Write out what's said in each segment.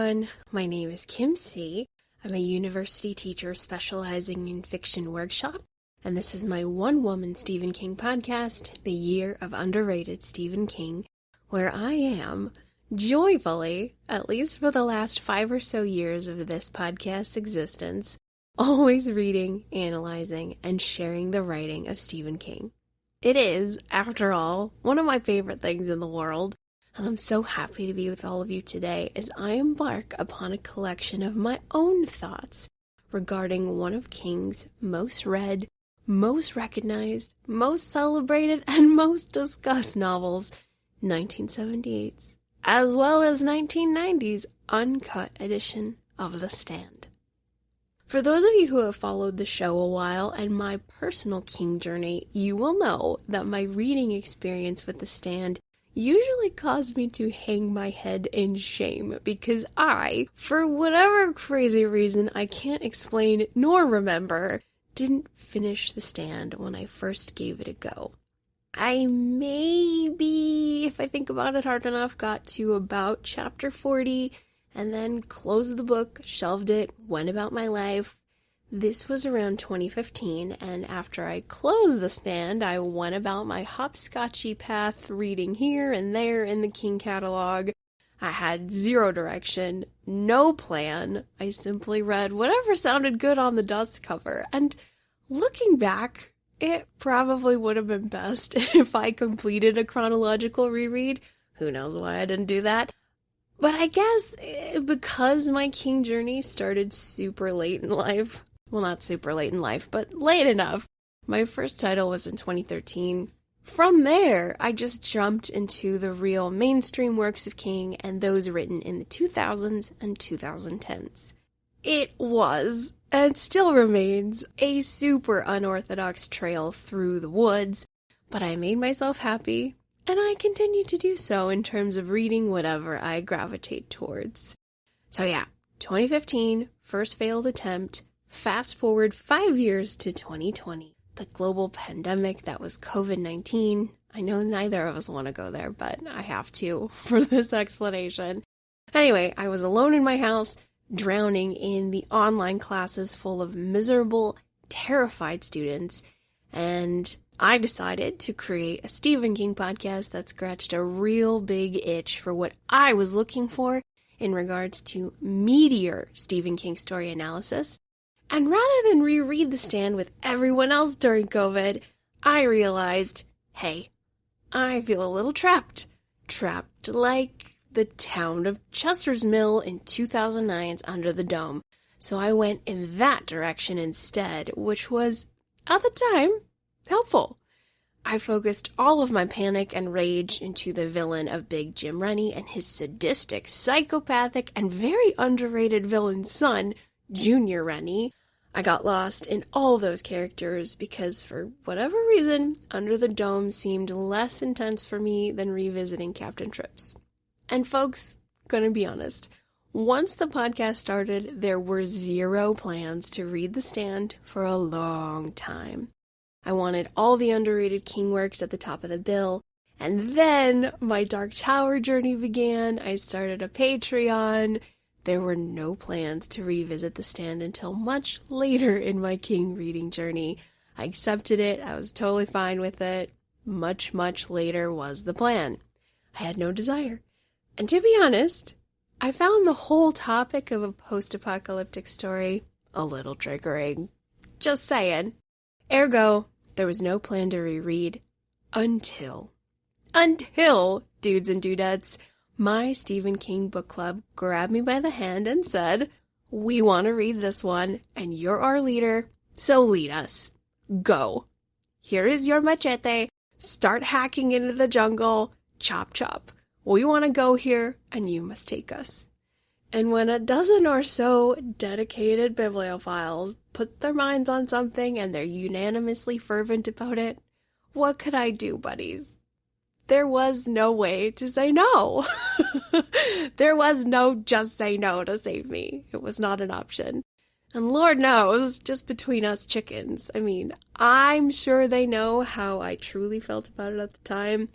everyone. My name is Kim C. I'm a university teacher specializing in fiction workshop, and this is my one-woman Stephen King podcast, The Year of Underrated Stephen King, where I am joyfully, at least for the last 5 or so years of this podcast's existence, always reading, analyzing, and sharing the writing of Stephen King. It is, after all, one of my favorite things in the world, and I'm so happy to be with all of you today as I embark upon a collection of my own thoughts regarding one of King's most read, most recognized, most celebrated, and most discussed novels, 1978's, as well as 1990's uncut edition of The Stand. For those of you who have followed the show a while and my personal King journey, you will know that my reading experience with The Stand usually caused me to hang my head in shame because I, for whatever crazy reason I can't explain nor remember, didn't finish The Stand when I first gave it a go. I maybe, if I think about it hard enough, got to about chapter 40 and then closed the book, shelved it, went about my life. This was around 2015, and after I closed The Stand, I went about my hopscotchy path, reading here and there in the King catalog. I had zero direction, no plan. I simply read whatever sounded good on the dust cover, and looking back, it probably would have been best if I completed a chronological reread. Who knows why I didn't do that? But I guess because my King journey started super late in life, well, not super late in life, but late enough. My first title was in 2013. From there, I just jumped into the real mainstream works of King and those written in the 2000s and 2010s. It was, and still remains, a super unorthodox trail through the woods, but I made myself happy, and I continue to do so in terms of reading whatever I gravitate towards. So yeah, 2015, first failed attempt. Fast forward 5 years to 2020, the global pandemic that was COVID-19. I know neither of us want to go there, but I have to for this explanation. Anyway, I was alone in my house, drowning in the online classes full of miserable, terrified students, and I decided to create a Stephen King podcast that scratched a real big itch for what I was looking for in regards to meatier Stephen King story analysis. And rather than reread The Stand with everyone else during COVID, I realized, hey, I feel a little trapped. Trapped like the town of Chester's Mill in 2009's Under the Dome. So I went in that direction instead, which was, at the time, helpful. I focused all of my panic and rage into the villain of Big Jim Rennie and his sadistic, psychopathic, and very underrated villain son, Junior Rennie. I got lost in all those characters because, for whatever reason, Under the Dome seemed less intense for me than revisiting Captain Trips. And folks, gonna be honest, once the podcast started, there were zero plans to read The Stand for a long time. I wanted all the underrated King works at the top of the bill, and then my Dark Tower journey began. I started a Patreon. There were no plans to revisit The Stand until much later in my King reading journey. I accepted it. I was totally fine with it. Much, much later was the plan. I had no desire. And to be honest, I found the whole topic of a post-apocalyptic story a little triggering. Just saying. Ergo, there was no plan to reread until, dudes and dudettes, my Stephen King book club grabbed me by the hand and said, we want to read this one, and you're our leader, so lead us. Go. Here is your machete. Start hacking into the jungle. Chop, chop. We want to go here, and you must take us. And when a dozen or so dedicated bibliophiles put their minds on something and they're unanimously fervent about it, what could I do, buddies? There was no way to say no. There was no just say no to save me. It was not an option. And Lord knows, just between us chickens, I mean, I'm sure they know how I truly felt about it at the time.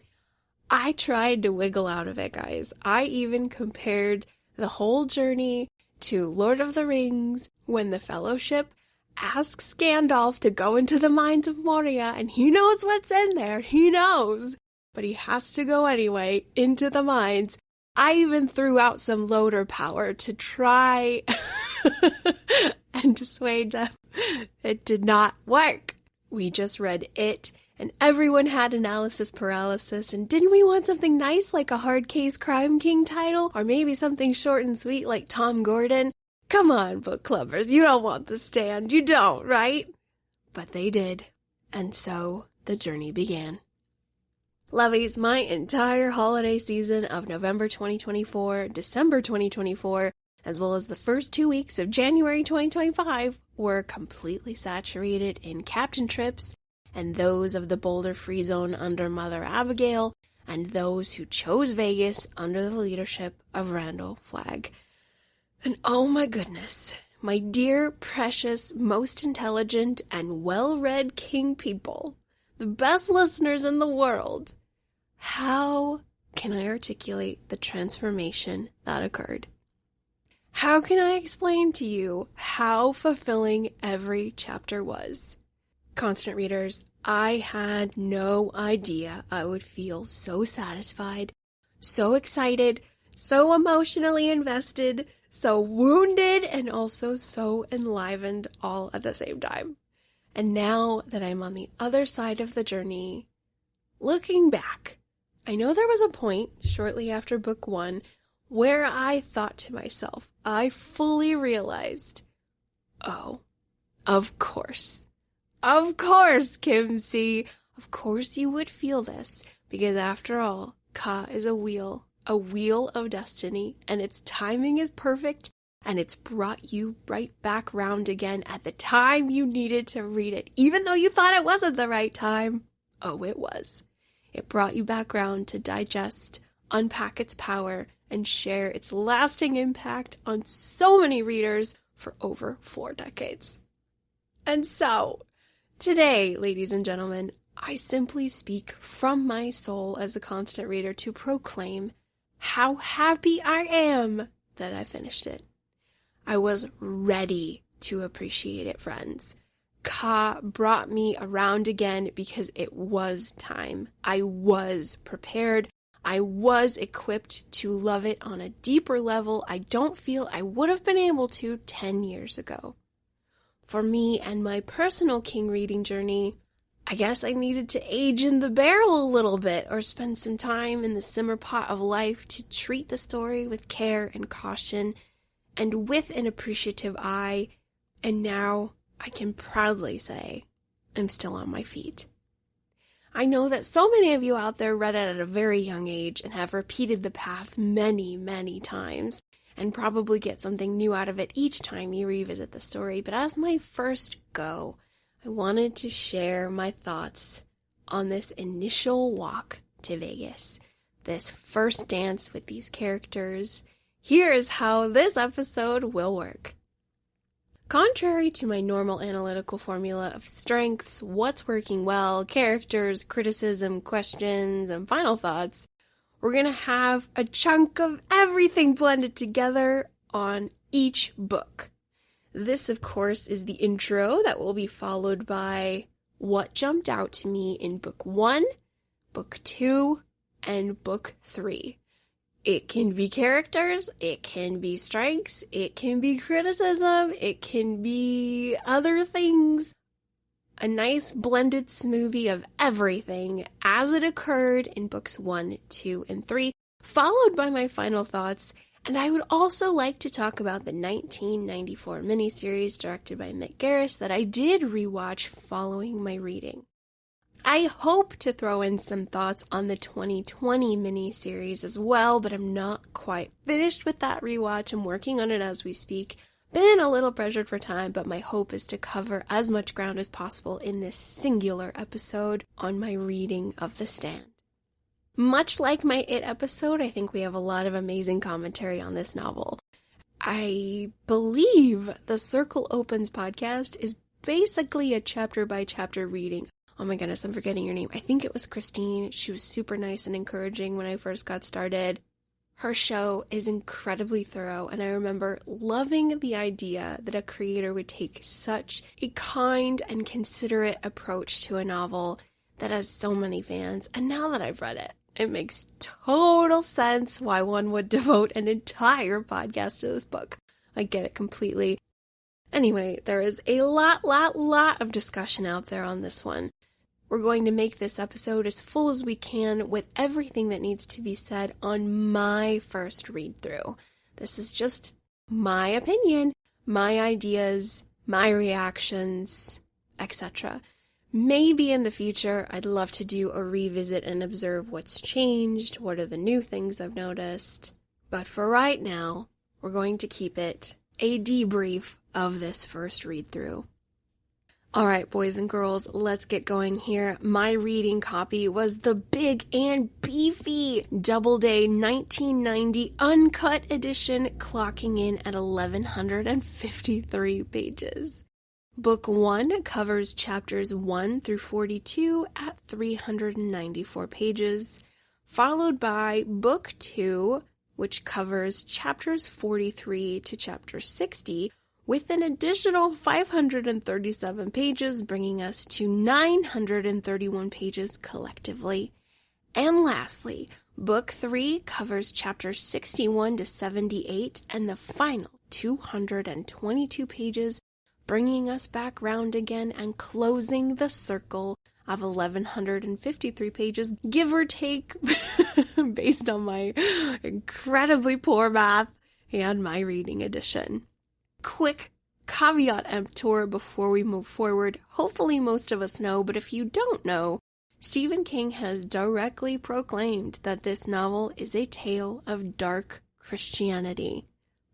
I tried to wiggle out of it, guys. I even compared the whole journey to Lord of the Rings when the Fellowship asks Gandalf to go into the mines of Moria, and he knows what's in there. He knows. But he has to go anyway into the mines. I even threw out some Lauder power to try and dissuade them. It did not work. We just read it, and everyone had analysis paralysis, and didn't we want something nice like a hard case crime king title? Or maybe something short and sweet like Tom Gordon? Come on, book clubbers, you don't want The Stand, you don't, right? But they did, and so the journey began. Lovies, my entire holiday season of November 2024, December 2024, as well as the first 2 weeks of January 2025, were completely saturated in captain trips and those of the Boulder Free Zone under Mother Abigail, and those who chose Vegas under the leadership of Randall Flagg. And oh my goodness, my dear, precious, most intelligent, and well-read king people, the best listeners in the world, how can I articulate the transformation that occurred? How can I explain to you how fulfilling every chapter was? Constant readers, I had no idea I would feel so satisfied, so excited, so emotionally invested, so wounded, and also so enlivened all at the same time. And now that I'm on the other side of the journey, looking back, I know there was a point shortly after book 1 where I thought to myself, I fully realized, oh, of course, Kim C, of course you would feel this, because after all, Ka is a wheel of destiny, and its timing is perfect, and it's brought you right back round again at the time you needed to read it, even though you thought it wasn't the right time. Oh, it was. It brought you back round to digest, unpack its power, and share its lasting impact on so many readers for over 4 decades. And so, today, ladies and gentlemen, I simply speak from my soul as a constant reader to proclaim how happy I am that I finished it. I was ready to appreciate it, friends. Ka brought me around again because it was time. I was prepared. I was equipped to love it on a deeper level I don't feel I would have been able to 10 years ago. For me and my personal king reading journey, I guess I needed to age in the barrel a little bit or spend some time in the simmer pot of life to treat the story with care and caution and with an appreciative eye, and now I can proudly say I'm still on my feet. I know that so many of you out there read it at a very young age and have repeated the path many, many times and probably get something new out of it each time you revisit the story. But as my first go, I wanted to share my thoughts on this initial walk to Vegas, this first dance with these characters. Here is how this episode will work. Contrary to my normal analytical formula of strengths, what's working well, characters, criticism, questions, and final thoughts, we're going to have a chunk of everything blended together on each book. This, of course, is the intro that will be followed by what jumped out to me in book 1, book 2, and book 3. It can be characters, it can be strengths, it can be criticism, it can be other things. A nice blended smoothie of everything as it occurred in books 1, 2, and 3, followed by my final thoughts. And I would also like to talk about the 1994 miniseries directed by Mick Garris that I did rewatch following my reading. I hope to throw in some thoughts on the 2020 miniseries as well, but I'm not quite finished with that rewatch. I'm working on it as we speak. Been a little pressured for time, but my hope is to cover as much ground as possible in this singular episode on my reading of The Stand. Much like my It episode, I think we have a lot of amazing commentary on this novel. I believe the Circle Opens podcast is basically a chapter-by-chapter reading. Oh my goodness, I'm forgetting your name. I think it was Christine. She was super nice and encouraging when I first got started. Her show is incredibly thorough, and I remember loving the idea that a creator would take such a kind and considerate approach to a novel that has so many fans. And now that I've read it, it makes total sense why one would devote an entire podcast to this book. I get it completely. Anyway, there is a lot of discussion out there on this one. We're going to make this episode as full as we can with everything that needs to be said on my first read-through. This is just my opinion, my ideas, my reactions, etc. Maybe in the future, I'd love to do a revisit and observe what's changed, what are the new things I've noticed. But for right now, we're going to keep it a debrief of this first read-through. All right, boys and girls, let's get going here. My reading copy was the big and beefy Doubleday 1990 Uncut Edition, clocking in at 1,153 pages. Book 1 covers chapters 1 through 42 at 394 pages, followed by Book 2, which covers chapters 43 to chapter 60, with an additional 537 pages, bringing us to 931 pages collectively. And lastly, Book 3 covers chapters 61 to 78 and the final 222 pages, bringing us back round again and closing the circle of 1,153 pages, give or take, based on my incredibly poor math and my reading edition. Quick caveat emptor before we move forward. Hopefully most of us know, but if you don't know, Stephen King has directly proclaimed that this novel is a tale of dark Christianity.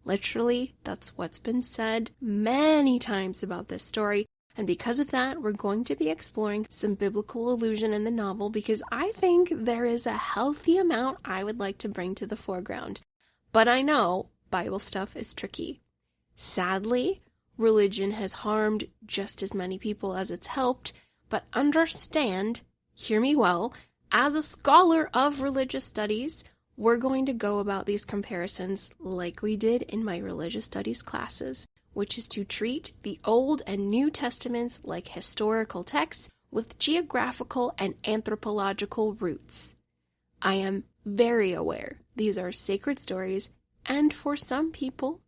Literally, that's what's been said many times about this story, and because of that, we're going to be exploring some biblical allusion in the novel because I think there is a healthy amount I would like to bring to the foreground. But I know Bible stuff is tricky. Sadly, religion has harmed just as many people as it's helped, but understand, hear me well, as a scholar of religious studies, we're going to go about these comparisons like we did in my religious studies classes, which is to treat the Old and New Testaments like historical texts with geographical and anthropological roots. I am very aware these are sacred stories, and for some people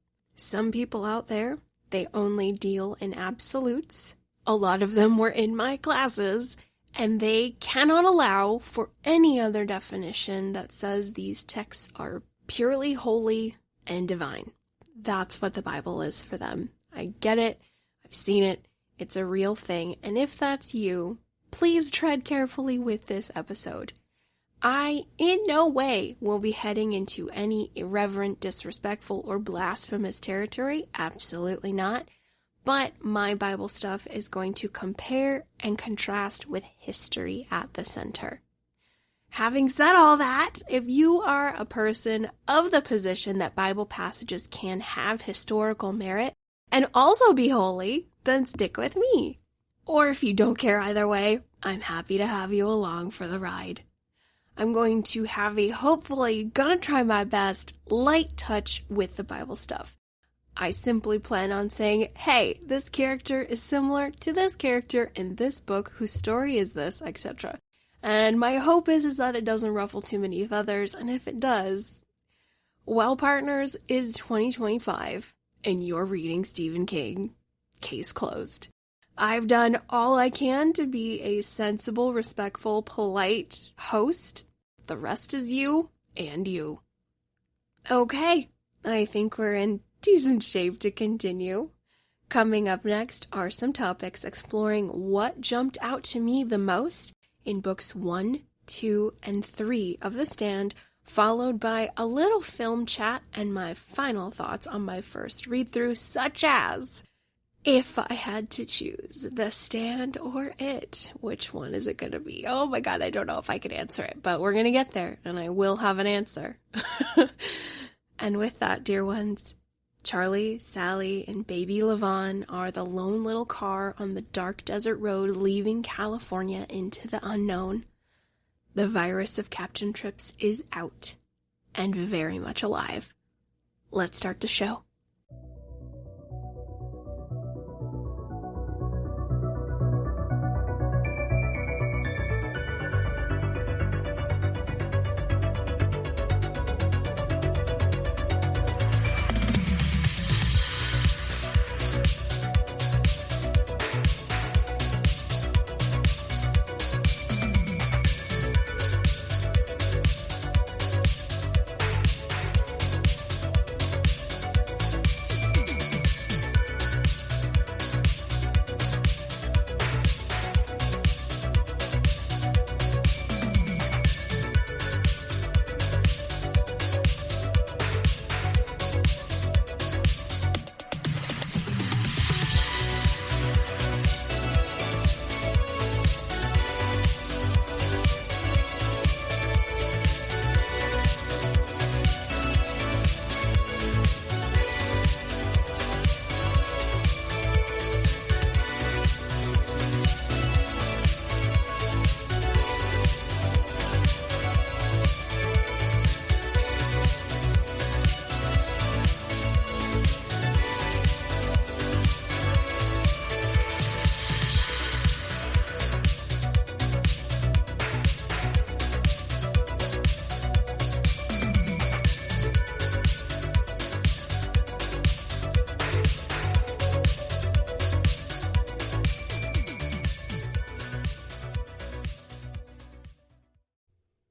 out there, they only deal in absolutes. A lot of them were in my classes, and they cannot allow for any other definition that says these texts are purely holy and divine. That's what the Bible is for them. I get it. I've seen it. It's a real thing. And if that's you, please tread carefully with this episode. I, in no way, will be heading into any irreverent, disrespectful, or blasphemous territory. Absolutely not. But my Bible stuff is going to compare and contrast with history at the center. Having said all that, if you are a person of the position that Bible passages can have historical merit and also be holy, then stick with me. Or if you don't care either way, I'm happy to have you along for the ride. I'm going to have a hopefully gonna try my best light touch with the Bible stuff. I simply plan on saying, hey, this character is similar to this character in this book, whose story is this, etc. And my hope is that it doesn't ruffle too many feathers, and if it does, well, partners, is 2025, and you're reading Stephen King. Case closed. I've done all I can to be a sensible, respectful, polite host. The rest is you and you. Okay, I think we're in decent shape to continue. Coming up next are some topics exploring what jumped out to me the most in books 1, 2, and 3 of The Stand, followed by a little film chat and my final thoughts on my first read-through, such as, if I had to choose The Stand or It, which one is it going to be? Oh my god, I don't know if I can answer it, but we're going to get there, and I will have an answer. And with that, dear ones, Charlie, Sally, and baby Levon are the lone little car on the dark desert road leaving California into the unknown. The virus of Captain Trips is out, and very much alive. Let's start the show.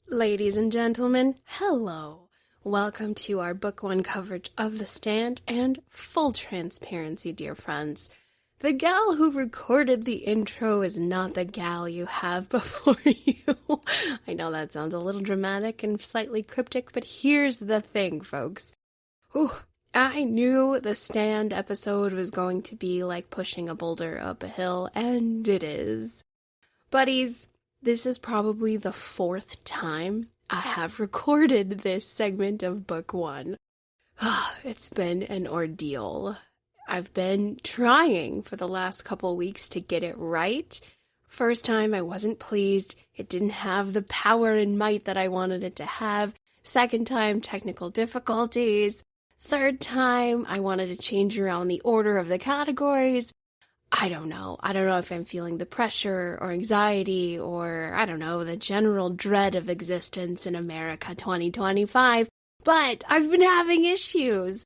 Ladies and gentlemen, hello. Welcome to our Book One coverage of The Stand, and full transparency, dear friends. The gal who recorded the intro is not the gal you have before you. I know that sounds a little dramatic and slightly cryptic, but here's the thing, folks. I knew the Stand episode was going to be like pushing a boulder up a hill, and it is. Buddies, this is probably the fourth time I have recorded this segment of Book One. It's been an ordeal. I've been trying for the last couple weeks to get it right. First time I wasn't pleased. It didn't have the power and might that I wanted it to have. Second time, technical difficulties. Third time, I wanted to change around the order of the categories. I don't know if I'm feeling the pressure or anxiety or, the general dread of existence in America 2025, but I've been having issues.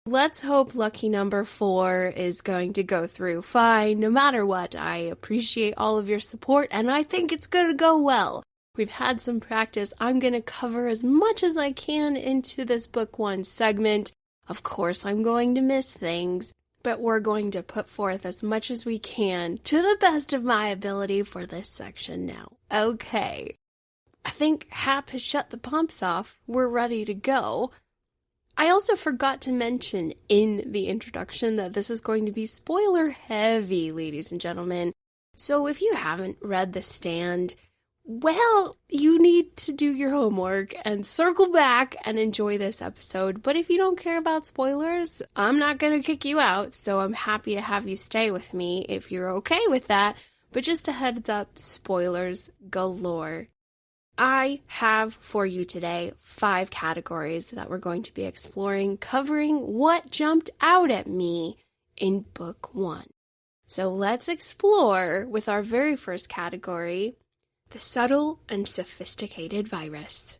Let's hope lucky number 4 is going to go through fine. No matter what, I appreciate all of your support, and I think it's going to go well. We've had some practice. I'm going to cover as much as I can into this Book One segment. Of course, I'm going to miss things, but we're going to put forth as much as we can to the best of my ability for this section now. Okay. I think Hap has shut the pumps off. We're ready to go. I also forgot to mention in the introduction that this is going to be spoiler heavy, ladies and gentlemen. So if you haven't read The Stand, well, you need to do your homework and circle back and enjoy this episode. But if you don't care about spoilers, I'm not going to kick you out, so I'm happy to have you stay with me if you're okay with that. But just a heads up, spoilers galore. I have for you today 5 categories that we're going to be exploring, covering what jumped out at me in Book One. So let's explore with our very first category, the subtle and sophisticated virus.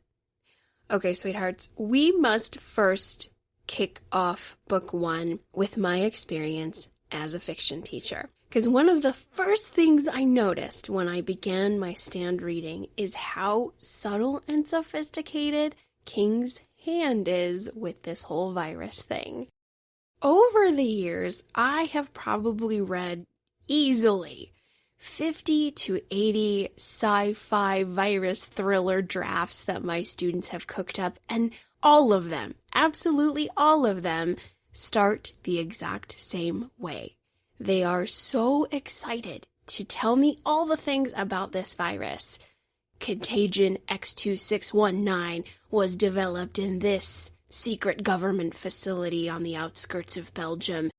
Okay, sweethearts, we must first kick off Book One with my experience as a fiction teacher. Because one of the first things I noticed when I began my Stand reading is how subtle and sophisticated King's hand is with this whole virus thing. Over the years, I have probably read easily 50 to 80 sci-fi virus thriller drafts that my students have cooked up, and all of them, absolutely all of them, start the exact same way. They are so excited to tell me all the things about this virus. Contagion X2619 was developed in this secret government facility on the outskirts of Belgium.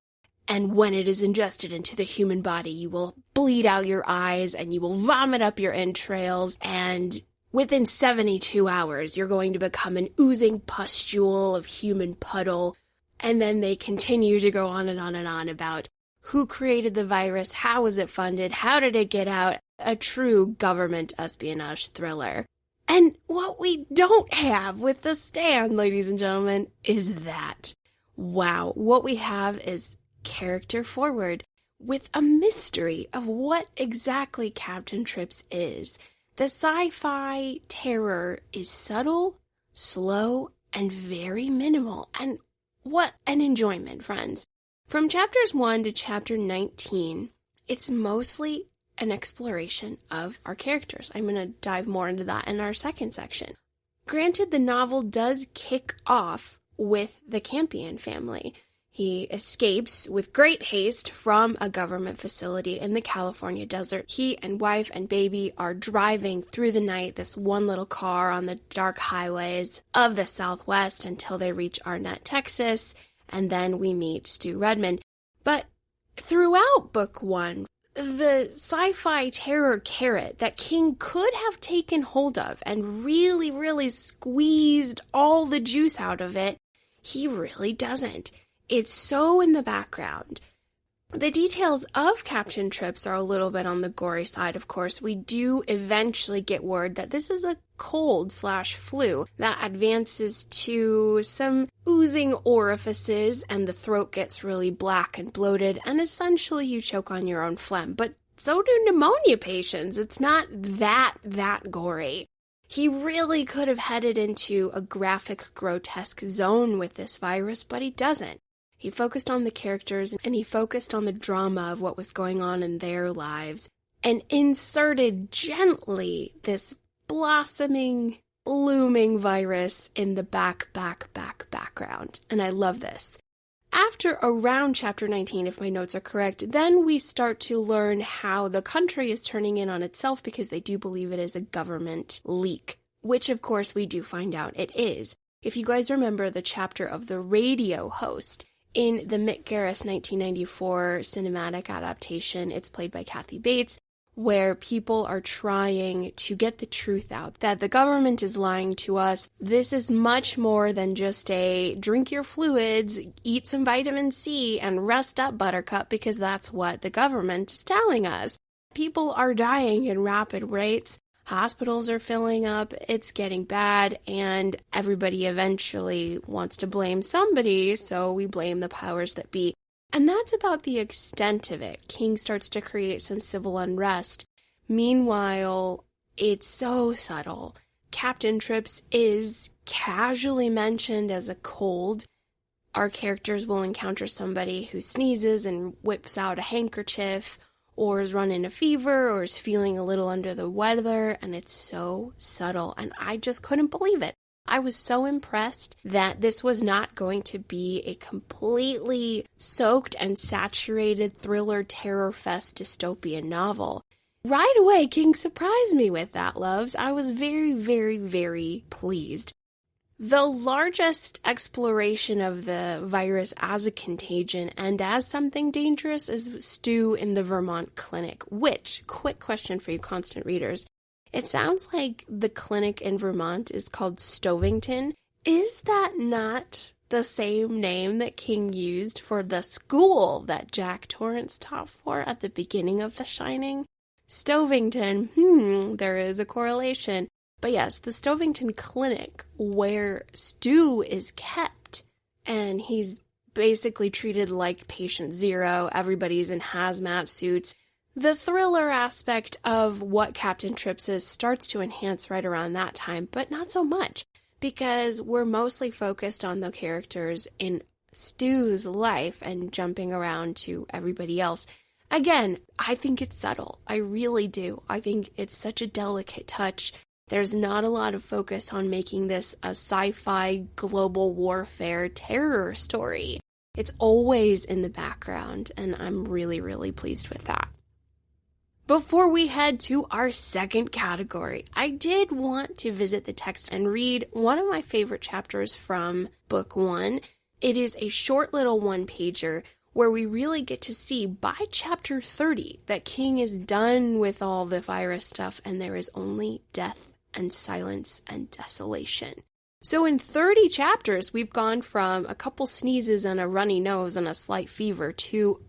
And when it is ingested into the human body, you will bleed out your eyes and you will vomit up your entrails. And within 72 hours, you're going to become an oozing pustule of human puddle. And then they continue to go on and on and on about who created the virus, how was it funded, how did it get out, a true government espionage thriller. And what we don't have with The Stand, ladies and gentlemen, is that. Wow, what we have is character forward with a mystery of what exactly Captain Trips is. The sci-fi terror is subtle, slow, and very minimal. And what an enjoyment, friends. From chapters 1 to chapter 19, it's mostly an exploration of our characters. I'm going to dive more into that in our second section. Granted, the novel does kick off with the Campion family. He escapes with great haste from a government facility in the California desert. He and wife and baby are driving through the night, this one little car on the dark highways of the Southwest until they reach Arnett, Texas, and then we meet Stu Redmond. But throughout book 1, the sci-fi terror carrot that King could have taken hold of and really, really squeezed all the juice out of it, he really doesn't. It's so in the background. The details of Captain Trips are a little bit on the gory side, of course. We do eventually get word that this is a cold/flu that advances to some oozing orifices and the throat gets really black and bloated and essentially you choke on your own phlegm. But so do pneumonia patients. It's not that gory. He really could have headed into a graphic, grotesque zone with this virus, but he doesn't. He focused on the characters and he focused on the drama of what was going on in their lives and inserted gently this blossoming, blooming virus in the background. And I love this. After around chapter 19, if my notes are correct, then we start to learn how the country is turning in on itself because they do believe it is a government leak, which of course we do find out it is. If you guys remember the chapter of the radio host, in the Mick Garris 1994 cinematic adaptation, it's played by Kathy Bates, where people are trying to get the truth out, that the government is lying to us. This is much more than just a drink your fluids, eat some vitamin C, and rest up, Buttercup, because that's what the government is telling us. People are dying in rapid rates. Hospitals are filling up, it's getting bad, and everybody eventually wants to blame somebody, so we blame the powers that be. And that's about the extent of it. King starts to create some civil unrest. Meanwhile, it's so subtle. Captain Trips is casually mentioned as a cold. Our characters will encounter somebody who sneezes and whips out a handkerchief, or is running a fever, or is feeling a little under the weather, and it's so subtle, and I just couldn't believe it. I was so impressed that this was not going to be a completely soaked and saturated thriller terror fest dystopian novel. Right away, King surprised me with that, loves. I was very, very, very pleased. The largest exploration of the virus as a contagion and as something dangerous is Stu in the Vermont clinic, which, quick question for you constant readers, it sounds like the clinic in Vermont is called Stovington. Is that not the same name that King used for the school that Jack Torrance taught for at the beginning of The Shining? Stovington, there is a correlation. But yes, the Stovington Clinic, where Stu is kept, and he's basically treated like patient zero. Everybody's in hazmat suits. The thriller aspect of what Captain Trips is starts to enhance right around that time, but not so much, because we're mostly focused on the characters in Stu's life and jumping around to everybody else. Again, I think it's subtle. I really do. I think it's such a delicate touch. There's not a lot of focus on making this a sci-fi global warfare terror story. It's always in the background, and I'm really, really pleased with that. Before we head to our second category, I did want to visit the text and read one of my favorite chapters from book 1. It is a short little one-pager where we really get to see by chapter 30 that King is done with all the virus stuff and there is only death and silence and desolation. So in 30 chapters, we've gone from a couple sneezes and a runny nose and a slight fever to,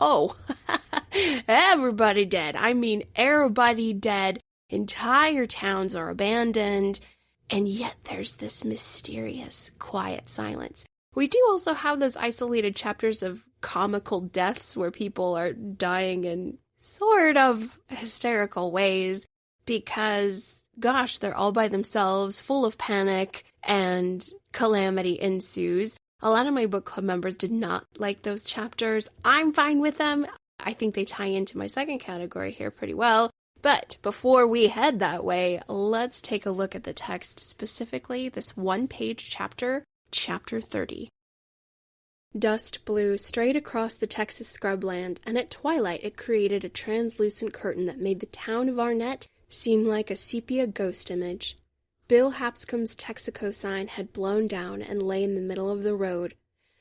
everybody dead. I mean, everybody dead. Entire towns are abandoned. And yet there's this mysterious, quiet silence. We do also have those isolated chapters of comical deaths where people are dying in sort of hysterical ways because, gosh, they're all by themselves, full of panic, and calamity ensues. A lot of my book club members did not like those chapters. I'm fine with them. I think they tie into my second category here pretty well. But before we head that way, let's take a look at the text, specifically this one-page chapter, Chapter 30. Dust blew straight across the Texas scrubland, and at twilight it created a translucent curtain that made the town of Arnett seem like a sepia ghost image. Bill Hapscom's Texaco sign had blown down and lay in the middle of the road.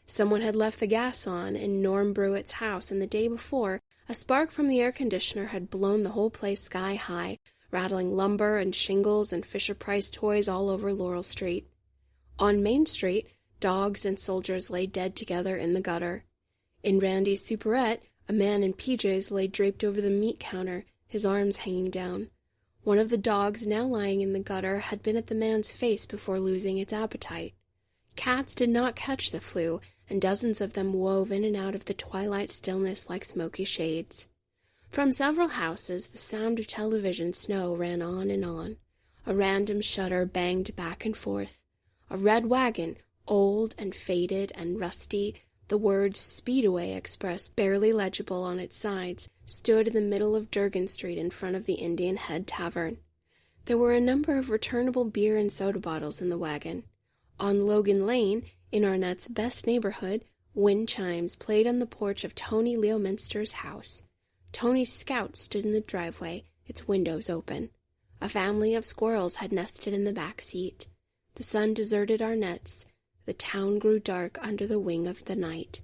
Someone had left the gas on in Norm Brewett's house, and the day before, a spark from the air conditioner had blown the whole place sky high, rattling lumber and shingles and Fisher-Price toys all over Laurel Street. On Main Street, dogs and soldiers lay dead together in the gutter. In Randy's superette, a man in PJs lay draped over the meat counter, his arms hanging down. One of the dogs now lying in the gutter had been at the man's face before losing its appetite. Cats did not catch the flu, and dozens of them wove in and out of the twilight stillness like smoky shades. From several houses, the sound of television snow ran on and on. A random shutter banged back and forth. A red wagon, old and faded and rusty, the words Speedway Express barely legible on its sides, stood in the middle of Durgan Street in front of the Indian Head Tavern. There were a number of returnable beer and soda bottles in the wagon. On Logan Lane, in Arnett's best neighborhood, wind chimes played on the porch of Tony Leominster's house. Tony's Scout stood in the driveway, its windows open. A family of squirrels had nested in the back seat. The sun deserted Arnett's. The town grew dark under the wing of the night.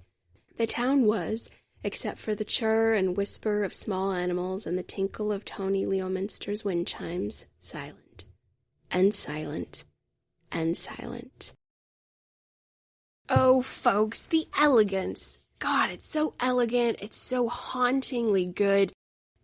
The town was, except for the chirr and whisper of small animals and the tinkle of Tony Leominster's wind chimes, silent, and silent, and silent. Oh, folks, the elegance. God, it's so elegant. It's so hauntingly good.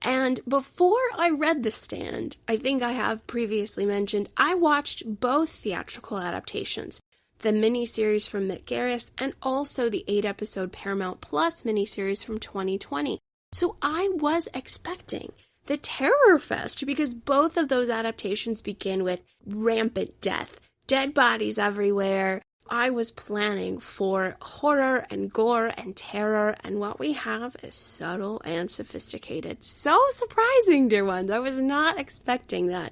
And before I read The Stand, I think I have previously mentioned, I watched both theatrical adaptations, the miniseries from Mick Garris and also the 8-episode Paramount Plus miniseries from 2020. So I was expecting the Terror Fest because both of those adaptations begin with rampant death, dead bodies everywhere. I was planning for horror and gore and terror, and what we have is subtle and sophisticated. So surprising, dear ones. I was not expecting that.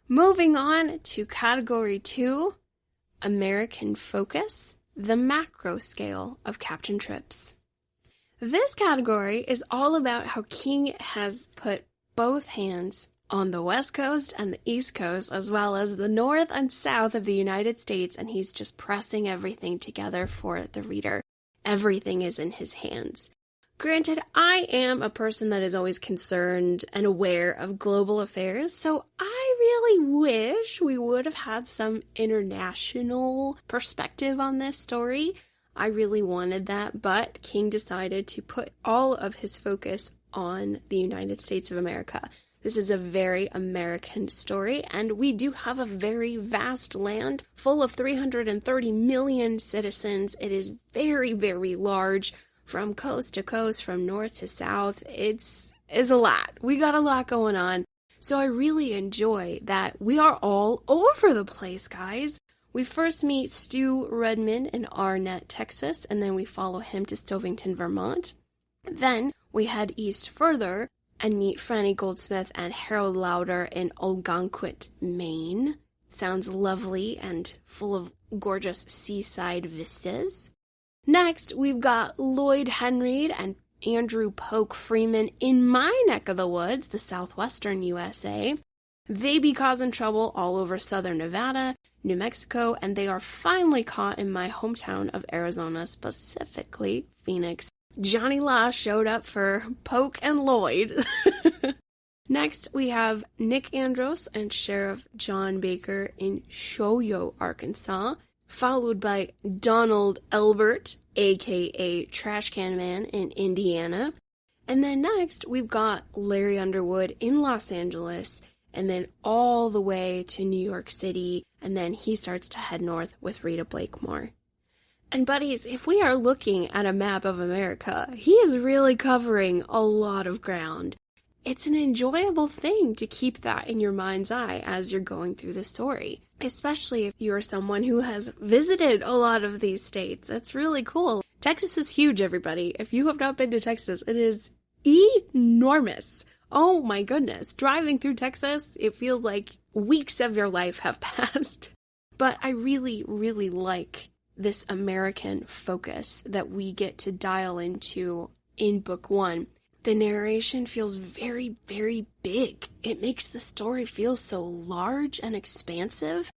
Moving on to Category 2, American Focus, the macro scale of Captain Trips. This category is all about how King has put both hands on the West Coast and the East Coast, as well as the North and South of the United States, and he's just pressing everything together for the reader. Everything is in his hands. Granted, I am a person that is always concerned and aware of global affairs, so I really wish we would have had some international perspective on this story. I really wanted that, but King decided to put all of his focus on the United States of America. This is a very American story, and we do have a very vast land full of 330 million citizens. It is very, very large from coast to coast, from north to south. It's a lot. We got a lot going on. So I really enjoy that we are all over the place, guys. We first meet Stu Redman in Arnett, Texas, and then we follow him to Stovington, Vermont. Then we head east further and meet Franny Goldsmith and Harold Lauder in Algonquin, Maine. Sounds lovely and full of gorgeous seaside vistas. Next, we've got Lloyd Henreid and Andrew Polk Freeman in my neck of the woods, the southwestern USA. They be causing trouble all over southern Nevada, New Mexico, and they are finally caught in my hometown of Arizona, specifically Phoenix. Johnny Law showed up for Polk and Lloyd. Next, we have Nick Andros and Sheriff John Baker in Shoyo, Arkansas, followed by Donald Elbert, aka Trash Can Man, in Indiana. And then next, we've got Larry Underwood in Los Angeles, and then all the way to New York City, and then he starts to head north with Rita Blakemore. And buddies, if we are looking at a map of America, he is really covering a lot of ground. It's an enjoyable thing to keep that in your mind's eye as you're going through the story, especially if you're someone who has visited a lot of these states. It's really cool. Texas is huge, everybody. If you have not been to Texas, it is enormous. Oh my goodness. Driving through Texas, it feels like weeks of your life have passed. But I really, really like this American focus that we get to dial into in book one. The narration feels very, very big. It makes the story feel so large and expansive.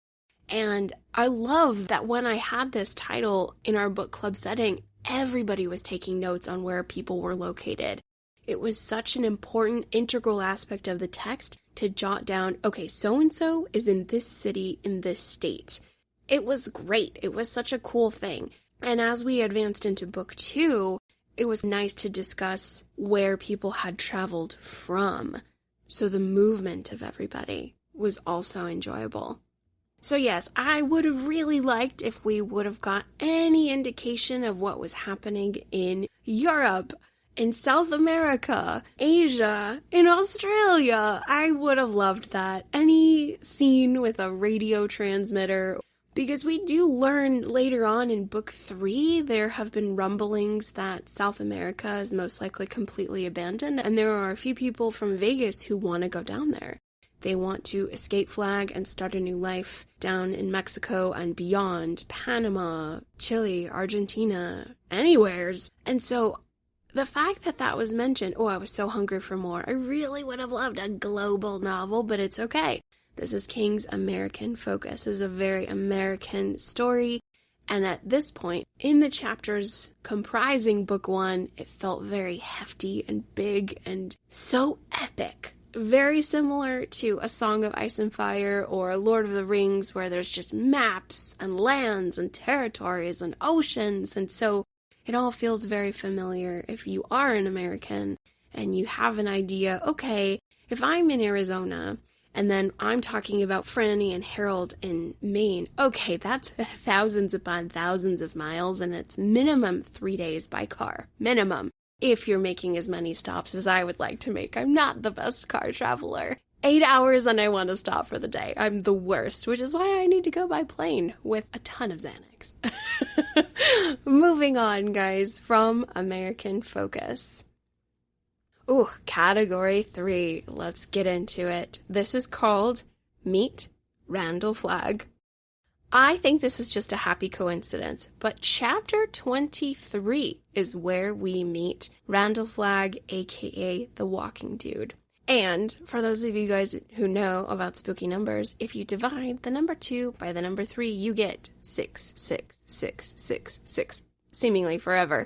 And I love that when I had this title in our book club setting, everybody was taking notes on where people were located. It was such an important, integral aspect of the text to jot down, okay, so-and-so is in this city, in this state. It was great. It was such a cool thing. And as we advanced into book two, it was nice to discuss where people had traveled from. So the movement of everybody was also enjoyable. So yes, I would have really liked if we would have got any indication of what was happening in Europe, in South America, Asia, in Australia. I would have loved that. Any scene with a radio transmitter. Because we do learn later on in book 3, there have been rumblings that South America is most likely completely abandoned, and there are a few people from Vegas who want to go down there. They want to escape Flagg and start a new life down in Mexico and beyond, Panama, Chile, Argentina, anywheres. And so the fact that that was mentioned, I was so hungry for more. I really would have loved a global novel, but it's okay. This is King's American focus. This is a very American story. And at this point, in the chapters comprising book 1, it felt very hefty and big and so epic. Very similar to A Song of Ice and Fire or Lord of the Rings, where there's just maps and lands and territories and oceans. And so it all feels very familiar if you are an American and you have an idea, okay, if I'm in Arizona, and then I'm talking about Franny and Harold in Maine. Okay, that's thousands upon thousands of miles, and it's minimum 3 days by car. Minimum. If you're making as many stops as I would like to make. I'm not the best car traveler. 8 hours and I want to stop for the day. I'm the worst, which is why I need to go by plane with a ton of Xanax. Moving on, guys, from American Focus. Category 3. Let's get into it. This is called Meet Randall Flagg. I think this is just a happy coincidence, but chapter 23 is where we meet Randall Flagg, aka the Walking Dude. And for those of you guys who know about spooky numbers, if you divide the number 2 by the number 3, you get 66666, seemingly forever.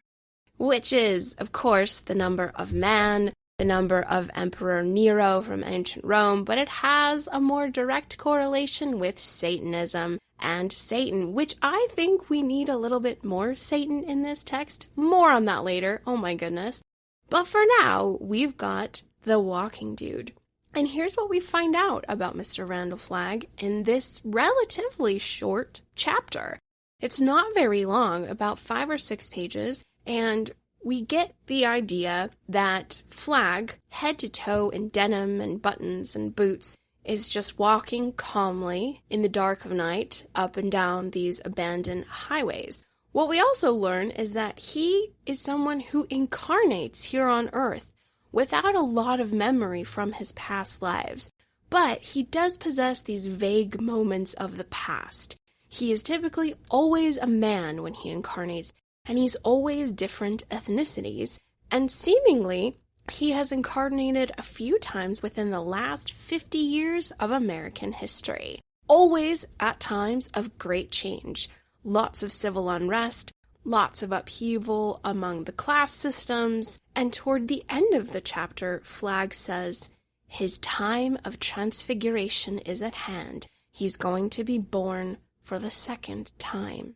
Which is, of course, the number of man, the number of Emperor Nero from ancient Rome, but it has a more direct correlation with Satanism and Satan, which I think we need a little bit more Satan in this text. More on that later, oh my goodness. But for now, we've got the Walking Dude. And here's what we find out about Mr. Randall Flagg in this relatively short chapter. It's not very long, about 5 or 6 pages, and we get the idea that Flagg, head to toe in denim and buttons and boots, is just walking calmly in the dark of night up and down these abandoned highways. What we also learn is that he is someone who incarnates here on Earth without a lot of memory from his past lives, but he does possess these vague moments of the past. He is typically always a man when he incarnates, and he's always different ethnicities, and seemingly he has incarnated a few times within the last 50 years of American history. Always at times of great change, lots of civil unrest, lots of upheaval among the class systems, and toward the end of the chapter, Flagg says, his time of transfiguration is at hand. He's going to be born for the second time.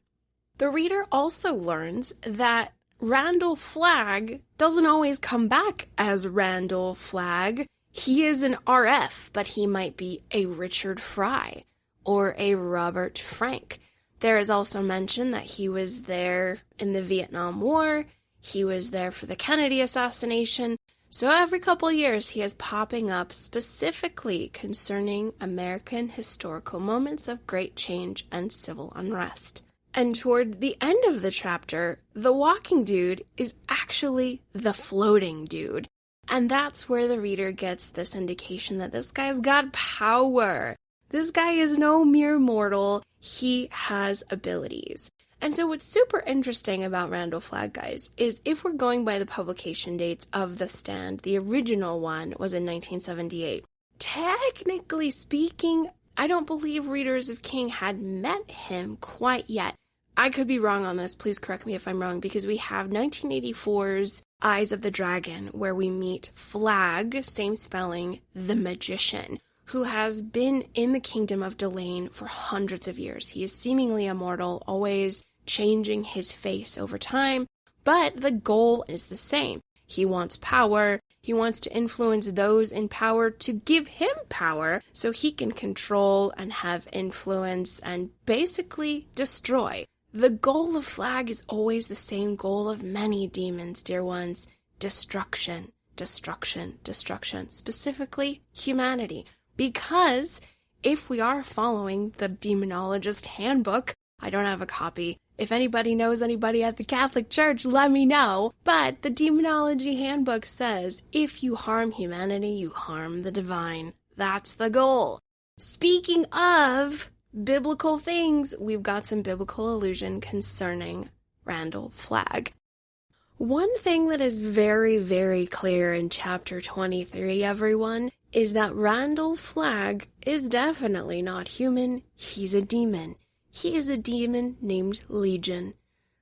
The reader also learns that Randall Flagg doesn't always come back as Randall Flagg. He is an RF, but he might be a Richard Fry or a Robert Frank. There is also mention that he was there in the Vietnam War. He was there for the Kennedy assassination. So every couple years he is popping up specifically concerning American historical moments of great change and civil unrest. And toward the end of the chapter, the walking dude is actually the floating dude. And that's where the reader gets this indication that this guy's got power. This guy is no mere mortal. He has abilities. And so what's super interesting about Randall Flagg, guys, is if we're going by the publication dates of The Stand, the original one was in 1978. Technically speaking, I don't believe readers of King had met him quite yet. I could be wrong on this, please correct me if I'm wrong, because we have 1984's Eyes of the Dragon, where we meet Flagg, same spelling, the magician, who has been in the kingdom of Delane for hundreds of years. He is seemingly immortal, always changing his face over time, but the goal is the same. He wants power. He wants to influence those in power to give him power so he can control and have influence and basically destroy. The goal of Flagg is always the same goal of many demons, dear ones. Destruction, destruction, destruction. Specifically, humanity. Because if we are following the demonologist handbook, I don't have a copy. If anybody knows anybody at the Catholic Church, let me know. But the demonology handbook says, if you harm humanity, you harm the divine. That's the goal. Speaking of biblical things, we've got some biblical allusion concerning Randall Flagg. One thing that is very, very clear in chapter 23, everyone, is that Randall Flagg is definitely not human. He's a demon. He is a demon named Legion.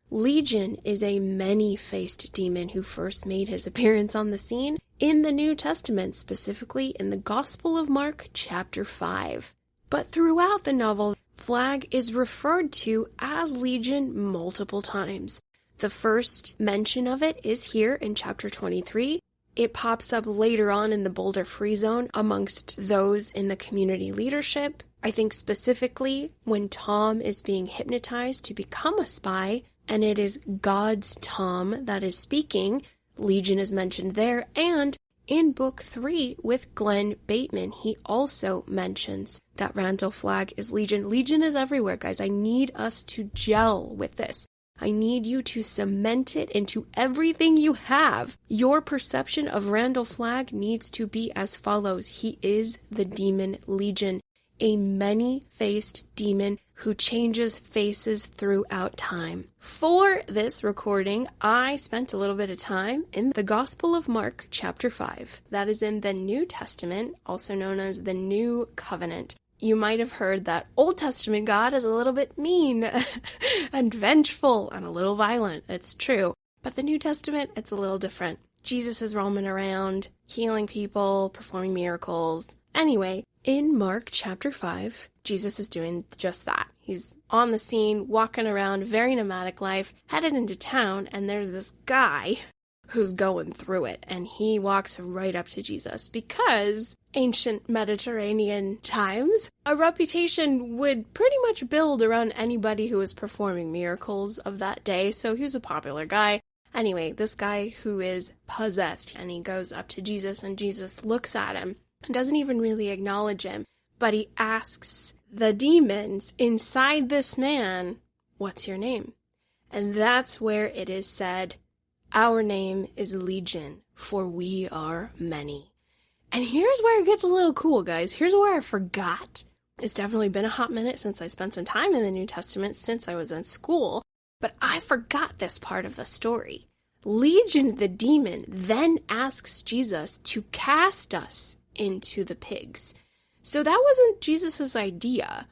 Legion is a many-faced demon who first made his appearance on the scene in the New Testament, specifically in the Gospel of Mark, chapter 5. But throughout the novel, Flagg is referred to as Legion multiple times. The first mention of it is here in chapter 23. It pops up later on in the Boulder Free Zone amongst those in the community leadership. I think specifically when Tom is being hypnotized to become a spy, and it is God's Tom that is speaking. Legion is mentioned there, and in book 3 with Glenn Bateman, he also mentions that Randall Flagg is Legion. Legion is everywhere, guys. I need us to gel with this. I need you to cement it into everything you have. Your perception of Randall Flagg needs to be as follows. He is the demon Legion, a many-faced demon who changes faces throughout time. For this recording, I spent a little bit of time in the Gospel of Mark, chapter 5. That is in the New Testament, also known as the New Covenant. You might have heard that Old Testament God is a little bit mean and vengeful and a little violent. It's true. But the New Testament, it's a little different. Jesus is roaming around, healing people, performing miracles. Anyway, in Mark chapter 5, Jesus is doing just that. He's on the scene, walking around, very nomadic life, headed into town, and there's this guy who's going through it, and he walks right up to Jesus because ancient Mediterranean times, a reputation would pretty much build around anybody who was performing miracles of that day, so he was a popular guy. Anyway, this guy who is possessed, and he goes up to Jesus, and Jesus looks at him and doesn't even really acknowledge him, but he asks the demons inside this man, "What's your name?" And that's where it is said, "Our name is Legion, for we are many." And here's where it gets a little cool, guys. Here's where I forgot. It's definitely been a hot minute since I spent some time in the New Testament since I was in school, but I forgot this part of the story. Legion the demon then asks Jesus to cast us into the pigs. So that wasn't Jesus's idea.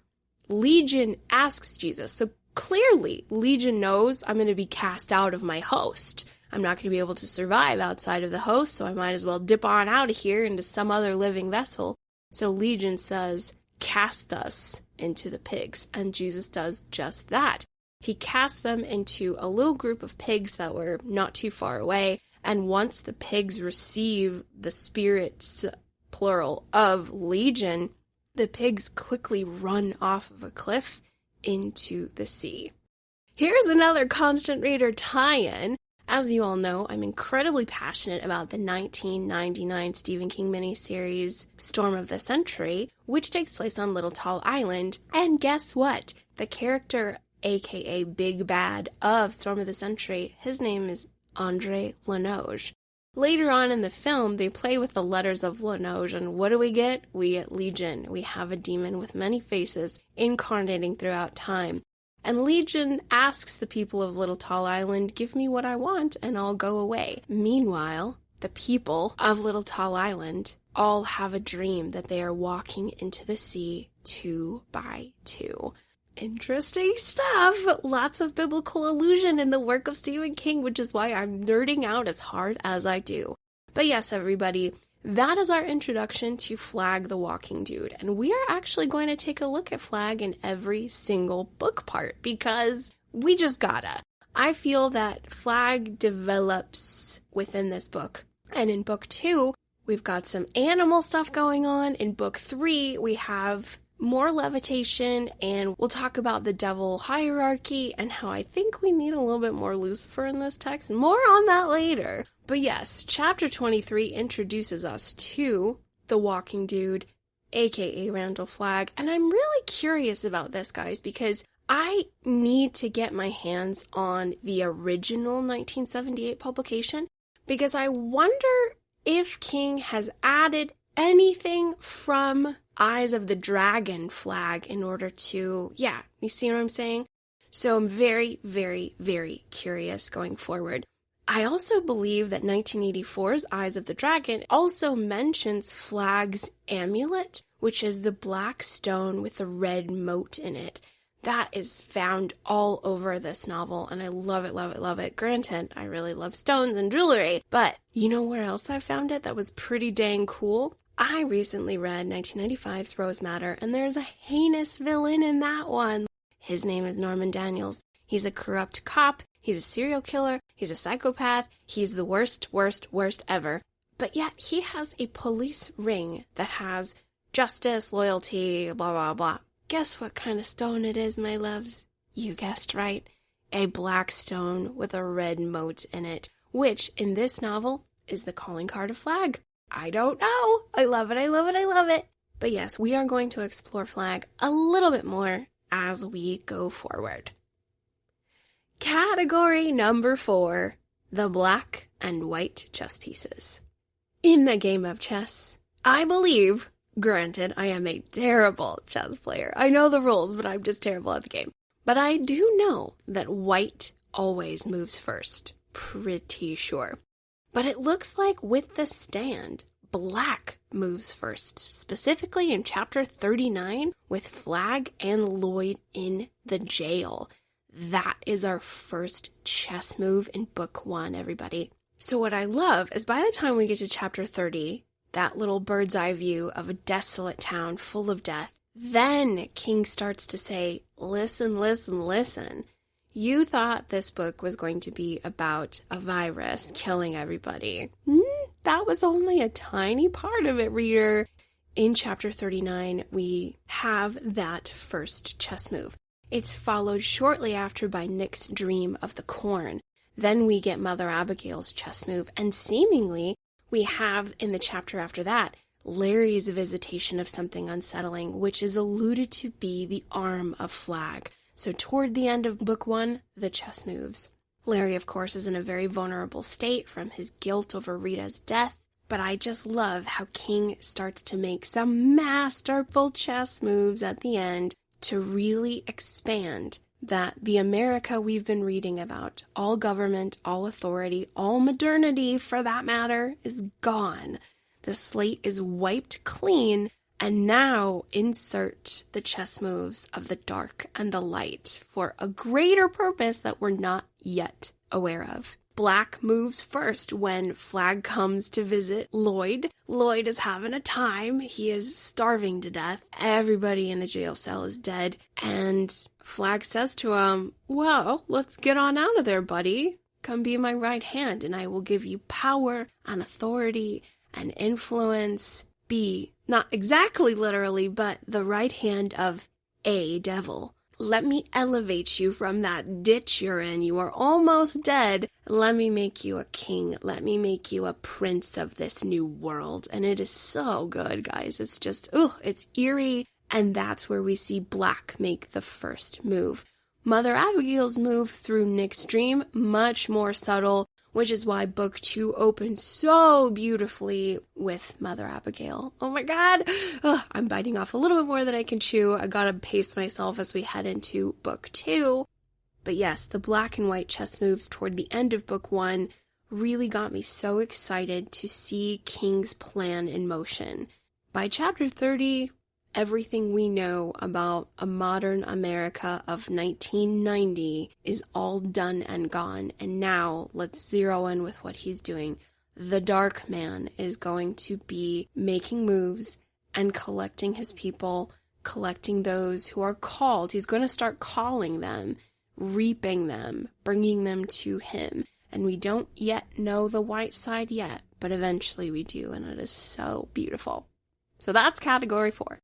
Legion asks Jesus. So clearly, Legion knows I'm going to be cast out of my host. I'm not going to be able to survive outside of the host, so I might as well dip on out of here into some other living vessel. So Legion says, cast us into the pigs, and Jesus does just that. He cast them into a little group of pigs that were not too far away, and once the pigs receive the spirits, plural, of Legion, the pigs quickly run off of a cliff into the sea. Here's another Constant Reader tie-in. As you all know, I'm incredibly passionate about the 1999 Stephen King miniseries Storm of the Century, which takes place on Little Tall Island. And guess what? The character, aka Big Bad, of Storm of the Century, his name is Andre Lanoge. Later on in the film, they play with the letters of Lanoge, and what do we get? We get Legion. We have a demon with many faces, incarnating throughout time. And Legion asks the people of Little Tall Island, give me what I want and I'll go away. Meanwhile, the people of Little Tall Island all have a dream that they are walking into the sea 2 by 2. Interesting stuff. Lots of biblical allusion in the work of Stephen King, which is why I'm nerding out as hard as I do. But yes, everybody, that is our introduction to Flagg the Walking Dude, and we are actually going to take a look at Flagg in every single book part, because we just gotta. I feel that Flagg develops within this book, and in book 2, we've got some animal stuff going on. In book 3, we have more levitation, and we'll talk about the devil hierarchy and how I think we need a little bit more Lucifer in this text. More on that later. But yes, chapter 23 introduces us to the Walking Dude, aka Randall Flagg, and I'm really curious about this, guys, because I need to get my hands on the original 1978 publication, because I wonder if King has added anything from Eyes of the Dragon Flagg in order to, you see what I'm saying? So I'm very, very, very curious going forward. I also believe that 1984's Eyes of the Dragon also mentions Flagg's amulet, which is the black stone with the red moat in it. That is found all over this novel, and I love it, love it, love it. Granted, I really love stones and jewelry, but you know where else I found it that was pretty dang cool? I recently read 1995's Rose Madder, and there's a heinous villain in that one. His name is Norman Daniels. He's a corrupt cop. He's a serial killer. He's a psychopath. He's the worst, worst, worst ever. But yet he has a police ring that has justice, loyalty, blah, blah, blah. Guess what kind of stone it is, my loves? You guessed right. A black stone with a red moat in it, which in this novel is the calling card of Flagg. I don't know. I love it. I love it. I love it. But yes, we are going to explore Flagg a little bit more as we go forward. Category number 4, the black and white chess pieces. In the game of chess, I believe, granted, I am a terrible chess player. I know the rules, but I'm just terrible at the game. But I do know that white always moves first. Pretty sure. But it looks like with the stand, black moves first, specifically in chapter 39 with Flagg and Lloyd in the jail. That is our first chess move in book 1, everybody. So what I love is by the time we get to chapter 30, that little bird's eye view of a desolate town full of death, then King starts to say, listen, listen, listen. You thought this book was going to be about a virus killing everybody. That was only a tiny part of it, reader. In chapter 39, we have that first chess move. It's followed shortly after by Nick's dream of the corn. Then we get Mother Abigail's chess move, and seemingly we have in the chapter after that Larry's visitation of something unsettling, which is alluded to be the arm of Flagg. So toward the end of book 1, the chess moves. Larry, of course, is in a very vulnerable state from his guilt over Rita's death, but I just love how King starts to make some masterful chess moves at the end to really expand that the America we've been reading about, all government, all authority, all modernity for that matter, is gone. The slate is wiped clean, and now insert the chess moves of the dark and the light for a greater purpose that we're not yet aware of. Black moves first when Flagg comes to visit Lloyd. Lloyd is having a time. He is starving to death. Everybody in the jail cell is dead. And Flagg says to him, well, let's get on out of there, buddy. Come be my right hand, and I will give you power and authority and influence. Be, not exactly literally, but the right hand of a devil. Let me elevate you from that ditch you're in. You are almost dead. Let me make you a king. Let me make you a prince of this new world. And it is so good, guys. It's just, it's eerie. And that's where we see Black make the first move. Mother Abigail's move through Nick's dream, much more subtle, which is why book 2 opens so beautifully with Mother Abigail. Oh my God! I'm biting off a little bit more than I can chew. I gotta pace myself as we head into book 2. But yes, the black and white chess moves toward the end of book 1 really got me so excited to see King's plan in motion. By chapter 30, everything we know about a modern America of 1990 is all done and gone. And now let's zero in with what he's doing. The Dark Man is going to be making moves and collecting his people, collecting those who are called. He's going to start calling them, reaping them, bringing them to him. And we don't yet know the white side yet, but eventually we do. And it is so beautiful. So that's category 4.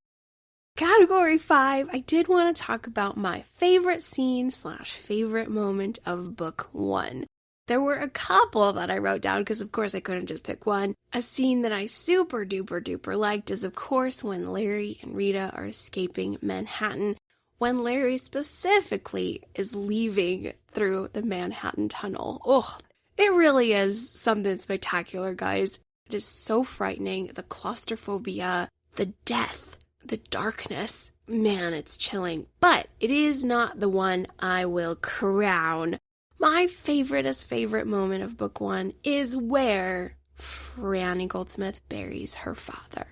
Category 5, I did want to talk about my favorite scene / favorite moment of book 1. There were a couple that I wrote down because of course I couldn't just pick one. A scene that I super duper liked is of course when Larry and Rita are escaping Manhattan. When Larry specifically is leaving through the Manhattan Tunnel. Oh, it really is something spectacular, guys. It is so frightening. The claustrophobia, the death, the darkness, man, it's chilling. But it is not the one I will crown. My favorite moment of book 1 is where Franny Goldsmith buries her father.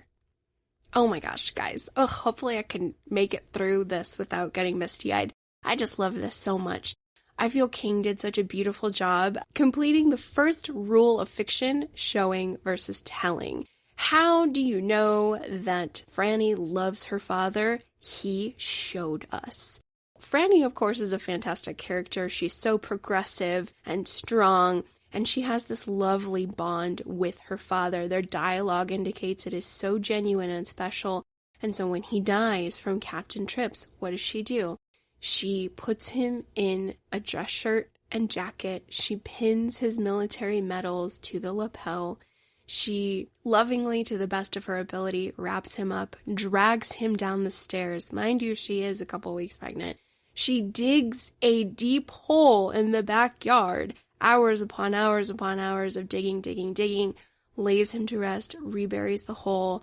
Oh my gosh, guys. Hopefully I can make it through this without getting misty-eyed. I just love this so much. I feel King did such a beautiful job completing the first rule of fiction, showing versus telling. How do you know that Franny loves her father? He showed us. Franny, of course, is a fantastic character. She's so progressive and strong, and she has this lovely bond with her father. Their dialogue indicates it is so genuine and special. And so when he dies from Captain Trips, what does she do? She puts him in a dress shirt and jacket. She pins his military medals to the lapel. She lovingly, to the best of her ability, wraps him up, drags him down the stairs. Mind you, she is a couple weeks pregnant. She digs a deep hole in the backyard, hours upon hours upon hours of digging, lays him to rest, reburies the hole.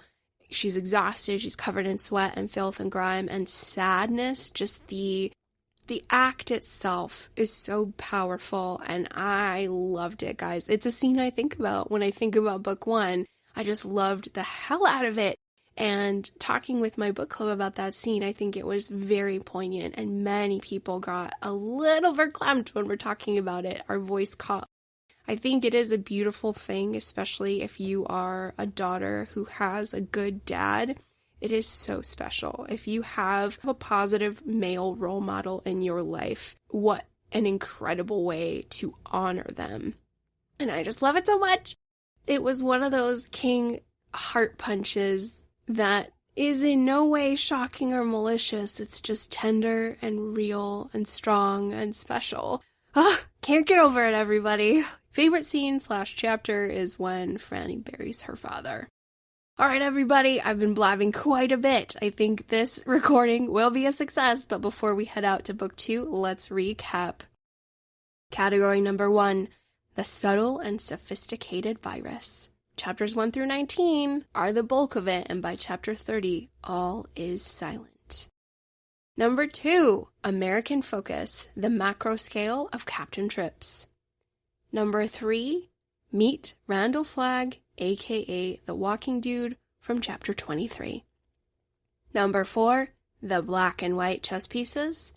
She's exhausted, she's covered in sweat and filth and grime and sadness. Just the act itself is so powerful, and I loved it, guys. It's a scene I think about when I think about book 1. I just loved the hell out of it. And talking with my book club about that scene, I think it was very poignant, and many people got a little verklempt when we're talking about it. Our voice caught. I think it is a beautiful thing, especially if you are a daughter who has a good dad. It is so special. If you have a positive male role model in your life, what an incredible way to honor them. And I just love it so much. It was one of those King heart punches that is in no way shocking or malicious. It's just tender and real and strong and special. Can't get over it, everybody. Favorite scene / chapter is when Franny buries her father. All right, everybody, I've been blabbing quite a bit. I think this recording will be a success, but before we head out to book 2, let's recap. Category number 1, the subtle and sophisticated virus. Chapters 1 through 19 are the bulk of it, and by chapter 30, all is silent. Number 2, American focus, the macro scale of Captain Trips. Number 3, meet Randall Flagg, aka the Walking Dude from chapter 23. Number 4, the black and white chess pieces.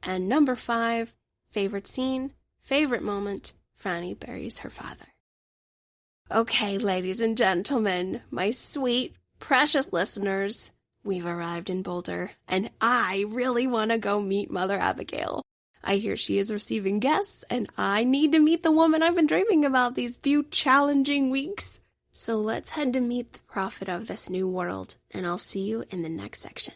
And number 5, favorite scene, favorite moment, Fanny buries her father. Okay, ladies and gentlemen, my sweet, precious listeners, we've arrived in Boulder, and I really want to go meet Mother Abigail. I hear she is receiving guests, and I need to meet the woman I've been dreaming about these few challenging weeks. So let's head to meet the prophet of this new world, and I'll see you in the next section.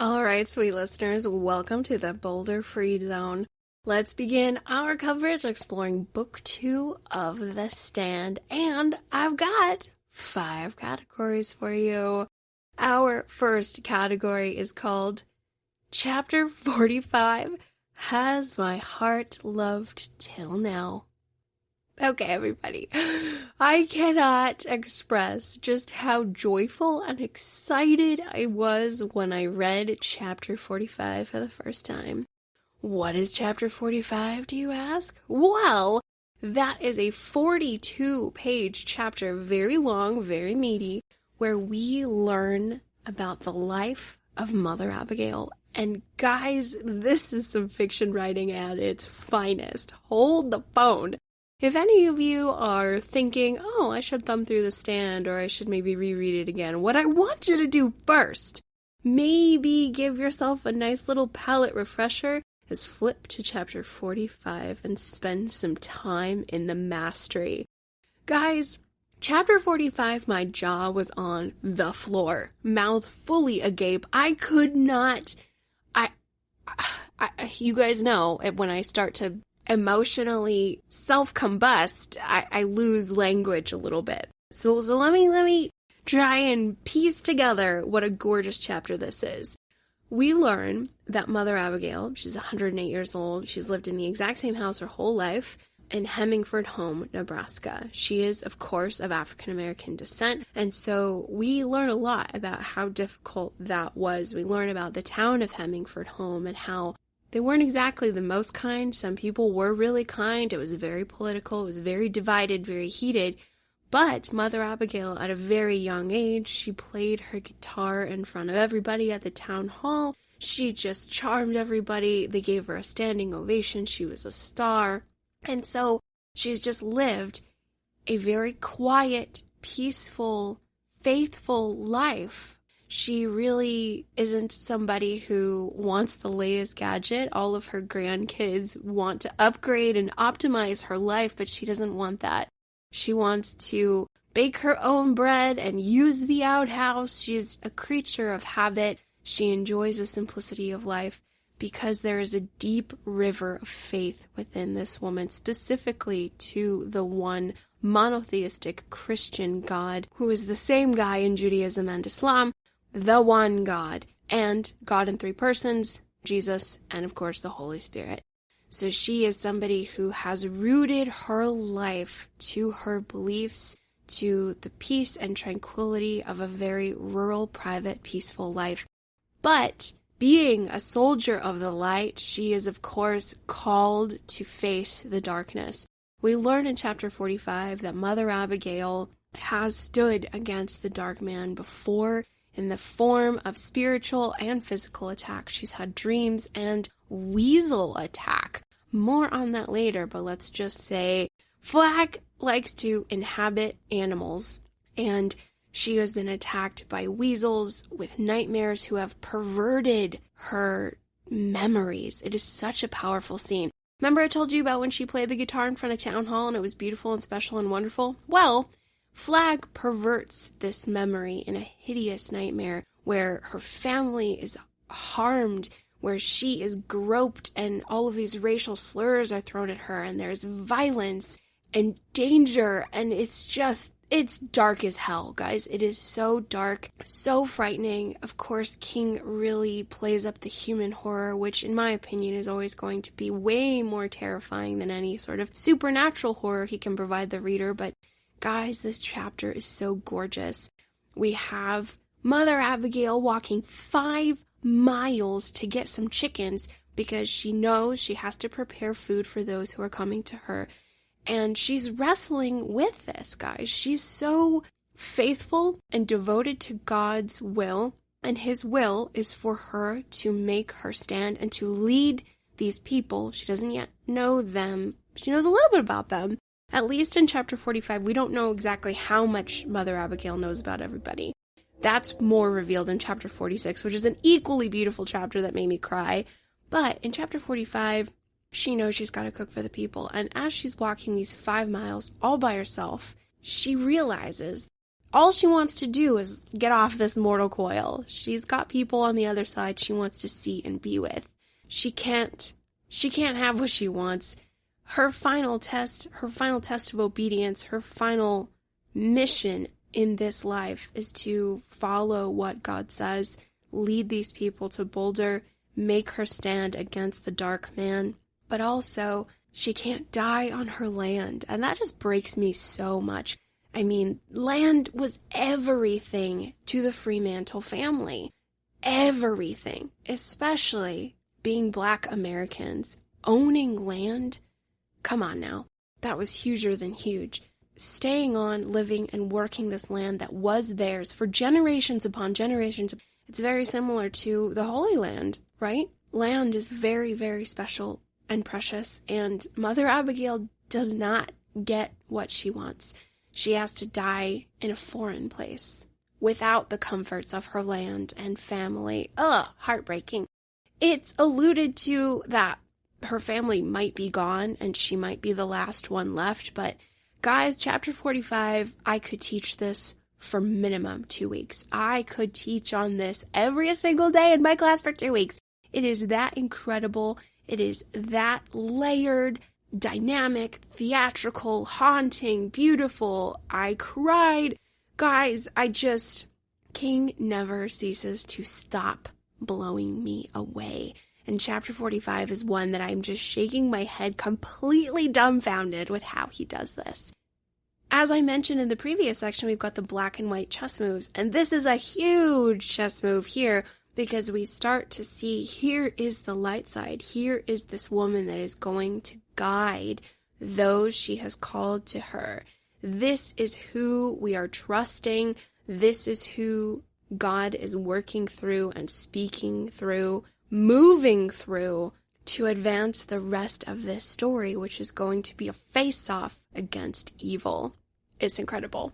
All right, sweet listeners, welcome to the Boulder Free Zone. Let's begin our coverage exploring Book 2 of The Stand, and I've got 5 categories for you. Our first category is called Chapter 45, Has My Heart Loved Till Now? Okay, everybody, I cannot express just how joyful and excited I was when I read Chapter 45 for the first time. What is Chapter 45, do you ask? Well, that is a 42-page chapter, very long, very meaty, where we learn about the life of Mother Abigail. And guys, this is some fiction writing at its finest. Hold the phone. If any of you are thinking, oh, I should thumb through The Stand, or I should maybe reread it again, what I want you to do first, maybe give yourself a nice little palate refresher, is flip to Chapter 45 and spend some time in the mastery. Guys, Chapter 45, my jaw was on the floor, mouth fully agape. I could not, you guys know, when I start to emotionally self-combust, I lose language a little bit. So let me try and piece together what a gorgeous chapter this is. We learn that Mother Abigail, she's 108 years old, she's lived in the exact same house her whole life in Hemingford Home, Nebraska. She is, of course, of African-American descent, and so we learn a lot about how difficult that was. We learn about the town of Hemingford Home and how they weren't exactly the most kind. Some people were really kind. It was very political. It was very divided, very heated. But Mother Abigail, at a very young age, she played her guitar in front of everybody at the town hall. She just charmed everybody. They gave her a standing ovation. She was a star. And so she's just lived a very quiet, peaceful, faithful life. She really isn't somebody who wants the latest gadget. All of her grandkids want to upgrade and optimize her life, but she doesn't want that. She wants to bake her own bread and use the outhouse. She's a creature of habit. She enjoys the simplicity of life because there is a deep river of faith within this woman, specifically to the one monotheistic Christian God, who is the same guy in Judaism and Islam, the one God, and God in 3 persons, Jesus, and of course the Holy Spirit. So she is somebody who has rooted her life to her beliefs, to the peace and tranquility of a very rural, private, peaceful life. But Being a soldier of the light, she is, of course, called to face the darkness. We learn in chapter 45 that Mother Abigail has stood against the dark man before in the form of spiritual and physical attack. She's had dreams and weasel attack. More on that later, but let's just say Flagg likes to inhabit animals, and she has been attacked by weasels with nightmares who have perverted her memories. It is such a powerful scene. Remember I told you about when she played the guitar in front of town hall and it was beautiful and special and wonderful? Well, Flagg perverts this memory in a hideous nightmare where her family is harmed, where she is groped and all of these racial slurs are thrown at her and there's violence and danger, and it's dark as hell, guys. It is so dark, so frightening. Of course, King really plays up the human horror, which in my opinion is always going to be way more terrifying than any sort of supernatural horror he can provide the reader. But guys, this chapter is so gorgeous. We have Mother Abigail walking 5 miles to get some chickens because she knows she has to prepare food for those who are coming to her. And she's wrestling with this, guys. She's so faithful and devoted to God's will, and his will is for her to make her stand and to lead these people. She doesn't yet know them. She knows a little bit about them. At least in chapter 45, we don't know exactly how much Mother Abigail knows about everybody. That's more revealed in chapter 46, which is an equally beautiful chapter that made me cry. But in chapter 45, she knows she's got to cook for the people, and as she's walking these 5 miles all by herself, she realizes all she wants to do is get off this mortal coil. She's got people on the other side she wants to see and be with. She can't have what she wants. Her final test of obedience, her final mission in this life is to follow what God says, lead these people to Boulder, make her stand against the dark man. But also, she can't die on her land, and that just breaks me so much. I mean, land was everything to the Fremantle family. Everything. Especially being Black Americans. Owning land? Come on now. That was huger than huge. Staying on, living, and working this land that was theirs for generations upon generations. It's very similar to the Holy Land, right? Land is very, very special and precious, and Mother Abigail does not get what she wants. She has to die in a foreign place without the comforts of her land and family. Ugh, heartbreaking. It's alluded to that her family might be gone and she might be the last one left, but guys, chapter 45, I could teach this for minimum 2 weeks. I could teach on this every single day in my class for 2 weeks. It is that incredible. It is that layered, dynamic, theatrical, haunting, beautiful. I cried. Guys, King never ceases to stop blowing me away. And chapter 45 is one that I'm just shaking my head completely dumbfounded with how he does this. As I mentioned in the previous section, we've got the black and white chess moves, and this is a huge chess move here, because we start to see here is the light side. Here is this woman that is going to guide those she has called to her. This is who we are trusting. This is who God is working through and speaking through, moving through to advance the rest of this story, which is going to be a face-off against evil. It's incredible.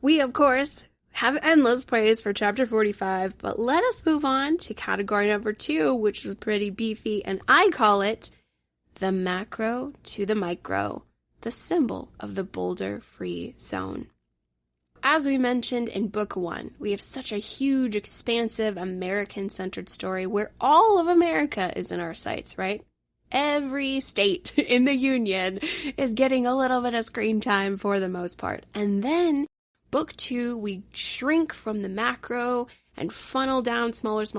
We, of course, have endless praise for chapter 45, but let us move on to category number 2, which is pretty beefy, and I call it the macro to the micro, the symbol of the Boulder Free Zone. As we mentioned in book 1, we have such a huge, expansive, American-centered story where all of America is in our sights, right? Every state in the Union is getting a little bit of screen time for the most part. And then book 2, we shrink from the macro and funnel down smaller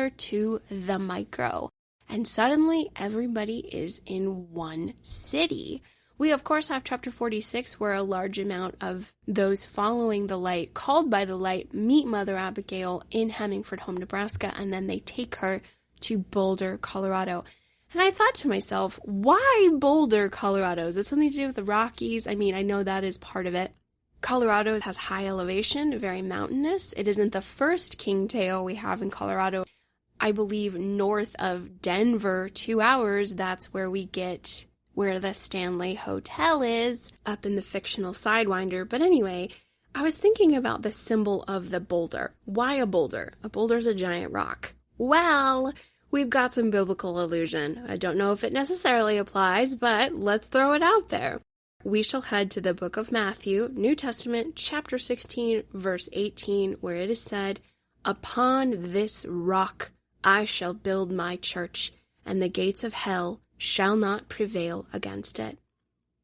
to the micro. And suddenly everybody is in one city. We, of course, have chapter 46, where a large amount of those following the light, called by the light, meet Mother Abigail in Hemingford Home, Nebraska, and then they take her to Boulder, Colorado. And I thought to myself, why Boulder, Colorado? Is it something to do with the Rockies? I mean, I know that is part of it. Colorado has high elevation, very mountainous. It isn't the first king tale we have in Colorado. I believe north of Denver, 2 hours, that's where we get where the Stanley Hotel is, up in the fictional Sidewinder. But anyway, I was thinking about the symbol of the boulder. Why a boulder? A boulder's a giant rock. Well, we've got some biblical allusion. I don't know if it necessarily applies, but let's throw it out there. We shall head to the book of Matthew, New Testament, chapter 16, verse 18, where it is said, "Upon this rock I shall build my church, and the gates of hell shall not prevail against it."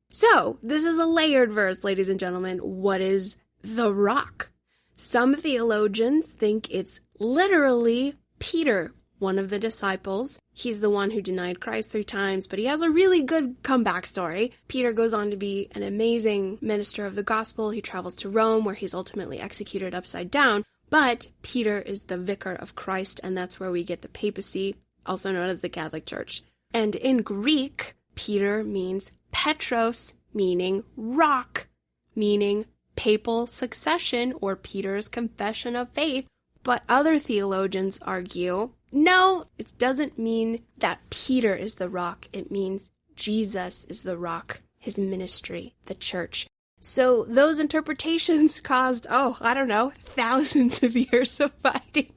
So, this is a layered verse, ladies and gentlemen. What is the rock? Some theologians think it's literally Peter, one of the disciples. He's the one who denied Christ 3 times, but he has a really good comeback story. Peter goes on to be an amazing minister of the gospel. He travels to Rome, where he's ultimately executed upside down. But Peter is the vicar of Christ, and that's where we get the papacy, also known as the Catholic Church. And in Greek, Peter means Petros, meaning rock, meaning papal succession or Peter's confession of faith. But other theologians argue, no, it doesn't mean that Peter is the rock. It means Jesus is the rock, his ministry, the church. So those interpretations caused, thousands of years of fighting.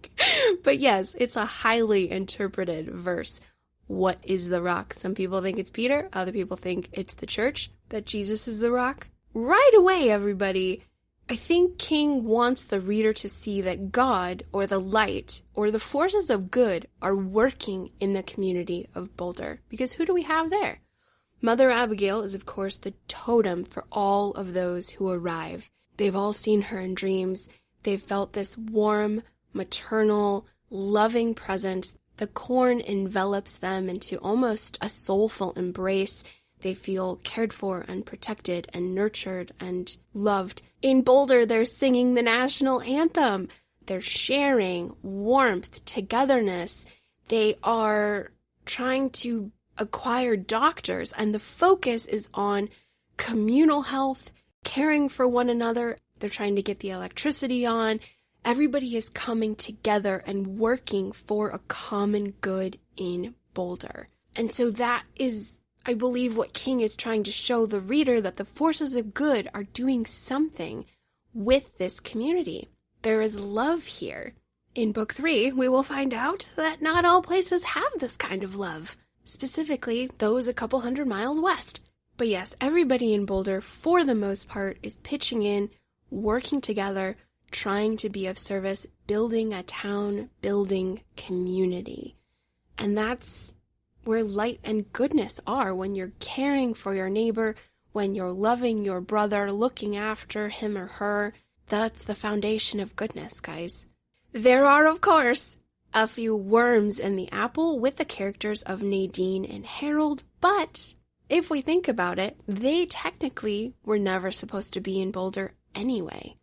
But yes, it's a highly interpreted verse. What is the rock? Some people think it's Peter. Other people think it's the church, that Jesus is the rock. Right away, everybody, I think King wants the reader to see that God, or the light, or the forces of good are working in the community of Boulder. Because who do we have there? Mother Abigail is, of course, the totem for all of those who arrive. They've all seen her in dreams. They've felt this warm, maternal, loving presence. The corn envelops them into almost a soulful embrace. They feel cared for and protected and nurtured and loved. In Boulder, they're singing the national anthem. They're sharing warmth, togetherness. They are trying to acquire doctors, and the focus is on communal health, caring for one another. They're trying to get the electricity on. Everybody is coming together and working for a common good in Boulder. And so that is, I believe, what King is trying to show the reader, that the forces of good are doing something with this community. There is love here. In Book 3, we will find out that not all places have this kind of love, specifically those a couple 100 miles west. But yes, everybody in Boulder, for the most part, is pitching in, working together, trying to be of service, building a town, building community. And that's where light and goodness are, when you're caring for your neighbor, when you're loving your brother, looking after him or her. That's the foundation of goodness, guys. There are, of course, a few worms in the apple with the characters of Nadine and Harold, but if we think about it, they technically were never supposed to be in Boulder anyway.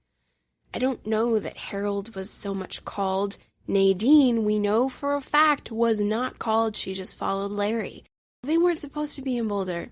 I don't know that Harold was so much called. Nadine, we know for a fact, was not called. She just followed Larry. They weren't supposed to be in Boulder.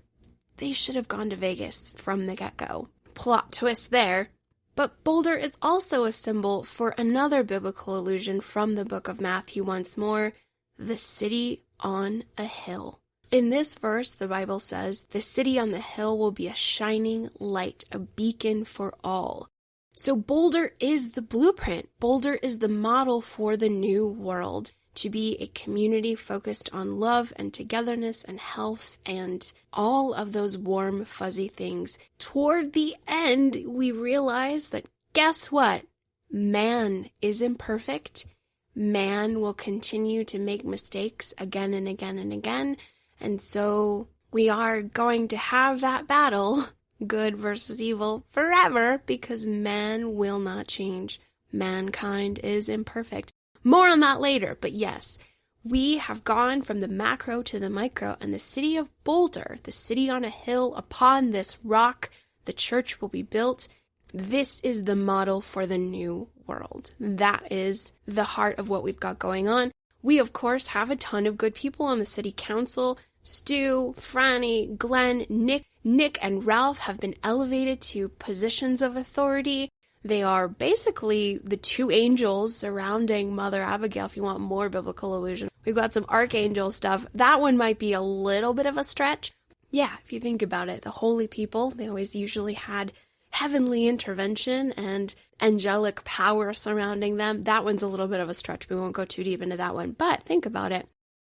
They should have gone to Vegas from the get-go. Plot twist there. But Boulder is also a symbol for another biblical allusion from the book of Matthew once more, the city on a hill. In this verse, the Bible says, the city on the hill will be a shining light, a beacon for all. So Boulder is the blueprint. Boulder is the model for the new world, to be a community focused on love and togetherness and health and all of those warm, fuzzy things. Toward the end, we realize that, guess what? Man is imperfect. Man will continue to make mistakes again and again and again. And so we are going to have that battle, good versus evil, forever, because man will not change. Mankind is imperfect. More on that later, but yes, We have gone from the macro to the micro, and the city of Boulder, the city on a hill upon this rock, the church will be built. This is the model for the new world. That is the heart of what we've got going on. We, of course, have a ton of good people on the city council. Stu, Franny, Glenn, Nick, and Ralph have been elevated to positions of authority. They are basically the two angels surrounding Mother Abigail, if you want more biblical allusion. We've got some archangel stuff. That one might be a little bit of a stretch. Yeah, if you think about it, the holy people, they always usually had heavenly intervention and angelic power surrounding them. That one's a little bit of a stretch. We won't go too deep into that one, but think about it.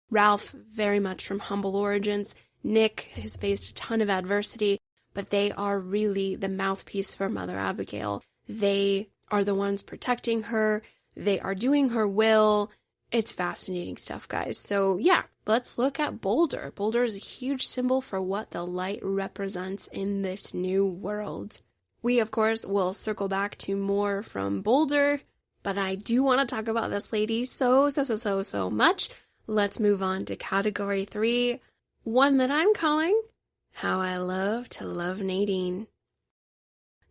Ralph, very much from humble origins. Nick has faced a ton of adversity, but they are really the mouthpiece for Mother Abigail. They are the ones protecting her. They are doing her will. It's fascinating stuff, guys. So yeah, let's look at Boulder. Boulder is a huge symbol for what the light represents in this new world. We, of course, will circle back to more from Boulder, but I do want to talk about this lady so much. Let's move on to category 3, one that I'm calling How I Love to Love Nadine.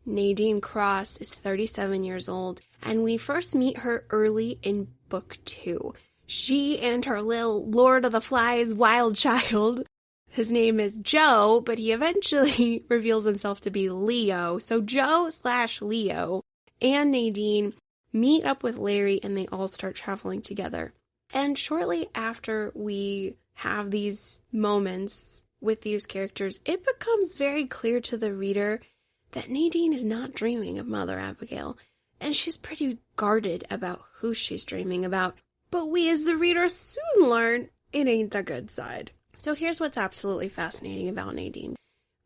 Nadine Cross is 37 years old, and we first meet her early in book 2. She and her little Lord of the Flies wild child, his name is Joe, but he eventually reveals himself to be Leo. So Joe/Leo and Nadine meet up with Larry, and they all start traveling together. And shortly after we have these moments with these characters, it becomes very clear to the reader that Nadine is not dreaming of Mother Abigail, and she's pretty guarded about who she's dreaming about. But we as the reader soon learn it ain't the good side. So here's what's absolutely fascinating about Nadine.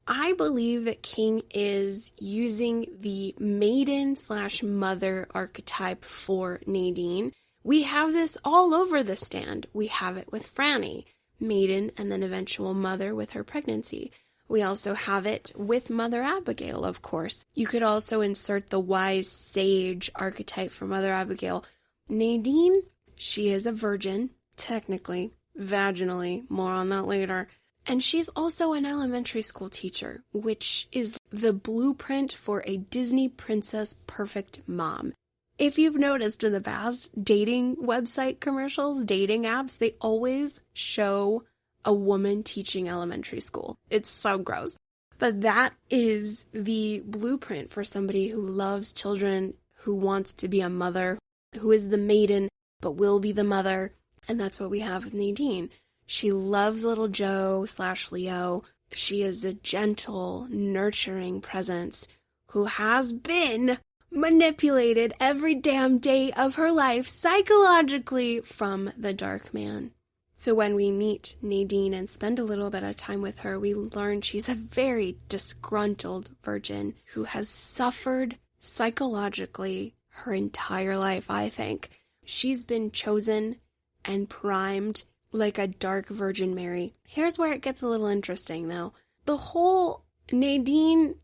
I believe that King is using the maiden/mother archetype for Nadine. We have this all over the stand. We have it with Franny, maiden and then eventual mother with her pregnancy. We also have it with Mother Abigail, of course. You could also insert the wise sage archetype for Mother Abigail. Nadine, she is a virgin, technically, vaginally, more on that later. And she's also an elementary school teacher, which is the blueprint for a Disney princess perfect mom. If you've noticed in the past, dating website commercials, dating apps, they always show a woman teaching elementary school. It's so gross. But that is the blueprint for somebody who loves children, who wants to be a mother, who is the maiden, but will be the mother. And that's what we have with Nadine. She loves little Joe/Leo. She is a gentle, nurturing presence who has been manipulated every damn day of her life psychologically from the dark man. So when we meet Nadine and spend a little bit of time with her, we learn she's a very disgruntled virgin who has suffered psychologically her entire life, I think. She's been chosen and primed like a dark Virgin Mary. Here's where it gets a little interesting, though. The whole Nadine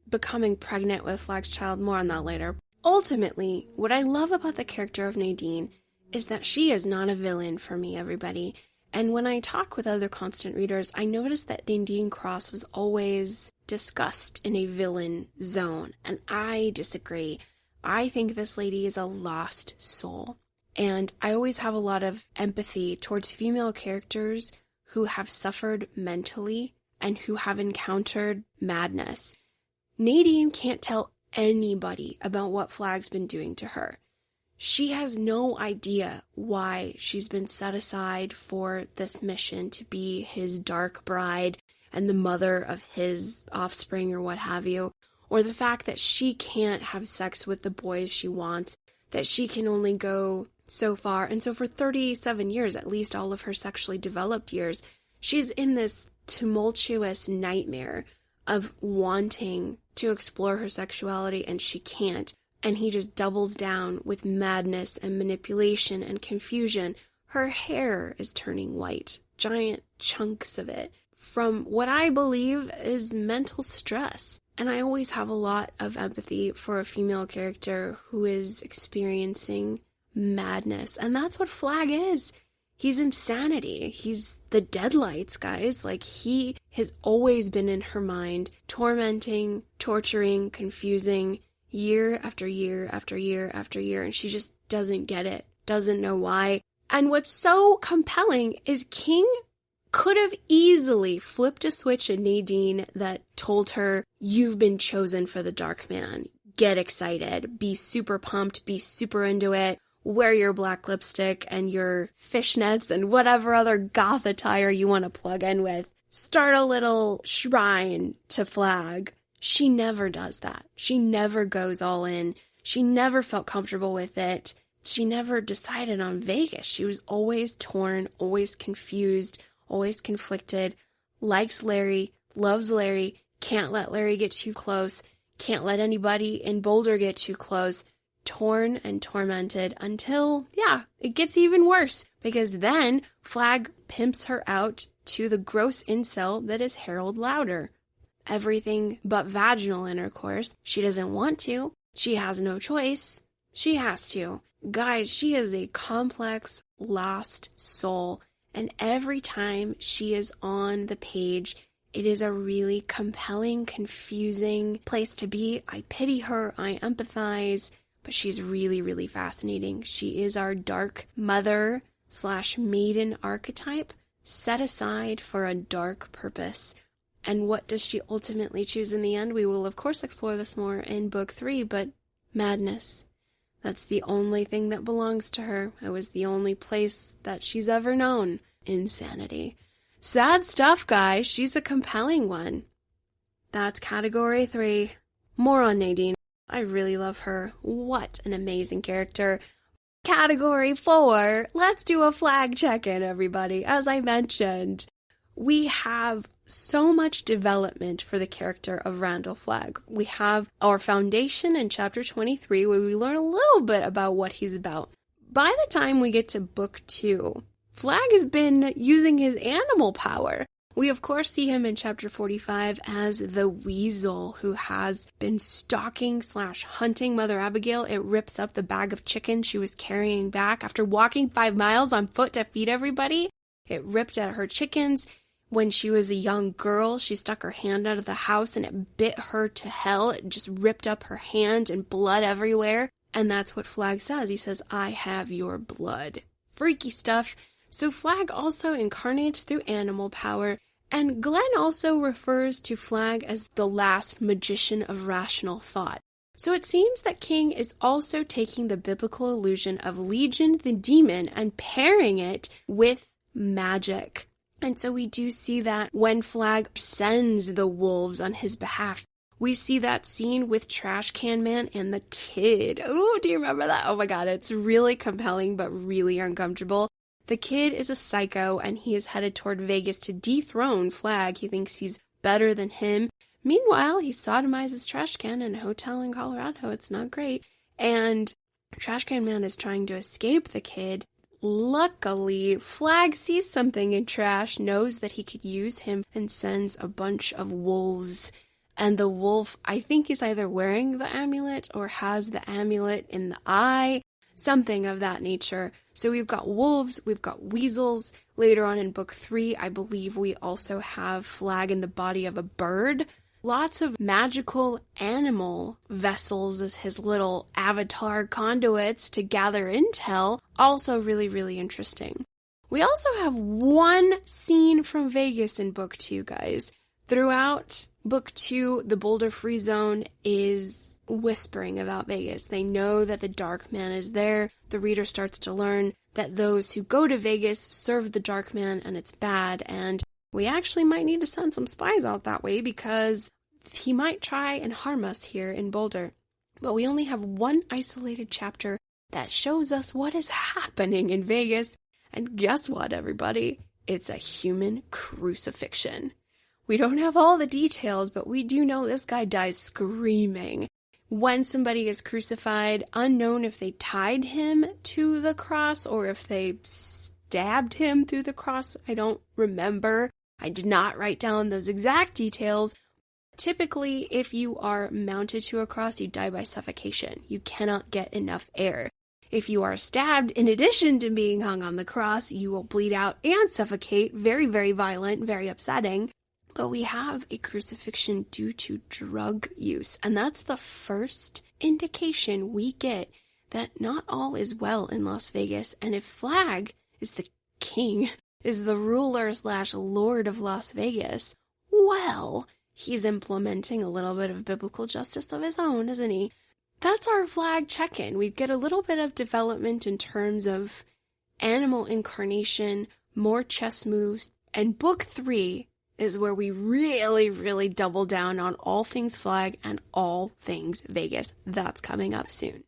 becoming pregnant with Flagg's child, more on that later. Ultimately, what I love about the character of Nadine is that she is not a villain for me, everybody. And when I talk with other constant readers, I notice that Nadine Cross was always discussed in a villain zone, and I disagree. I think this lady is a lost soul. And I always have a lot of empathy towards female characters who have suffered mentally and who have encountered madness. Nadine can't tell anybody about what Flagg's been doing to her. She has no idea why she's been set aside for this mission to be his dark bride and the mother of his offspring or what have you, or the fact that she can't have sex with the boys she wants, that she can only go so far. And so for 37 years, at least all of her sexually developed years, she's in this tumultuous nightmare of wanting to explore her sexuality, and she can't. And he just doubles down with madness and manipulation and confusion. Her hair is turning white, giant chunks of it, from what I believe is mental stress. And I always have a lot of empathy for a female character who is experiencing madness. And that's what Flagg is. He's insanity. He's the deadlights, guys. Like, he has always been in her mind, tormenting, torturing, confusing, year after year after year after year, and she just doesn't get it, doesn't know why. And what's so compelling is King could have easily flipped a switch at Nadine that told her, you've been chosen for the Dark Man. Get excited, be super pumped, be super into it, wear your black lipstick and your fishnets and whatever other goth attire you want to plug in with. Start a little shrine to Flagg. She never does that. She never goes all in. She never felt comfortable with it. She never decided on Vegas. She was always torn, always confused, always conflicted, likes Larry, loves Larry, can't let Larry get too close, can't let anybody in Boulder get too close, torn and tormented until, it gets even worse, because then Flagg pimps her out to the gross incel that is Harold Lauder. Everything but vaginal intercourse. She doesn't want to. She has no choice. She has to. Guys, she is a complex, lost soul, and every time she is on the page, it is a really compelling, confusing place to be. I pity her, I empathize, but she's really, really fascinating. She is our dark mother / maiden archetype set aside for a dark purpose. And what does she ultimately choose in the end? We will, of course, explore this more in book 3, but madness. That's the only thing that belongs to her. It was the only place that she's ever known. Insanity. Sad stuff, guys. She's a compelling one. That's category 3. More on Nadine. I really love her. What an amazing character. Category 4. Let's do a Flagg check-in, everybody. As I mentioned, we have so much development for the character of Randall Flagg. We have our foundation in chapter 23, where we learn a little bit about what he's about. By the time we get to book 2, Flagg has been using his animal power. We, of course, see him in chapter 45 as the weasel who has been stalking / hunting Mother Abigail. It rips up the bag of chicken she was carrying back after walking 5 miles on foot to feed everybody. It ripped at her chickens. When she was a young girl, she stuck her hand out of the house and it bit her to hell. It just ripped up her hand and blood everywhere. And that's what Flagg says. He says, I have your blood. Freaky stuff. So Flagg also incarnates through animal power. And Glenn also refers to Flagg as the last magician of rational thought. So it seems that King is also taking the biblical illusion of Legion the demon and pairing it with magic. And so we do see that when Flagg sends the wolves on his behalf. We see that scene with Trash Can Man and the kid. Oh, do you remember that? Oh my God, it's really compelling but really uncomfortable. The kid is a psycho and he is headed toward Vegas to dethrone Flagg. He thinks he's better than him. Meanwhile, he sodomizes Trash Can in a hotel in Colorado. It's not great. And Trash Can Man is trying to escape the kid. Luckily, Flagg sees something in Trash, knows that he could use him, and sends a bunch of wolves. And the wolf, I think, is either wearing the amulet or has the amulet in the eye, something of that nature. So we've got wolves, we've got weasels. Later on in book 3, I believe we also have Flagg in the body of a bird. Lots of magical animal vessels as his little avatar conduits to gather intel. Also really, really interesting. We also have one scene from Vegas in book 2, guys. Throughout book 2, the Boulder Free Zone is whispering about Vegas. They know that the Dark Man is there. The reader starts to learn that those who go to Vegas serve the Dark Man and it's bad. And we actually might need to send some spies out that way because he might try and harm us here in Boulder. But we only have one isolated chapter that shows us what is happening in Vegas. And guess what, everybody? It's a human crucifixion. We don't have all the details, but we do know this guy dies screaming. When somebody is crucified, unknown if they tied him to the cross or if they stabbed him through the cross. I don't remember. I did not write down those exact details. Typically, if you are mounted to a cross, you die by suffocation. You cannot get enough air. If you are stabbed, in addition to being hung on the cross, you will bleed out and suffocate. Very, very violent, very upsetting. But we have a crucifixion due to drug use. And that's the first indication we get that not all is well in Las Vegas. And if Flagg is the king, is the ruler/lord of Las Vegas, well, he's implementing a little bit of biblical justice of his own, isn't he? That's our Flagg Check-In. We get a little bit of development in terms of animal incarnation, more chess moves, and book 3 is where we really, really double down on all things Flagg and all things Vegas. That's coming up soon.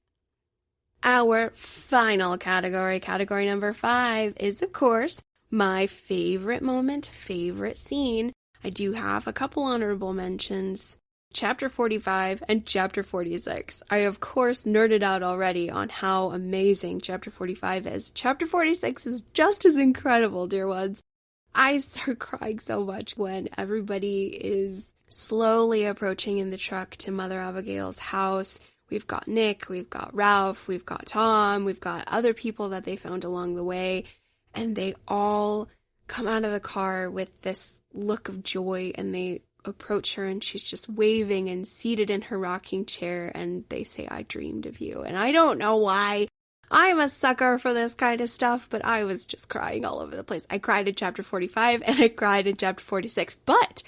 Our final category, category number 5, is, of course, my favorite moment, favorite scene. I do have a couple honorable mentions. Chapter 45 and Chapter 46. I, of course, nerded out already on how amazing Chapter 45 is. Chapter 46 is just as incredible, dear ones. I start crying so much when everybody is slowly approaching in the truck to Mother Abigail's house. We've got Nick, we've got Ralph, we've got Tom, we've got other people that they found along the way, and they all come out of the car with this look of joy, and they approach her, and she's just waving and seated in her rocking chair, and they say, "I dreamed of you." And I don't know why. I'm a sucker for this kind of stuff, but I was just crying all over the place. I cried in Chapter 45, and I cried in Chapter 46, but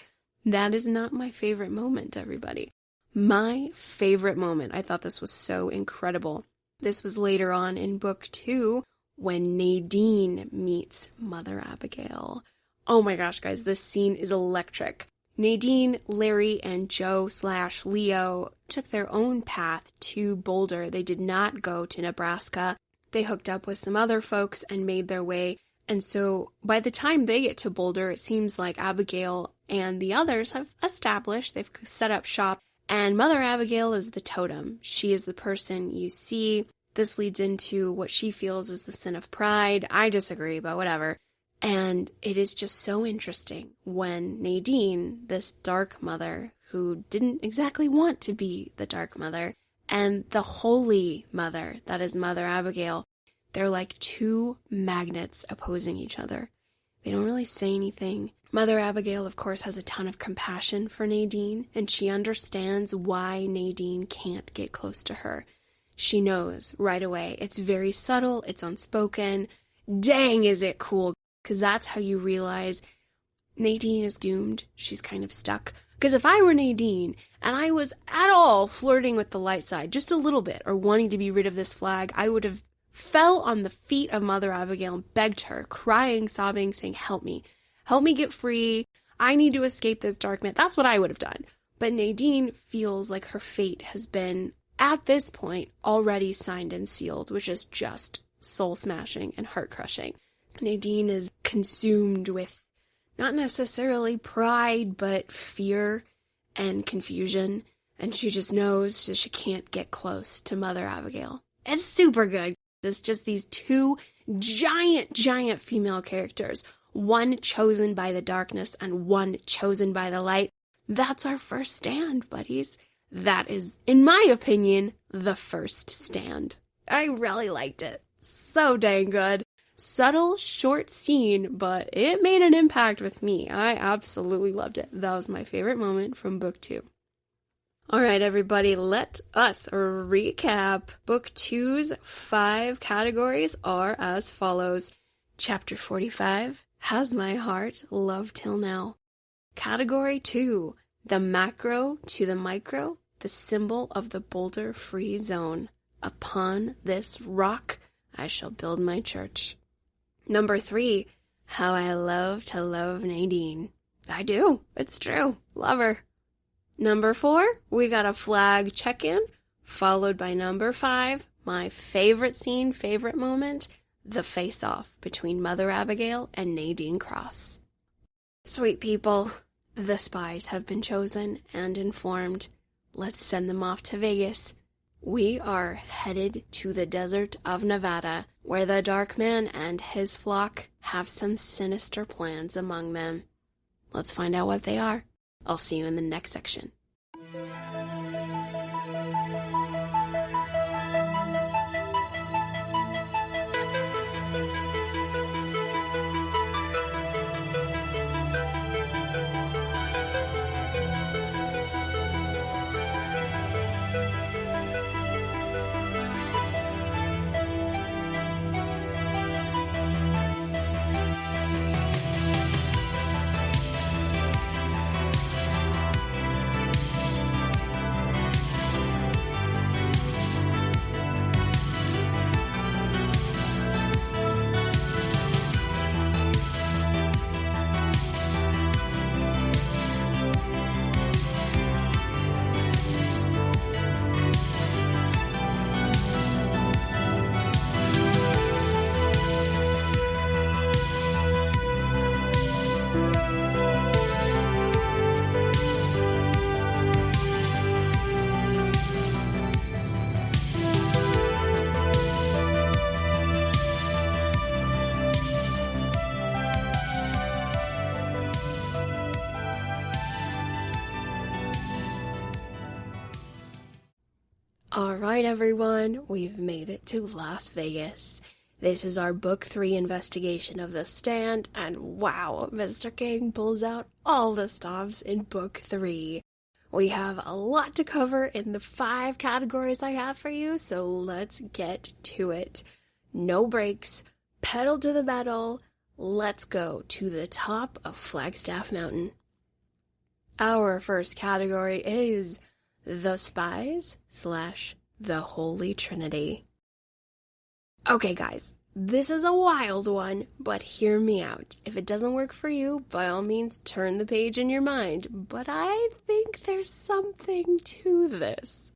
that is not my favorite moment, everybody. My favorite moment, I thought this was so incredible. This was later on in book 2, when Nadine meets Mother Abigail. Oh my gosh, guys, this scene is electric. Nadine, Larry, and Joe/Leo took their own path to Boulder. They did not go to Nebraska. They hooked up with some other folks and made their way. And so by the time they get to Boulder, it seems like Abigail and the others have established, they've set up shop. And Mother Abigail is the totem. She is the person you see. This leads into what she feels is the sin of pride. I disagree, but whatever. And it is just so interesting when Nadine, this dark mother who didn't exactly want to be the dark mother, and the holy mother, that is Mother Abigail, they're like two magnets opposing each other. They don't really say anything. Mother Abigail, of course, has a ton of compassion for Nadine, and she understands why Nadine can't get close to her. She knows right away. It's very subtle. It's unspoken. Dang, is it cool? Because that's how you realize Nadine is doomed. She's kind of stuck. Because if I were Nadine and I was at all flirting with the light side, just a little bit, or wanting to be rid of this flag, I would have fell on the feet of Mother Abigail and begged her, crying, sobbing, saying, "Help me. Help me get free. I need to escape this dark man." That's what I would have done. But Nadine feels like her fate has been, at this point, already signed and sealed, which is just soul-smashing and heart-crushing. Nadine is consumed with not necessarily pride, but fear and confusion, and she just knows that she can't get close to Mother Abigail. It's super good. It's just these two giant female characters, one chosen by the darkness and one chosen by the light. That's our first stand, buddies. That is, in my opinion, the first stand. I really liked it. So dang good. Subtle, short scene, but it made an impact with me. I absolutely loved it. That was my favorite moment from book 2. All right, everybody, let us recap. Book 2's 5 categories are as follows. Chapter 45, Has My Heart Loved Till Now? Category 2, The Macro to the Micro, the symbol of the Boulder Free Zone. Upon this rock, I shall build my church. Number 3, How I Love to Love Nadine. I do. It's true. Love her. Number 4, we got a Flagg Check-In, followed by number 5, my favorite scene, favorite moment, the face-off between Mother Abigail and Nadine Cross. Sweet people, the spies have been chosen and informed. Let's send them off to Vegas. We are headed to the desert of Nevada, where the Dark Man and his flock have some sinister plans among them. Let's find out what they are. I'll see you in the next section. right, everyone, we've made it to Las Vegas. This is our Book 3 investigation of The Stand, and wow, Mr. King pulls out all the stops in Book 3. We have a lot to cover in the 5 categories I have for you, so let's get to it. No breaks, pedal to the metal, let's go to the top of Flagstaff Mountain. Our first category is The Spies / The Holy Trinity. Okay guys, this is a wild one, but hear me out. If it doesn't work for you, by all means turn the page in your mind, but I think there's something to this.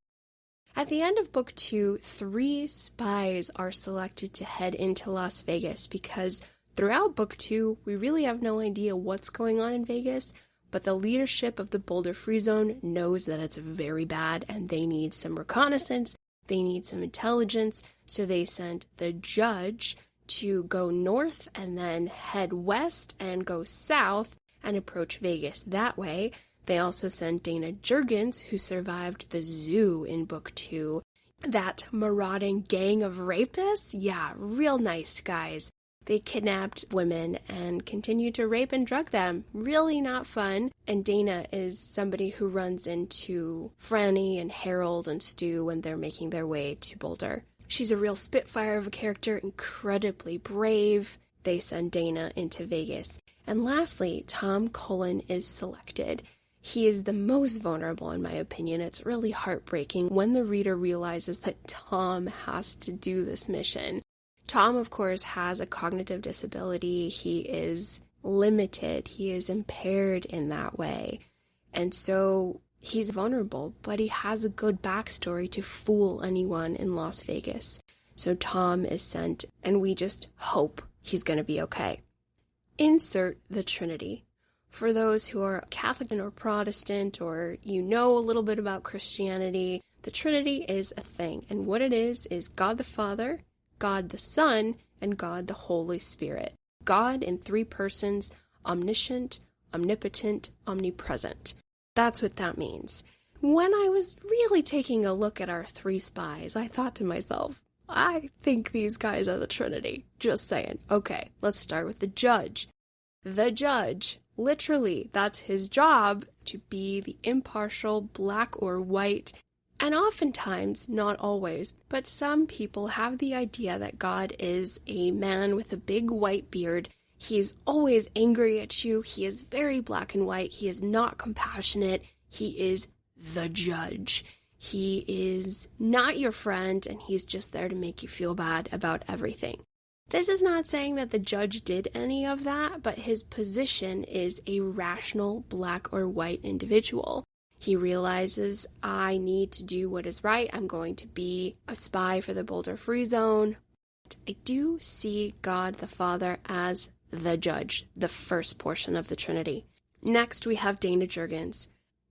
At the end of Book 2, 3 spies are selected to head into Las Vegas because throughout Book 2, we really have no idea what's going on in Vegas, but the leadership of the Boulder Free Zone knows that it's very bad and they need some reconnaissance, they need some intelligence, so they sent the judge to go north and then head west and go south and approach Vegas that way. They also sent Dana Jurgens, who survived the zoo in Book 2. That marauding gang of rapists? Yeah, real nice guys. They kidnapped women and continued to rape and drug them. Really not fun. And Dana is somebody who runs into Franny and Harold and Stu when they're making their way to Boulder. She's a real spitfire of a character, incredibly brave. They send Dana into Vegas. And lastly, Tom Cullen is selected. He is the most vulnerable, in my opinion. It's really heartbreaking when the reader realizes that Tom has to do this mission. Tom, of course, has a cognitive disability. He is limited. He is impaired in that way. And so he's vulnerable, but he has a good backstory to fool anyone in Las Vegas. So Tom is sent, and we just hope he's going to be okay. Insert the Trinity. For those who are Catholic or Protestant, or you know a little bit about Christianity, the Trinity is a thing. And what it is God the Father, God the Son, and God the Holy Spirit. God in 3 persons, omniscient, omnipotent, omnipresent. That's what that means. When I was really taking a look at our 3 spies, I thought to myself, I think these guys are the Trinity. Just saying. Okay, let's start with the judge. The judge, literally, that's his job, to be the impartial black or white. And oftentimes, not always, but some people have the idea that God is a man with a big white beard. He's always angry at you. He is very black and white. He is not compassionate. He is the judge. He is not your friend, and he's just there to make you feel bad about everything. This is not saying that the judge did any of that, but his position is a rational black or white individual. He realizes, I need to do what is right. I'm going to be a spy for the Boulder Free Zone. I do see God the Father as the judge, the first portion of the Trinity. Next, we have Dana Jurgens.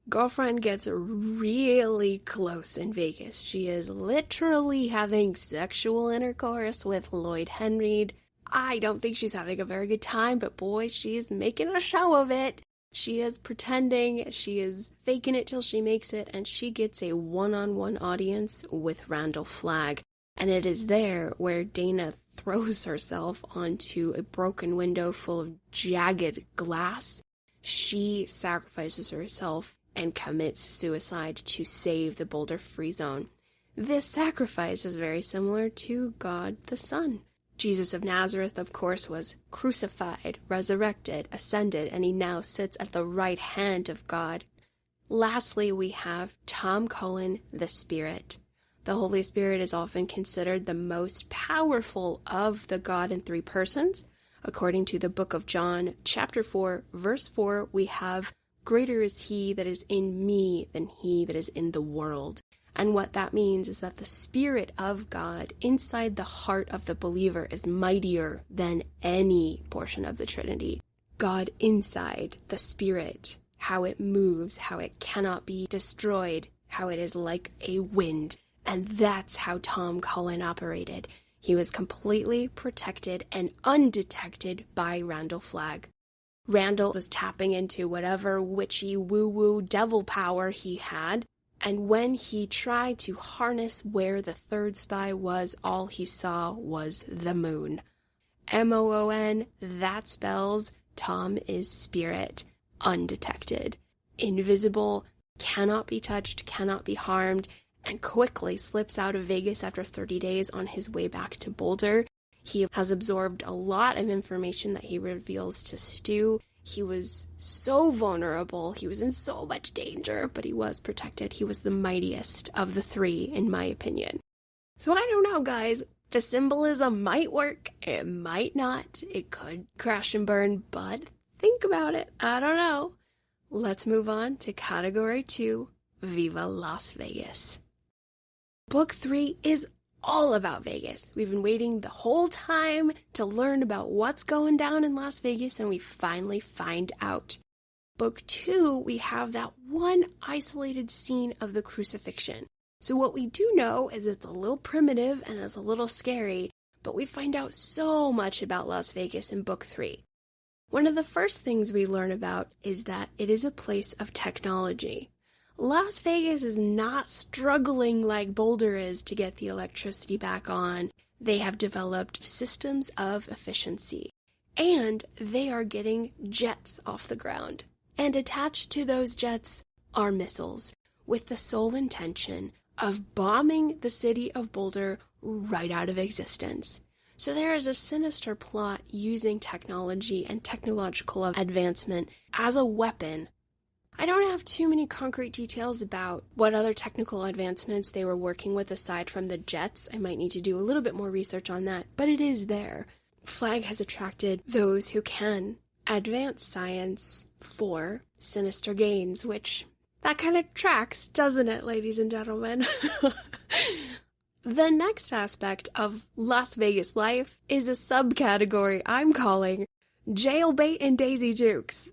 Girlfriend gets really close in Vegas. She is literally having sexual intercourse with Lloyd Henreid. I don't think she's having a very good time, but boy, she's making a show of it. She is pretending, she is faking it till she makes it, and she gets a one-on-one audience with Randall Flagg. And it is there where Dana throws herself onto a broken window full of jagged glass. She sacrifices herself and commits suicide to save the Boulder Free Zone. This sacrifice is very similar to God the Son. Jesus of Nazareth, of course, was crucified, resurrected, ascended, and he now sits at the right hand of God. Lastly, we have Tom Cullen, the Spirit. The Holy Spirit is often considered the most powerful of the God in 3 persons. According to the book of John, chapter 4, verse 4, we have, "Greater is he that is in me than he that is in the world." And what that means is that the Spirit of God inside the heart of the believer is mightier than any portion of the Trinity. God inside, the Spirit, how it moves, how it cannot be destroyed, how it is like a wind. And that's how Tom Cullen operated. He was completely protected and undetected by Randall Flagg. Randall was tapping into whatever witchy woo-woo devil power he had, And when he tried to harness where the third spy was, all he saw was the moon. MOON, that spells Tom is spirit, undetected, invisible, cannot be touched, cannot be harmed, and quickly slips out of Vegas after 30 days on his way back to Boulder. He has absorbed a lot of information that he reveals to Stu. He was so vulnerable, he was in so much danger, but he was protected. He was the mightiest of the three, in my opinion. So I don't know, guys. The symbolism might work, it might not. It could crash and burn, but think about it. I don't know. Let's move on to Category 2, Viva Las Vegas. Book 3 is all about Vegas. We've been waiting the whole time to learn about what's going down in Las Vegas, and we finally find out. Book 2, we have that one isolated scene of the crucifixion. So what we do know is it's a little primitive and it's a little scary, but we find out so much about Las Vegas in Book 3. One of the first things we learn about is that it is a place of technology. Las Vegas is not struggling like Boulder is to get the electricity back on. They have developed systems of efficiency, and they are getting jets off the ground. And attached to those jets are missiles, with the sole intention of bombing the city of Boulder right out of existence. So there is a sinister plot using technology and technological advancement as a weapon. I don't have too many concrete details about what other technical advancements they were working with aside from the jets. I might need to do a little bit more research on that, but it is there. Flagg has attracted those who can advance science for sinister gains, which that kind of tracks, doesn't it, ladies and gentlemen? The next aspect of Las Vegas life is a subcategory I'm calling Jailbait and Daisy Dukes.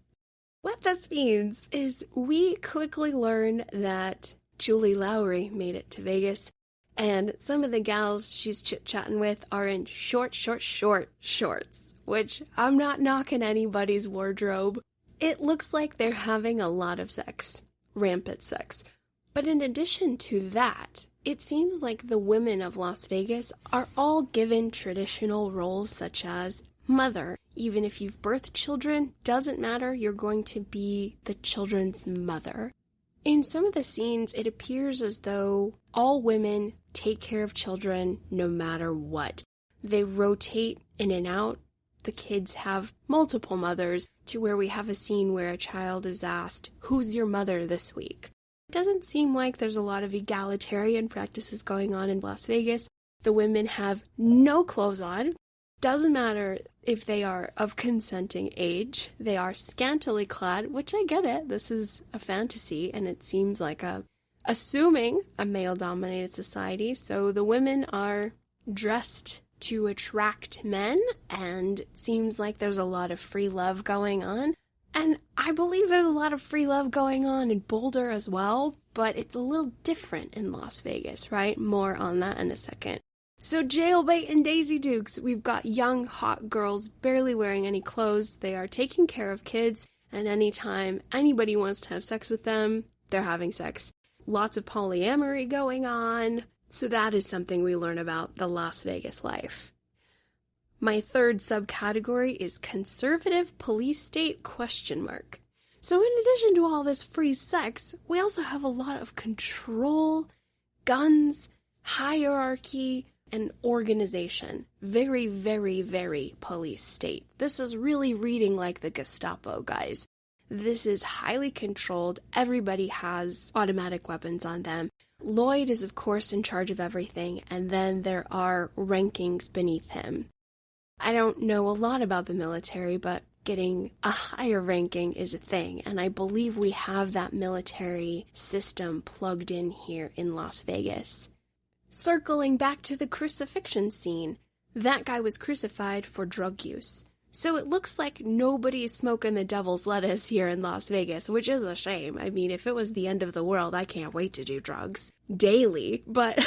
What this means is we quickly learn that Julie Lowry made it to Vegas, and some of the gals she's chit-chatting with are in short shorts, which I'm not knocking anybody's wardrobe. It looks like they're having a lot of sex. Rampant sex. But in addition to that, it seems like the women of Las Vegas are all given traditional roles such as mother. Even if you've birthed children, doesn't matter, you're going to be the children's mother. In some of the scenes, it appears as though all women take care of children no matter what. They rotate in and out. The kids have multiple mothers, to where we have a scene where a child is asked, "Who's your mother this week?" It doesn't seem like there's a lot of egalitarian practices going on in Las Vegas. The women have no clothes on. Doesn't matter if they are of consenting age. They are scantily clad, which I get it. This is a fantasy, and it seems like assuming a male-dominated society. So the women are dressed to attract men, and it seems like there's a lot of free love going on. And I believe there's a lot of free love going on in Boulder as well, but it's a little different in Las Vegas, right? More on that in a second. So Jailbait and Daisy Dukes, we've got young, hot girls barely wearing any clothes. They are taking care of kids, and anytime anybody wants to have sex with them, they're having sex. Lots of polyamory going on. So that is something we learn about the Las Vegas life. My third subcategory is conservative police state ? So in addition to all this free sex, we also have a lot of control, guns, hierarchy, and organization. Very, very, very police state. This is really reading like the Gestapo, guys. This is highly controlled. Everybody has automatic weapons on them. Lloyd is, of course, in charge of everything, and then there are rankings beneath him. I don't know a lot about the military, but getting a higher ranking is a thing, and I believe we have that military system plugged in here in Las Vegas. Circling back to the crucifixion scene, that guy was crucified for drug use. So it looks like nobody's smoking the devil's lettuce here in Las Vegas, which is a shame. I mean, if it was the end of the world, I can't wait to do drugs daily, but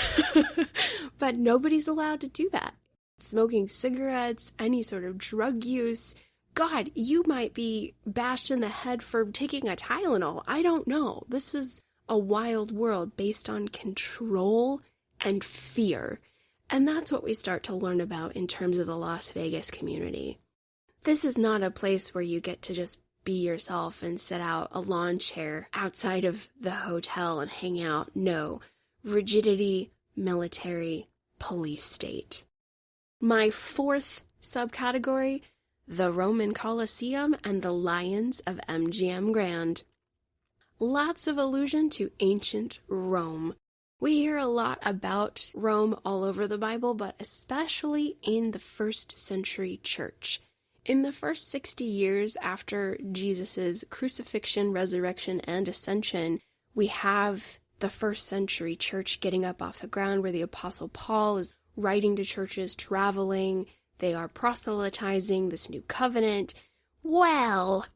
but nobody's allowed to do that. Smoking cigarettes, any sort of drug use. God, you might be bashed in the head for taking a Tylenol. I don't know. This is a wild world based on control and fear. And that's what we start to learn about in terms of the Las Vegas community. This is not a place where you get to just be yourself and sit out a lawn chair outside of the hotel and hang out. No, rigidity, military, police state. My fourth subcategory, the Roman Colosseum and the Lions of MGM Grand. Lots of allusion to ancient Rome. We hear a lot about Rome all over the Bible, but especially in the first century church. In the first 60 years after Jesus' crucifixion, resurrection, and ascension, we have the first century church getting up off the ground where the Apostle Paul is writing to churches, traveling. They are proselytizing this new covenant. Well,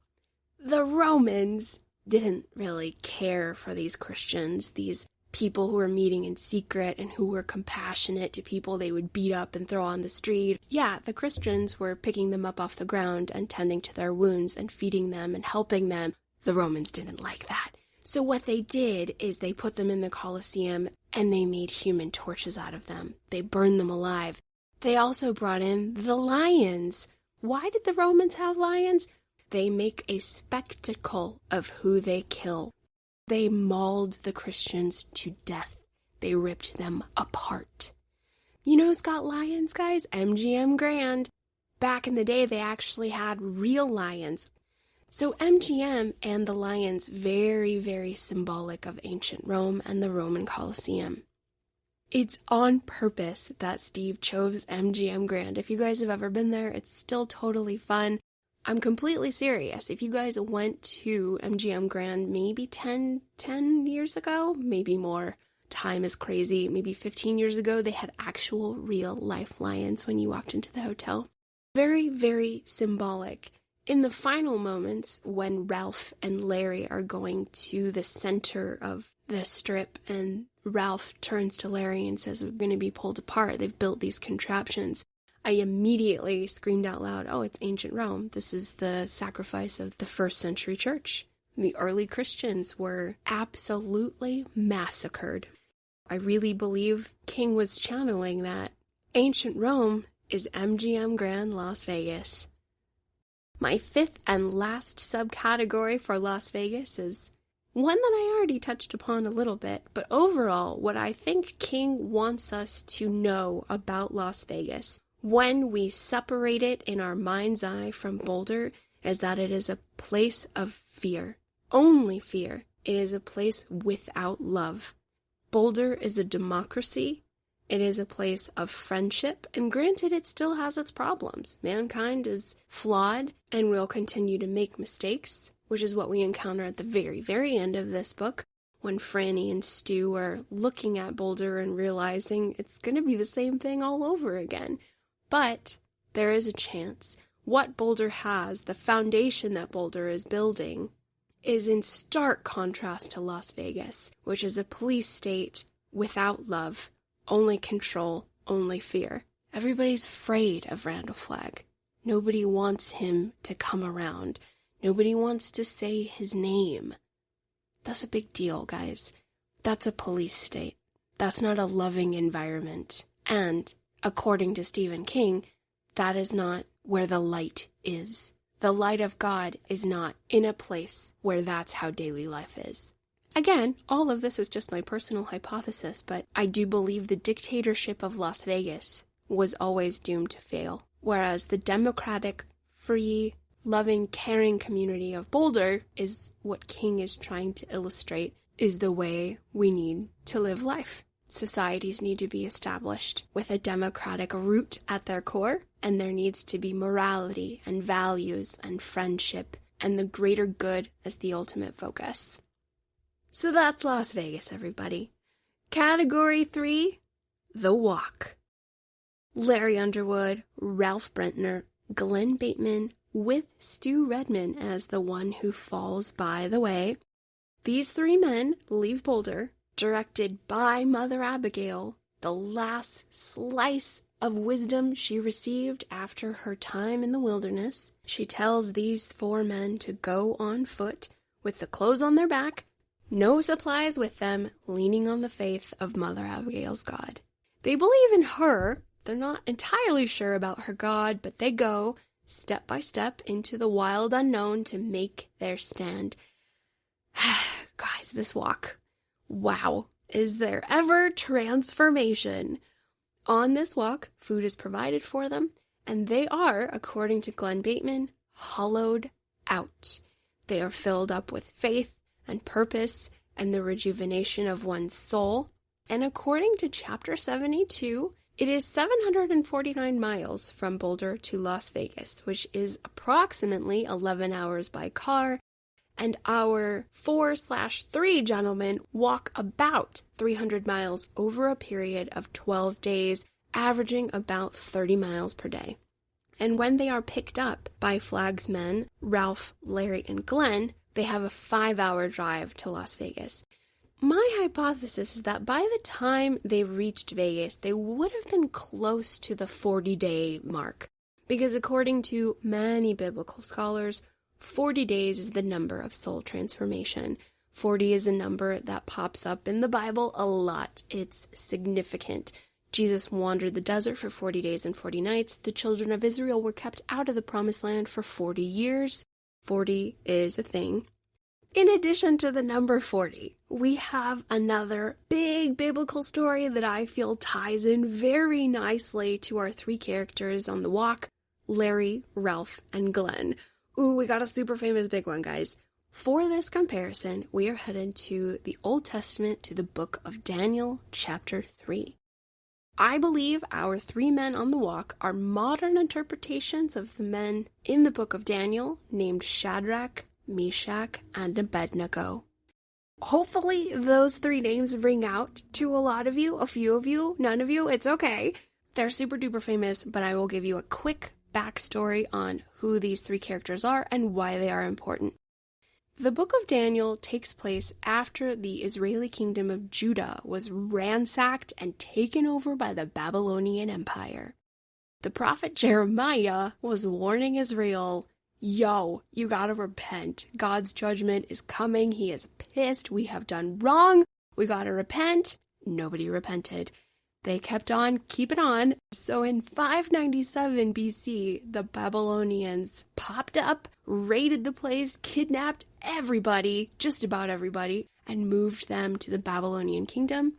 the Romans didn't really care for these Christians, these people who were meeting in secret and who were compassionate to people they would beat up and throw on the street. Yeah, the Christians were picking them up off the ground and tending to their wounds and feeding them and helping them. The Romans didn't like that. So what they did is they put them in the Colosseum and they made human torches out of them. They burned them alive. They also brought in the lions. Why did the Romans have lions? They make a spectacle of who they kill. They mauled the Christians to death. They ripped them apart. You know who's got lions, guys? MGM Grand. Back in the day, they actually had real lions. So MGM and the lions, very, very symbolic of ancient Rome and the Roman Colosseum. It's on purpose that Steve chose MGM Grand. If you guys have ever been there, it's still totally fun. I'm completely serious. If you guys went to MGM Grand maybe 10 years ago, maybe more, time is crazy, maybe 15 years ago, they had actual real life lions when you walked into the hotel. Very, very symbolic. In the final moments, when Ralph and Larry are going to the center of the strip and Ralph turns to Larry and says, we're going to be pulled apart. They've built these contraptions. I immediately screamed out loud, oh, it's ancient Rome. This is the sacrifice of the first century church. The early Christians were absolutely massacred. I really believe King was channeling that. Ancient Rome is MGM Grand Las Vegas. My fifth and last subcategory for Las Vegas is one that I already touched upon a little bit, but overall, what I think King wants us to know about Las Vegas when we separate it in our mind's eye from Boulder is that it is a place of fear. Only fear. It is a place without love. Boulder is a democracy. It is a place of friendship, and granted, it still has its problems. Mankind is flawed and will continue to make mistakes, which is what we encounter at the very, very end of this book, when Franny and Stu are looking at Boulder and realizing it's going to be the same thing all over again. But there is a chance. What Boulder has, the foundation that Boulder is building, is in stark contrast to Las Vegas, which is a police state without love, only control, only fear. Everybody's afraid of Randall Flagg. Nobody wants him to come around. Nobody wants to say his name. That's a big deal, guys. That's a police state. That's not a loving environment. And according to Stephen King, that is not where the light is. The light of God is not in a place where that's how daily life is. Again, all of this is just my personal hypothesis, but I do believe the dictatorship of Las Vegas was always doomed to fail, whereas the democratic, free, loving, caring community of Boulder is what King is trying to illustrate is the way we need to live life. Societies need to be established with a democratic root at their core, and there needs to be morality and values and friendship and the greater good as the ultimate focus. So that's Las Vegas, everybody. Category 3, The Walk. Larry Underwood, Ralph Brentner, Glenn Bateman, with Stu Redman as the one who falls by the way. These three men leave Boulder, directed by Mother Abigail, the last slice of wisdom she received after her time in the wilderness. She tells these four men to go on foot with the clothes on their back, no supplies with them, leaning on the faith of Mother Abigail's God. They believe in her. They're not entirely sure about her God, but they go step by step into the wild unknown to make their stand. Guys, this walk. Wow. Is there ever transformation? On this walk, food is provided for them, and they are, according to Glenn Bateman, hollowed out. They are filled up with faith and purpose and the rejuvenation of one's soul. And according to chapter 72, it is 749 miles from Boulder to Las Vegas, which is approximately 11 hours by car, and our 4/3 gentlemen walk about 300 miles over a period of 12 days, averaging about 30 miles per day. And when they are picked up by Flagg's men, Ralph, Larry, and Glenn, they have a 5-hour drive to Las Vegas. My hypothesis is that by the time they reached Vegas, they would have been close to the 40-day mark. Because according to many biblical scholars, 40 days is the number of soul transformation. 40 is a number that pops up in the Bible a lot. It's significant. Jesus wandered the desert for 40 days and 40 nights. The children of Israel were kept out of the promised land for 40 years. 40 is a thing. In addition to the number 40, we have another big biblical story that I feel ties in very nicely to our 3 characters on the walk, Larry, Ralph, and Glenn. Ooh, we got a super famous big one, guys. For this comparison, we are headed to the Old Testament, to the book of Daniel, chapter 3. I believe our 3 men on the walk are modern interpretations of the men in the book of Daniel named Shadrach, Meshach, and Abednego. Hopefully those 3 names ring out to a lot of you, a few of you, none of you, it's okay. They're super duper famous, but I will give you a quick backstory on who these 3 characters are and why they are important. The book of Daniel takes place after the Israeli kingdom of Judah was ransacked and taken over by the Babylonian Empire. The prophet Jeremiah was warning Israel, yo, you gotta repent. God's judgment is coming. He is pissed. We have done wrong. We gotta repent. Nobody repented. They kept on keeping on. So in 597 BC, the Babylonians popped up, raided the place, kidnapped everybody, just about everybody, and moved them to the Babylonian kingdom.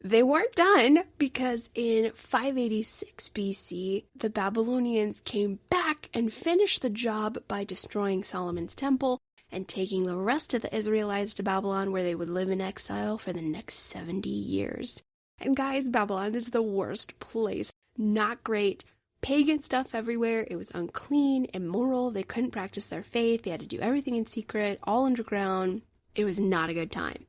They weren't done because in 586 BC, the Babylonians came back and finished the job by destroying Solomon's temple and taking the rest of the Israelites to Babylon, where they would live in exile for the next 70 years. And guys, Babylon is the worst place. Not great. Pagan stuff everywhere. It was unclean, immoral. They couldn't practice their faith. They had to do everything in secret, all underground. It was not a good time.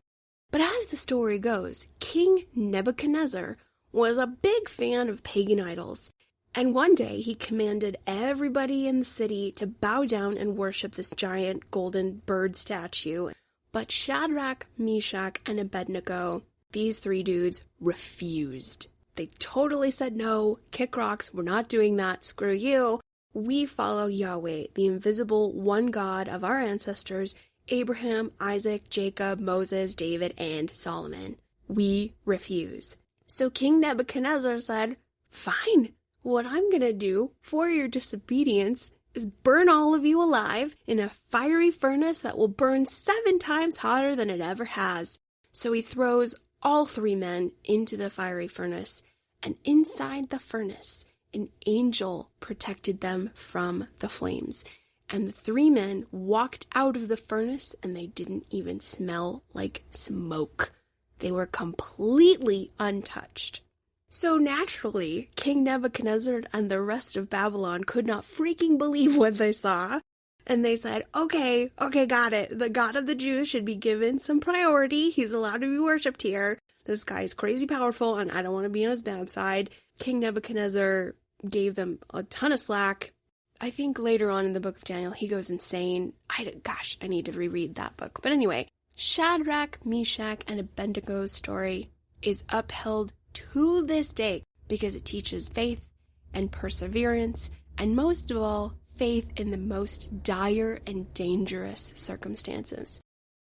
But as the story goes, King Nebuchadnezzar was a big fan of pagan idols. And one day he commanded everybody in the city to bow down and worship this giant golden bird statue. But Shadrach, Meshach, and Abednego, these 3 dudes, refused. They totally said no, kick rocks, we're not doing that, screw you. We follow Yahweh, the invisible one God of our ancestors, Abraham, Isaac, Jacob, Moses, David, and Solomon. We refuse. So King Nebuchadnezzar said, fine, what I'm gonna do for your disobedience is burn all of you alive in a fiery furnace that will burn 7 times hotter than it ever has. So he throws all 3 men into the fiery furnace, and inside the furnace, an angel protected them from the flames. And the 3 men walked out of the furnace, and they didn't even smell like smoke. They were completely untouched. So naturally, King Nebuchadnezzar and the rest of Babylon could not freaking believe what they saw. And they said, okay, got it. The God of the Jews should be given some priority. He's allowed to be worshipped here. This guy is crazy powerful, and I don't want to be on his bad side. King Nebuchadnezzar gave them a ton of slack. I think later on in the book of Daniel, he goes insane. I need to reread that book. But anyway, Shadrach, Meshach, and Abednego's story is upheld to this day because it teaches faith and perseverance, and most of all, faith in the most dire and dangerous circumstances.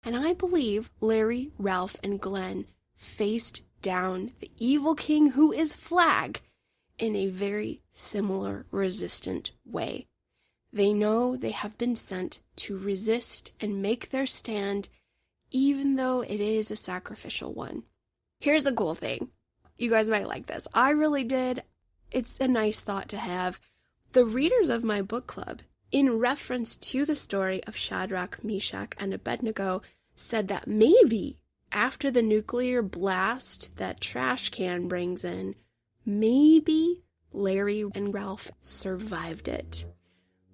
And I believe Larry, Ralph, and Glenn faced down the evil king who is Flagg in a very similar resistant way. They know they have been sent to resist and make their stand, even though it is a sacrificial one. Here's a cool thing. You guys might like this. I really did. It's a nice thought to have. The readers of my book club, in reference to the story of Shadrach, Meshach, and Abednego, said that maybe after the nuclear blast that Trash Can brings in, maybe Larry and Ralph survived it.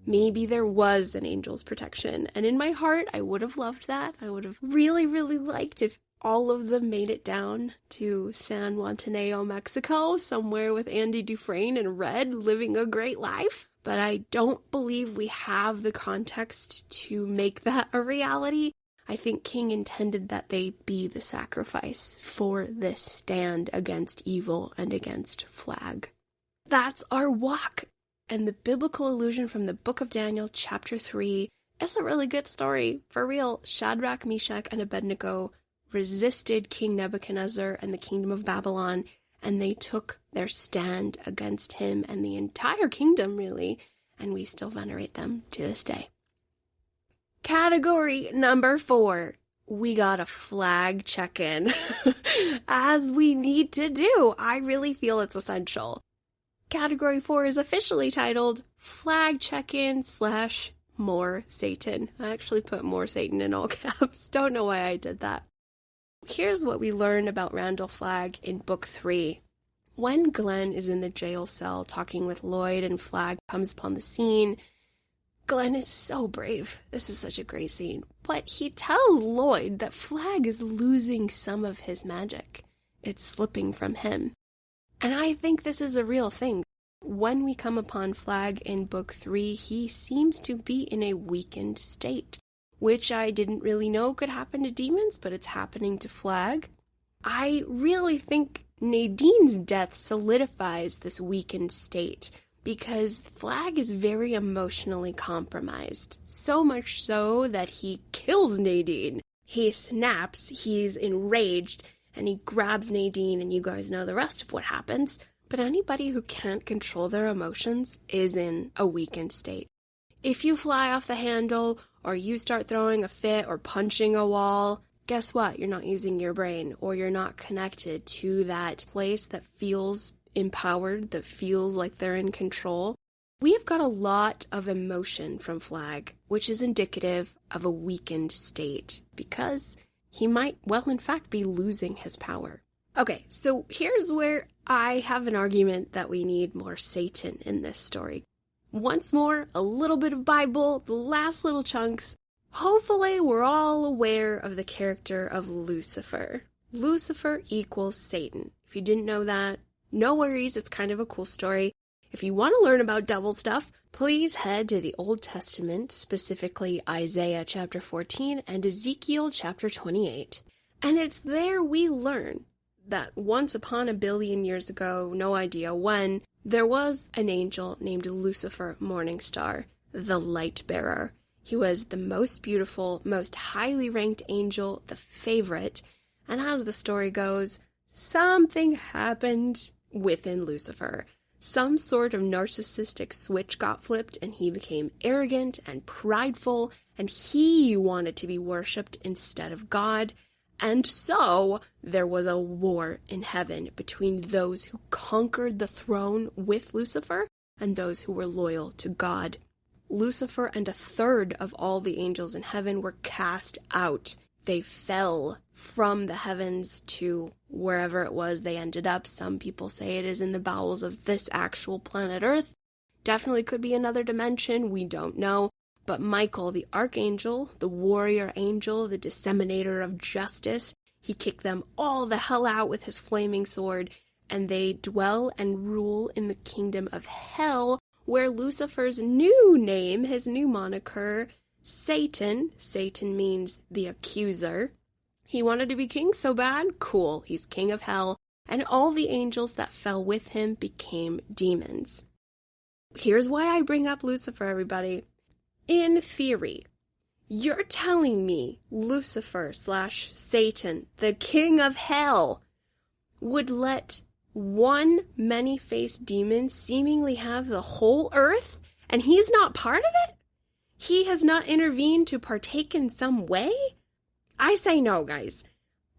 Maybe there was an angel's protection. And in my heart, I would have loved that. I would have really, really liked if all of them made it down to San Juantaneo, Mexico, somewhere with Andy Dufresne and Red living a great life. But I don't believe we have the context to make that a reality. I think King intended that they be the sacrifice for this stand against evil and against Flagg. That's our walk. And the biblical allusion from the book of Daniel, chapter 3, is a really good story. For real, Shadrach, Meshach, and Abednego resisted King Nebuchadnezzar and the kingdom of Babylon, and they took their stand against him and the entire kingdom, really, and we still venerate them to this day. Category number 4. We got a Flagg Check-In, as we need to do. I really feel it's essential. Category 4 is officially titled Flagg Check-In / More Satan. I actually put More Satan in all caps. Don't know why I did that. Here's what we learn about Randall Flagg in Book 3. When Glenn is in the jail cell talking with Lloyd and Flagg comes upon the scene, Glenn is so brave. This is such a great scene. But he tells Lloyd that Flagg is losing some of his magic. It's slipping from him. And I think this is a real thing. When we come upon Flagg in Book 3, he seems to be in a weakened state, which I didn't really know could happen to demons, but it's happening to Flagg. I really think Nadine's death solidifies this weakened state, because Flagg is very emotionally compromised, so much so that he kills Nadine. He snaps, he's enraged, and he grabs Nadine, and you guys know the rest of what happens. But anybody who can't control their emotions is in a weakened state. If you fly off the handle, or you start throwing a fit or punching a wall, guess what? You're not using your brain, or you're not connected to that place that feels empowered, that feels like they're in control. We have got a lot of emotion from Flagg, which is indicative of a weakened state, because he might, well, in fact, be losing his power. Okay, so here's where I have an argument that we need more Satan in this story. Once more, a little bit of Bible, the last little chunks. Hopefully, we're all aware of the character of Lucifer. Lucifer equals Satan. If you didn't know that, no worries, it's kind of a cool story. If you want to learn about devil stuff, please head to the Old Testament, specifically Isaiah chapter 14 and Ezekiel chapter 28. And it's there we learn that once upon a billion years ago, no idea when, there was an angel named Lucifer Morningstar, the light bearer. He was the most beautiful, most highly ranked angel, the favorite, and as the story goes, something happened within Lucifer. Some sort of narcissistic switch got flipped and he became arrogant and prideful, and he wanted to be worshipped instead of God. And so there was a war in heaven between those who conquered the throne with Lucifer and those who were loyal to God. Lucifer and a third of all the angels in heaven were cast out. They fell from the heavens to wherever it was they ended up. Some people say it is in the bowels of this actual planet Earth. Definitely could be another dimension. We don't know. But Michael, the archangel, the warrior angel, the disseminator of justice, he kicked them all the hell out with his flaming sword, and they dwell and rule in the kingdom of hell, where Lucifer's new name, his new moniker, Satan means the accuser. He wanted to be king so bad, cool, he's king of hell, and all the angels that fell with him became demons. Here's why I bring up Lucifer, everybody. In theory, You're telling me Lucifer / Satan, the king of hell, would let one many-faced demon seemingly have the whole earth, and he's not part of it? He has not intervened to partake in some way? I say no, guys.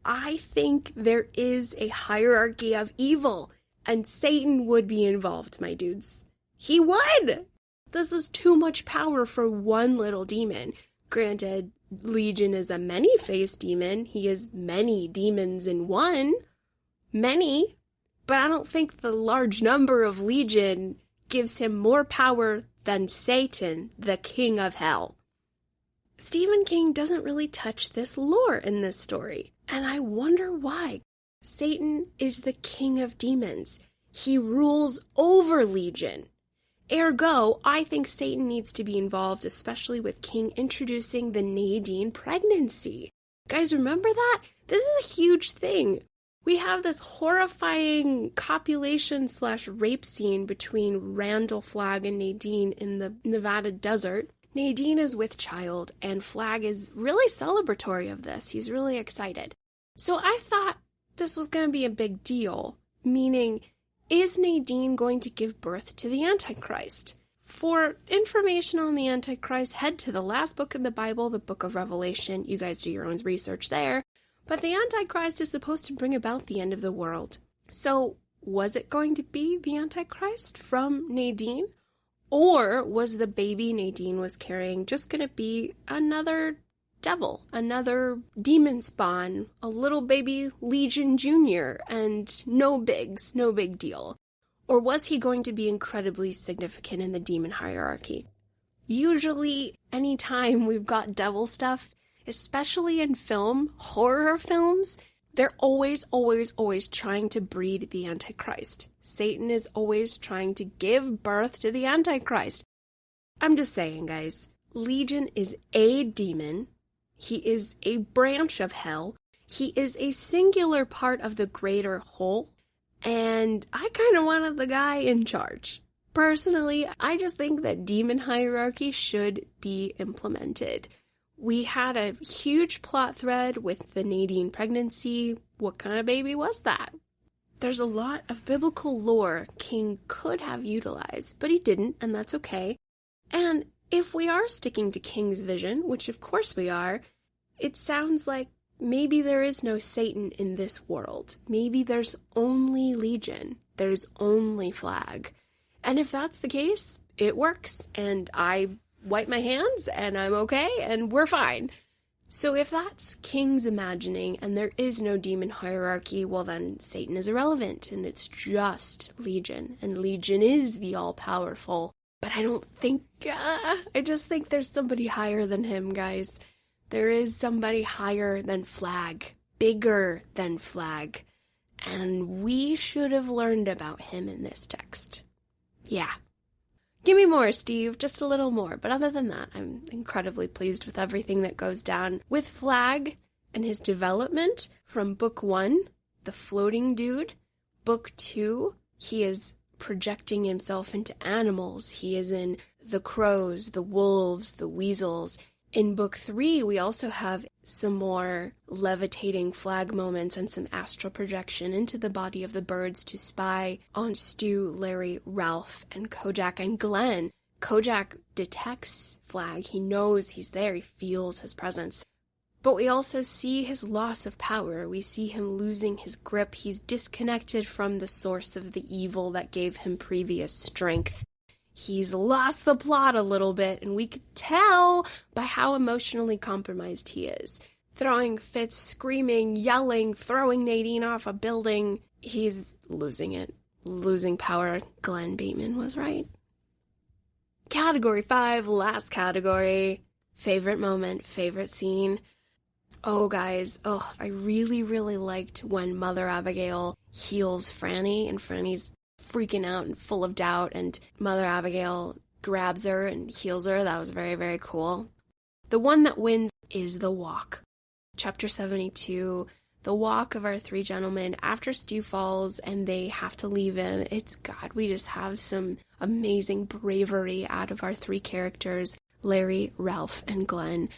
I think there is a hierarchy of evil, and Satan would be involved, my dudes. He would! This is too much power for one little demon. Granted, Legion is a many-faced demon. He is many demons in one. Many. But I don't think the large number of Legion gives him more power than Satan, the king of hell. Stephen King doesn't really touch this lore in this story, and I wonder why. Satan is the king of demons. He rules over Legion. Ergo, I think Satan needs to be involved, especially with King introducing the Nadine pregnancy. Guys, remember that? This is a huge thing. We have this horrifying copulation / rape scene between Randall, Flagg, and Nadine in the Nevada desert. Nadine is with child, and Flagg is really celebratory of this. He's really excited. So I thought this was going to be a big deal, meaning, is Nadine going to give birth to the Antichrist? For information on the Antichrist, head to the last book in the Bible, the book of Revelation. You guys do your own research there. But the Antichrist is supposed to bring about the end of the world. So was it going to be the Antichrist from Nadine? Or was the baby Nadine was carrying just going to be another devil, another demon spawn, a little baby Legion Jr., and no bigs, no big deal? Or was he going to be incredibly significant in the demon hierarchy? Usually, anytime we've got devil stuff, especially in film, horror films, they're always trying to breed the Antichrist. Satan is always trying to give birth to the Antichrist. I'm just saying, guys, Legion is a demon. He is a branch of hell. He is a singular part of the greater whole. And I kind of wanted the guy in charge. Personally, I just think that demon hierarchy should be implemented. We had a huge plot thread with the Nadine pregnancy. What kind of baby was that? There's a lot of biblical lore King could have utilized, but he didn't, and that's okay. And if we are sticking to King's vision, which of course we are, it sounds like maybe there is no Satan in this world. Maybe there's only Legion. There's only Flagg. And if that's the case, it works, and I wipe my hands, and I'm okay, and we're fine. So if that's King's imagining, and there is no demon hierarchy, well then Satan is irrelevant, and it's just Legion, and Legion is the all-powerful. But I don't think, I just think there's somebody higher than him, guys. There is somebody higher than Flagg, bigger than Flagg, and we should have learned about him in this text. Yeah. Give me more, Steve, just a little more. But other than that, I'm incredibly pleased with everything that goes down with Flagg and his development from book 1, the floating dude. Book 2, he is projecting himself into animals. He is in the crows, the wolves, the weasels. In book 3, we also have some more levitating Flagg moments and some astral projection into the body of the birds to spy on Stu, Larry, Ralph, and Kojak and Glenn. Kojak detects Flagg. He knows he's there. He feels his presence. But we also see his loss of power. We see him losing his grip. He's disconnected from the source of the evil that gave him previous strength. He's lost the plot a little bit, and we could tell by how emotionally compromised he is. Throwing fits, screaming, yelling, throwing Nadine off a building. He's losing it. Losing power. Glenn Bateman was right. Category 5, last category. Favorite moment, favorite scene. Oh, guys, I really, really liked when Mother Abigail heals Franny, and Franny's freaking out and full of doubt, and Mother Abigail grabs her and heals her. That was very, very cool. The one that wins is the walk. Chapter 72, the walk of our 3 gentlemen after Stu falls and they have to leave him. We just have some amazing bravery out of our 3 characters, Larry, Ralph, and Glenn.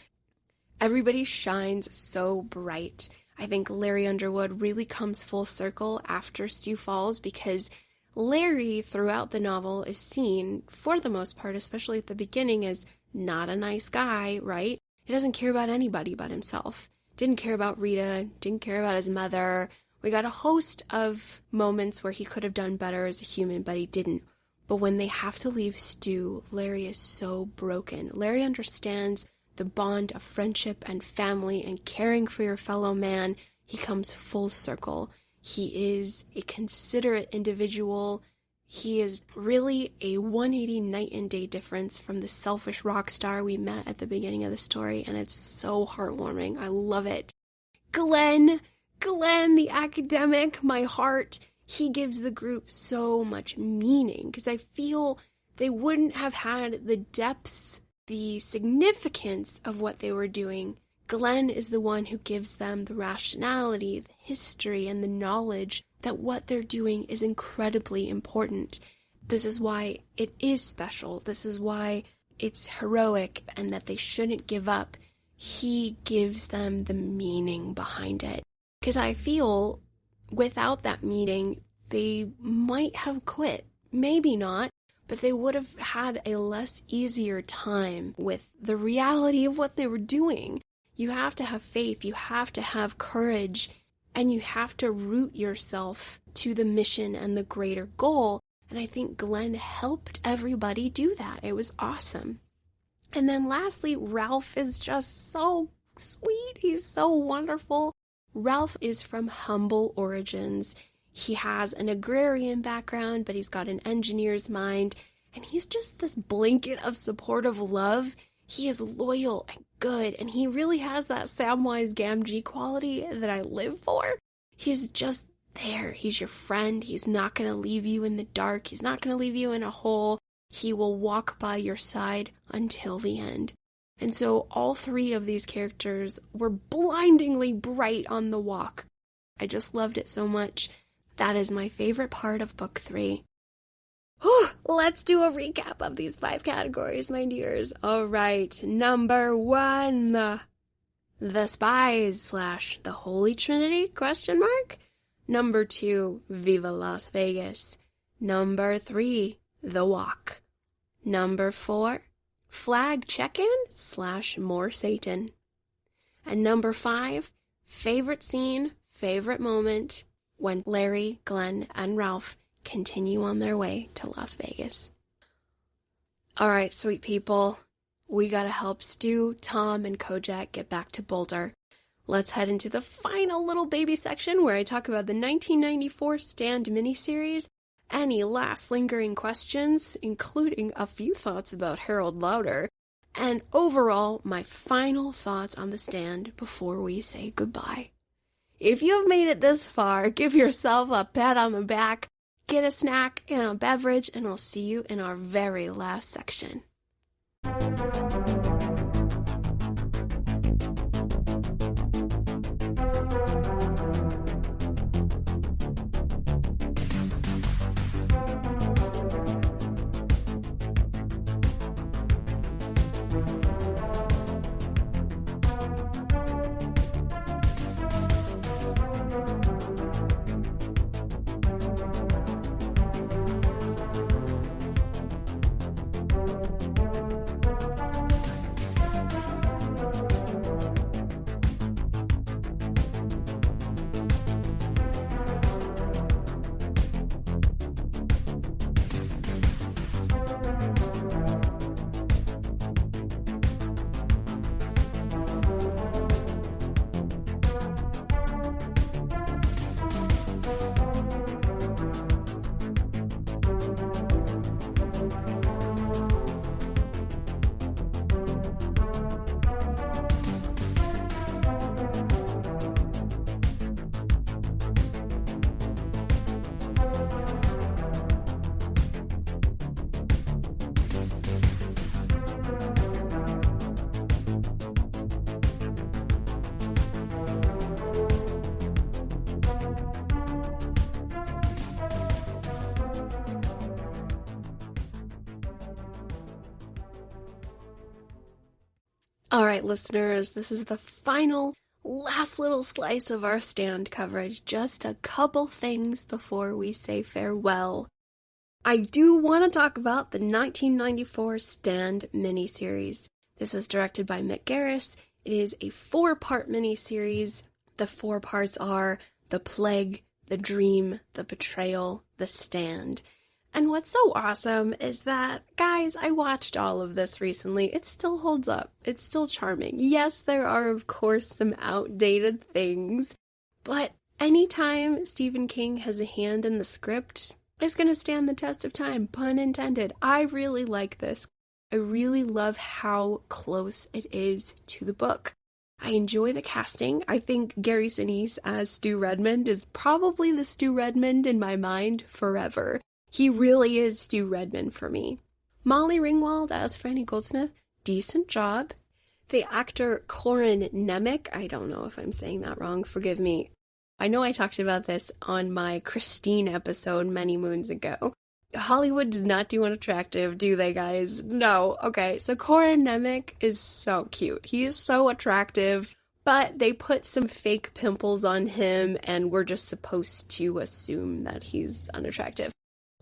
Everybody shines so bright. I think Larry Underwood really comes full circle after Stu falls because Larry, throughout the novel, is seen, for the most part, especially at the beginning, as not a nice guy, right? He doesn't care about anybody but himself. Didn't care about Rita, didn't care about his mother. We got a host of moments where he could have done better as a human, but he didn't. But when they have to leave Stu, Larry is so broken. Larry understands the bond of friendship and family and caring for your fellow man. He comes full circle. He is a considerate individual. He is really a 180 night and day difference from the selfish rock star we met at the beginning of the story, and it's so heartwarming. I love it. Glenn, the academic, my heart, he gives the group so much meaning because I feel they wouldn't have had the depths, the significance of what they were doing. Glenn is the one who gives them the rationality, the history, and the knowledge that what they're doing is incredibly important. This is why it is special. This is why it's heroic and that they shouldn't give up. He gives them the meaning behind it. Because I feel without that meaning, they might have quit. Maybe not, but they would have had a less easier time with the reality of what they were doing. You have to have faith, you have to have courage, and you have to root yourself to the mission and the greater goal. And I think Glenn helped everybody do that. It was awesome. And then lastly, Ralph is just so sweet. He's so wonderful. Ralph is from humble origins. He has an agrarian background, but he's got an engineer's mind. And he's just this blanket of supportive love. He is loyal and good, and he really has that Samwise Gamgee quality that I live for. He's just there. He's your friend. He's not going to leave you in the dark. He's not going to leave you in a hole. He will walk by your side until the end. And so all three of these characters were blindingly bright on the walk. I just loved it so much. That is my favorite part of book 3. Whew, let's do a recap of these 5 categories, my dears. All right, number 1, the Spies / the Holy Trinity, ? Number 2, Viva Las Vegas. Number 3, The Walk. Number 4, Flagg Check-In / More Satan. And number 5, favorite scene, favorite moment, when Larry, Glenn, and Ralph continue on their way to Las Vegas. All right, sweet people, we gotta help Stu, Tom, and Kojak get back to Boulder. Let's head into the final little baby section where I talk about the 1994 Stand miniseries, any last lingering questions, including a few thoughts about Harold Lauder, and overall, my final thoughts on the Stand before we say goodbye. If you've made it this far, give yourself a pat on the back, get a snack and a beverage, and I'll see you in our very last section. All right, listeners, this is the final, last little slice of our Stand coverage. Just a couple things before we say farewell. I do want to talk about the 1994 Stand miniseries. This was directed by Mick Garris. It is a 4-part miniseries. The 4 parts are The Plague, The Dream, The Betrayal, The Stand. And what's so awesome is that, guys, I watched all of this recently. It still holds up. It's still charming. Yes, there are, of course, some outdated things, but anytime Stephen King has a hand in the script, it's going to stand the test of time, pun intended. I really like this. I really love how close it is to the book. I enjoy the casting. I think Gary Sinise as Stu Redmond is probably the Stu Redmond in my mind forever. He really is Stu Redmond for me. Molly Ringwald as Franny Goldsmith, decent job. The actor Corin Nemec, I don't know if I'm saying that wrong, forgive me. I know I talked about this on my Christine episode many moons ago. Hollywood does not do unattractive, do they, guys? No. Okay, so Corin Nemec is so cute. He is so attractive, but they put some fake pimples on him, and we're just supposed to assume that he's unattractive.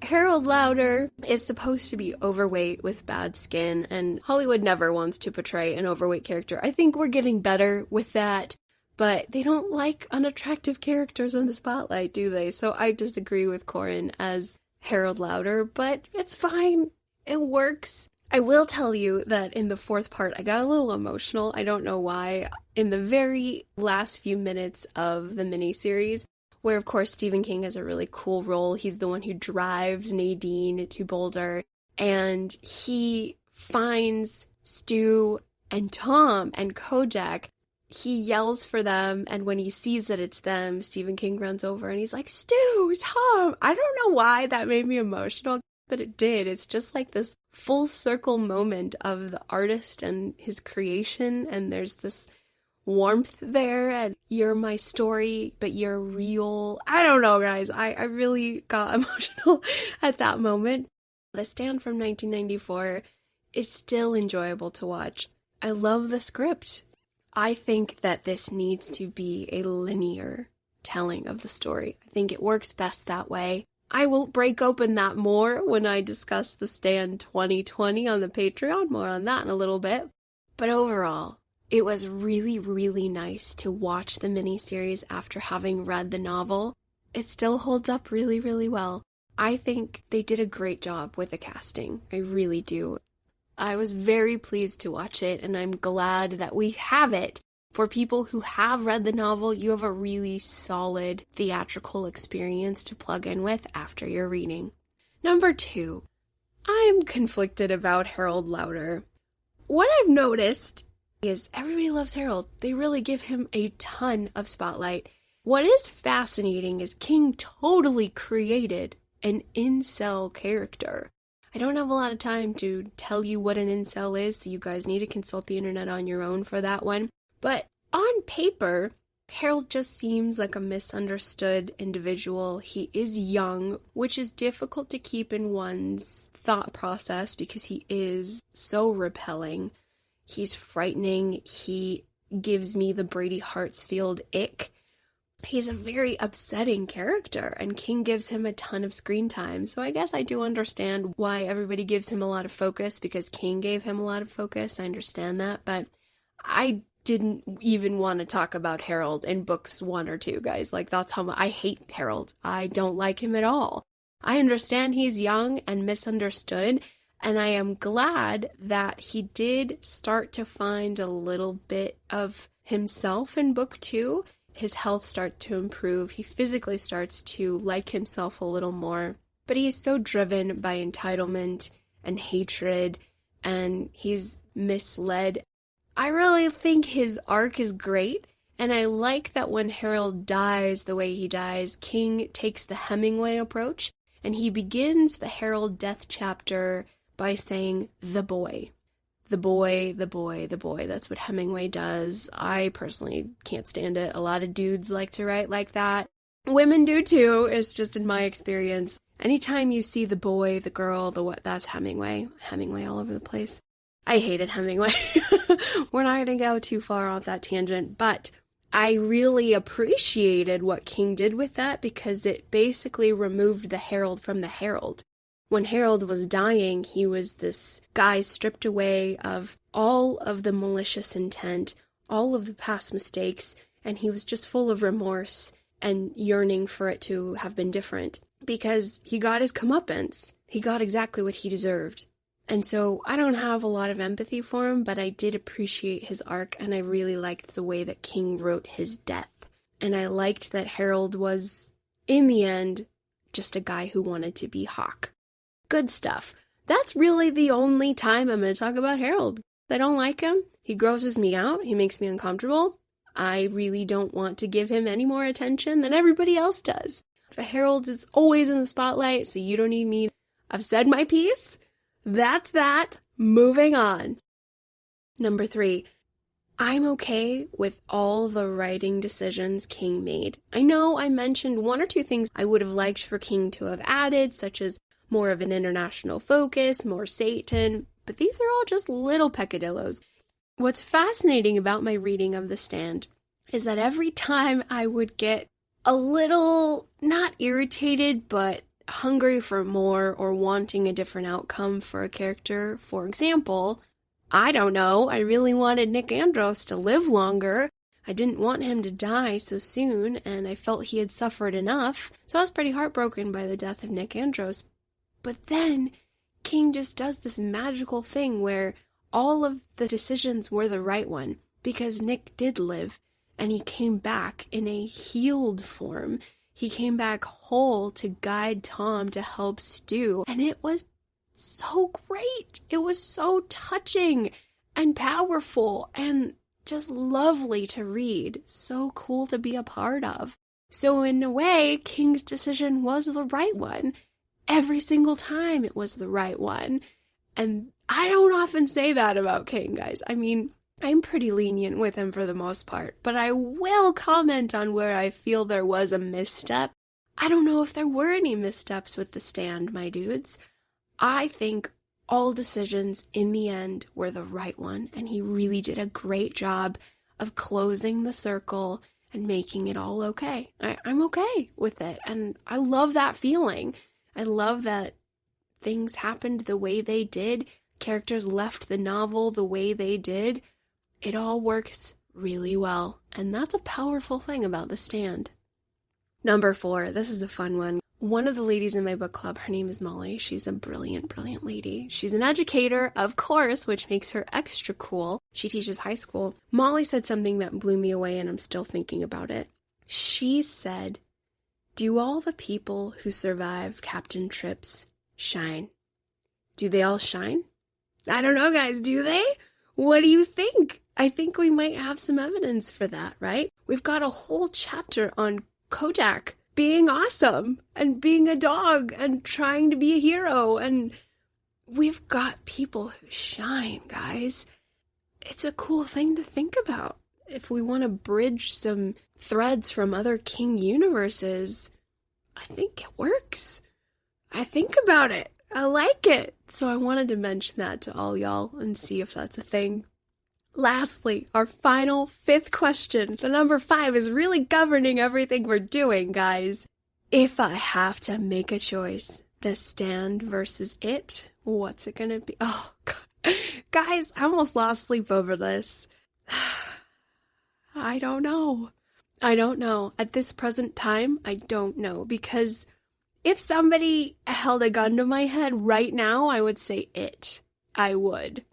Harold Lauder is supposed to be overweight with bad skin, and Hollywood never wants to portray an overweight character. I think we're getting better with that, but they don't like unattractive characters in the spotlight, do they? So I disagree with Corin as Harold Lauder, but it's fine. It works. I will tell you that in the 4th part, I got a little emotional. I don't know why. In the very last few minutes of the miniseries, where, of course, Stephen King has a really cool role. He's the one who drives Nadine to Boulder, and he finds Stu and Tom and Kojak. He yells for them, and when he sees that it's them, Stephen King runs over, and he's like, Stu, Tom! I don't know why that made me emotional, but it did. It's just like this full circle moment of the artist and his creation, and there's this warmth there, and you're my story, but you're real. I don't know, guys. I really got emotional at that moment. The Stand from 1994 is still enjoyable to watch. I love the script. I think that this needs to be a linear telling of the story. I think it works best that way. I will break open that more when I discuss The Stand 2020 on the Patreon. More on that in a little bit. But overall, it was really, really nice to watch the miniseries after having read the novel. It still holds up really, really well. I think they did a great job with the casting. I really do. I was very pleased to watch it, and I'm glad that we have it. For people who have read the novel, you have a really solid theatrical experience to plug in with after your reading. Number 2, I'm conflicted about Harold Lauder. What I've noticed is everybody loves Harold. They really give him a ton of spotlight. What is fascinating is King totally created an incel character. I don't have a lot of time to tell you what an incel is, so you guys need to consult the internet on your own for that one. But on paper, Harold just seems like a misunderstood individual. He is young, which is difficult to keep in one's thought process because he is so repelling. He's frightening. He gives me the Brady Hartsfield ick. He's a very upsetting character, and King gives him a ton of screen time. So I guess I do understand why everybody gives him a lot of focus, because King gave him a lot of focus. I understand that, but I didn't even want to talk about Harold in books 1 or 2, guys. Like, that's how I hate Harold. I don't like him at all. I understand he's young and misunderstood, and I am glad that he did start to find a little bit of himself in book 2. His health starts to improve. He physically starts to like himself a little more. But he is so driven by entitlement and hatred, and he's misled. I really think his arc is great, and I like that when Harold dies the way he dies, King takes the Hemingway approach, and he begins the Harold death chapter by saying, the boy. The boy, the boy, the boy. That's what Hemingway does. I personally can't stand it. A lot of dudes like to write like that. Women do too. It's just in my experience. Anytime you see the boy, the girl, the what, that's Hemingway. Hemingway all over the place. I hated Hemingway. We're not going to go too far off that tangent, but I really appreciated what King did with that because it basically removed the Herald from the Herald. When Harold was dying, he was this guy stripped away of all of the malicious intent, all of the past mistakes, and he was just full of remorse and yearning for it to have been different because he got his comeuppance. He got exactly what he deserved. And so I don't have a lot of empathy for him, but I did appreciate his arc, and I really liked the way that King wrote his death. And I liked that Harold was, in the end, just a guy who wanted to be Hawk. Good stuff. That's really the only time I'm going to talk about Harold. I don't like him. He grosses me out. He makes me uncomfortable. I really don't want to give him any more attention than everybody else does. Harold is always in the spotlight, so you don't need me. I've said my piece. That's that. Moving on. Number 3. I'm okay with all the writing decisions King made. I know I mentioned 1 or 2 things I would have liked for King to have added, such as more of an international focus, more Satan, but these are all just little peccadillos. What's fascinating about my reading of The Stand is that every time I would get a little, not irritated, but hungry for more or wanting a different outcome for a character. For example, I don't know, I really wanted Nick Andros to live longer. I didn't want him to die so soon, and I felt he had suffered enough, so I was pretty heartbroken by the death of Nick Andros. But then King just does this magical thing where all of the decisions were the right one, because Nick did live, and he came back in a healed form. He came back whole to guide Tom to help Stu, and it was so great. It was so touching and powerful and just lovely to read. So cool to be a part of. So in a way, King's decision was the right one. Every single time it was the right one. And I don't often say that about King, guys. I mean, I'm pretty lenient with him for the most part, but I will comment on where I feel there was a misstep. I don't know if there were any missteps with The Stand, my dudes. I think all decisions in the end were the right one, and he really did a great job of closing the circle and making it all okay. I'm okay with it, and I love that feeling. I love that things happened the way they did. Characters left the novel the way they did. It all works really well, and that's a powerful thing about The Stand. Number 4, this is a fun one. One of the ladies in my book club, her name is Molly. She's a brilliant, brilliant lady. She's an educator, of course, which makes her extra cool. She teaches high school. Molly said something that blew me away, and I'm still thinking about it. She said, "Do all the people who survive Captain Trips shine? Do they all shine? I don't know, guys. Do they? What do you think? I think we might have some evidence for that, right? We've got a whole chapter on Kodak being awesome and being a dog and trying to be a hero. And we've got people who shine, guys. It's a cool thing to think about. If we want to bridge some threads from other King universes, I think it works. I think about it. I like it. So I wanted to mention that to all y'all and see if that's a thing. Lastly, our final 5th question. The number 5 is really governing everything we're doing, guys. If I have to make a choice, The Stand versus It, what's it gonna be? Oh, God. Guys, I almost lost sleep over this. I don't know. At this present time, I don't know. Because if somebody held a gun to my head right now, I would say It. I would.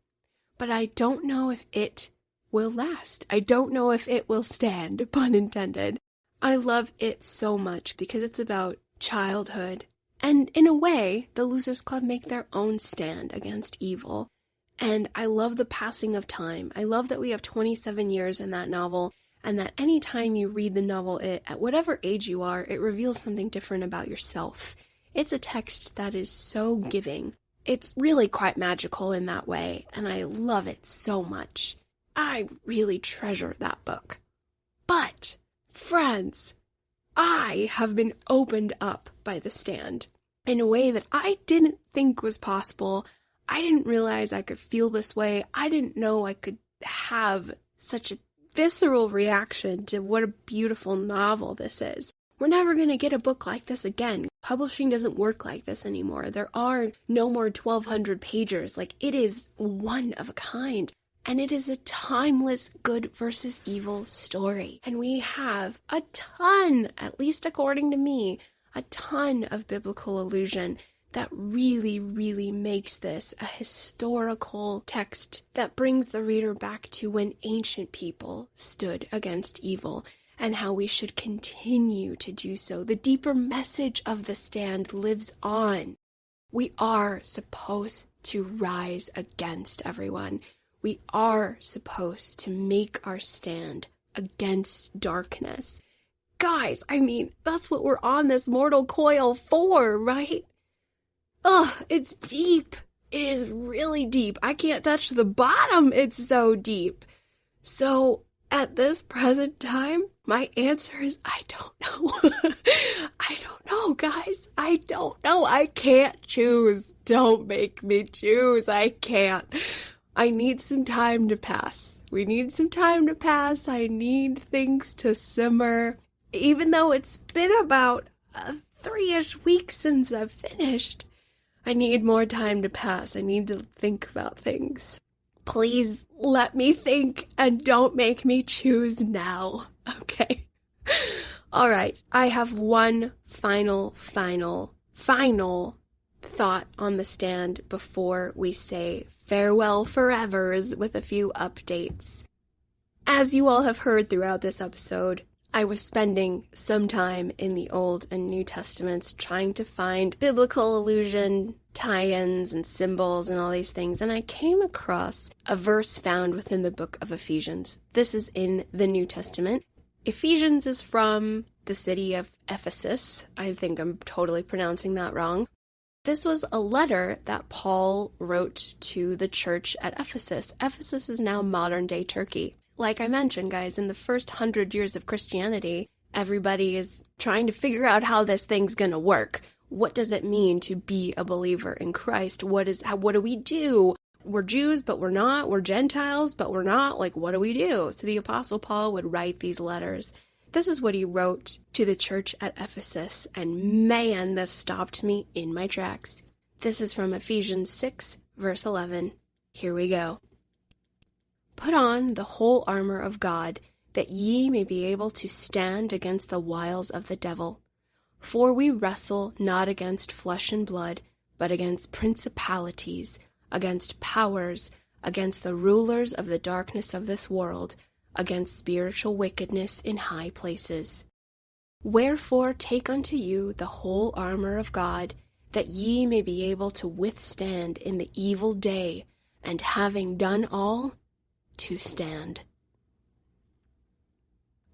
But I don't know if it will last. I don't know if it will stand, pun intended. I love It so much because it's about childhood. And in a way, the Losers Club make their own stand against evil. And I love the passing of time. I love that we have 27 years in that novel, and that any time you read the novel It, at whatever age you are, it reveals something different about yourself. It's a text that is so giving. It's really quite magical in that way, and I love it so much. I really treasure that book. But, friends, I have been opened up by The Stand in a way that I didn't think was possible. I didn't realize I could feel this way. I didn't know I could have such a visceral reaction to what a beautiful novel this is. We're never going to get a book like this again. Publishing doesn't work like this anymore. There are no more 1,200 pagers. Like, it is one of a kind. And it is a timeless good versus evil story. And we have a ton, at least according to me, a ton of biblical allusion that really, really makes this a historical text that brings the reader back to when ancient people stood against evil and how we should continue to do so. The deeper message of the stand lives on. We are supposed to rise against everyone. We are supposed to make our stand against darkness. Guys, I mean, that's what we're on this mortal coil for, right? Ugh, it's deep. It is really deep. I can't touch the bottom. It's so deep. So, at this present time, my answer is I don't know. I don't know, guys. I don't know. I can't choose. Don't make me choose. I can't. I need some time to pass. We need some time to pass. I need things to simmer. Even though it's been about 3-ish weeks since I've finished, I need more time to pass. I need to think about things. Please let me think and don't make me choose now. Okay. All right. I have one final thought on the stand before we say farewell forevers with a few updates. As you all have heard throughout this episode, I was spending some time in the Old and New Testaments trying to find biblical allusion, tie-ins, and symbols and all these things, and I came across a verse found within the book of Ephesians. This is in the New Testament. Ephesians is from the city of Ephesus. I think I'm totally pronouncing that wrong. This was a letter that Paul wrote to the church at Ephesus. Ephesus is now modern-day Turkey. Like I mentioned, guys, in the first 100 years of Christianity, everybody is trying to figure out how this thing's gonna work. What does it mean to be a believer in Christ? What do we do? We're Jews, but we're not. We're Gentiles, but we're not. Like, what do we do? So the Apostle Paul would write these letters. This is what he wrote to the church at Ephesus, and man, this stopped me in my tracks. This is from Ephesians 6, verse 11. Here we go. Put on the whole armor of God, that ye may be able to stand against the wiles of the devil. For we wrestle not against flesh and blood, but against principalities, against powers, against the rulers of the darkness of this world, against spiritual wickedness in high places. Wherefore take unto you the whole armor of God, that ye may be able to withstand in the evil day, and having done all, to stand.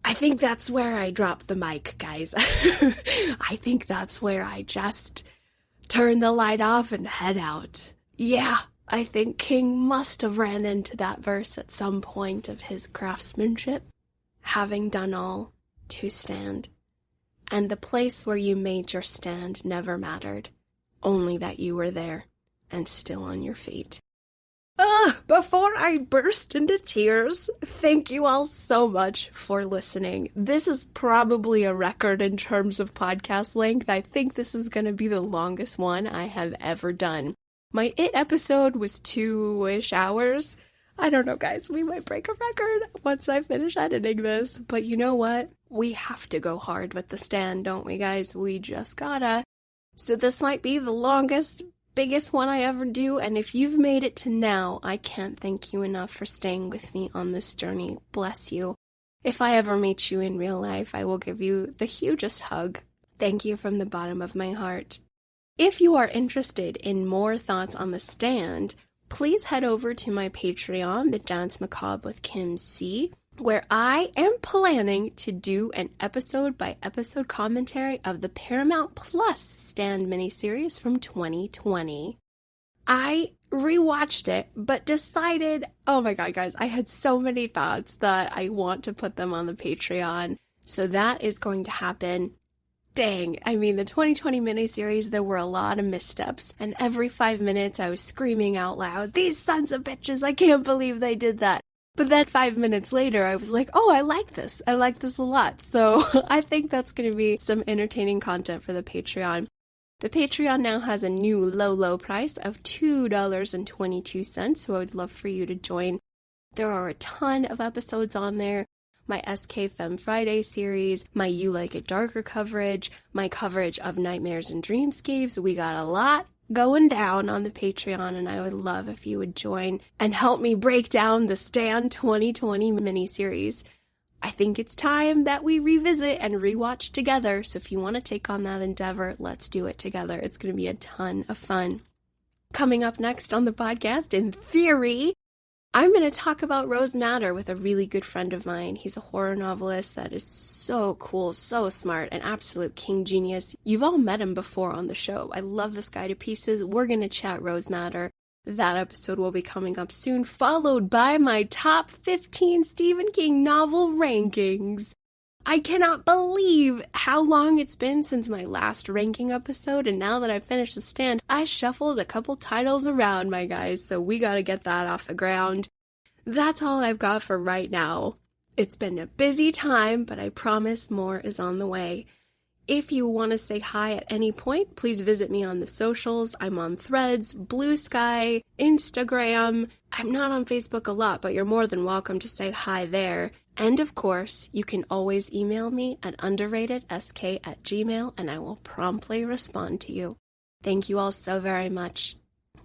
I think that's where I dropped the mic, guys. I think that's where I just turn the light off and head out. Yeah, I think King must have ran into that verse at some point of his craftsmanship. Having done all, to stand. And the place where you made your stand never mattered, only that you were there and still on your feet. Before I burst into tears, thank you all so much for listening. This is probably a record in terms of podcast length. I think this is going to be the longest one I have ever done. My It episode was 2-ish hours. I don't know, guys. We might break a record once I finish editing this. But you know what? We have to go hard with the stand, don't we, guys? We just gotta. So this might be the longest, biggest one I ever do, and if you've made it to now, I can't thank you enough for staying with me on this journey. Bless you. If I ever meet you in real life, I will give you the hugest hug. Thank you from the bottom of my heart. If you are interested in more thoughts on the stand, please head over to my Patreon, The Dance Macabre with Kim C., where I am planning to do an episode-by-episode commentary of the Paramount Plus Stand miniseries from 2020. I rewatched it, but decided, oh my god, guys, I had so many thoughts that I want to put them on the Patreon, so that is going to happen. Dang, I mean, the 2020 miniseries, there were a lot of missteps, and every 5 minutes I was screaming out loud, "These sons of bitches, I can't believe they did that!" But then 5 minutes later, I was like, oh, I like this. I like this a lot. So I think that's going to be some entertaining content for the Patreon. The Patreon now has a new low price of $2.22, so I would love for you to join. There are a ton of episodes on there. My SK Femme Friday series, my You Like It Darker coverage, my coverage of Nightmares and Dreamscapes. We got a lot going down on the Patreon, and I would love if you would join and help me break down the Stan 2020 miniseries. I think it's time that we revisit and rewatch together, so if you want to take on that endeavor, let's do it together. It's going to be a ton of fun. Coming up next on the podcast, in theory, I'm going to talk about Rose Madder with a really good friend of mine. He's a horror novelist that is so cool, so smart, an absolute king genius. You've all met him before on the show. I love this guy to pieces. We're going to chat Rose Madder. That episode will be coming up soon, followed by my top 15 Stephen King novel rankings. I cannot believe how long it's been since my last ranking episode, and now that I've finished The Stand, I shuffled a couple titles around, my guys, so we gotta get that off the ground. That's all I've got for right now. It's been a busy time, but I promise more is on the way. If you want to say hi at any point, please visit me on the socials. I'm on Threads, Blue Sky, Instagram. I'm not on Facebook a lot, but you're more than welcome to say hi there. And of course, you can always email me at underratedsk@gmail.com, and I will promptly respond to you. Thank you all so very much.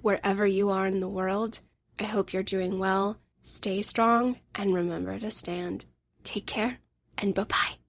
Wherever you are in the world, I hope you're doing well. Stay strong and remember to stand. Take care and bye-bye.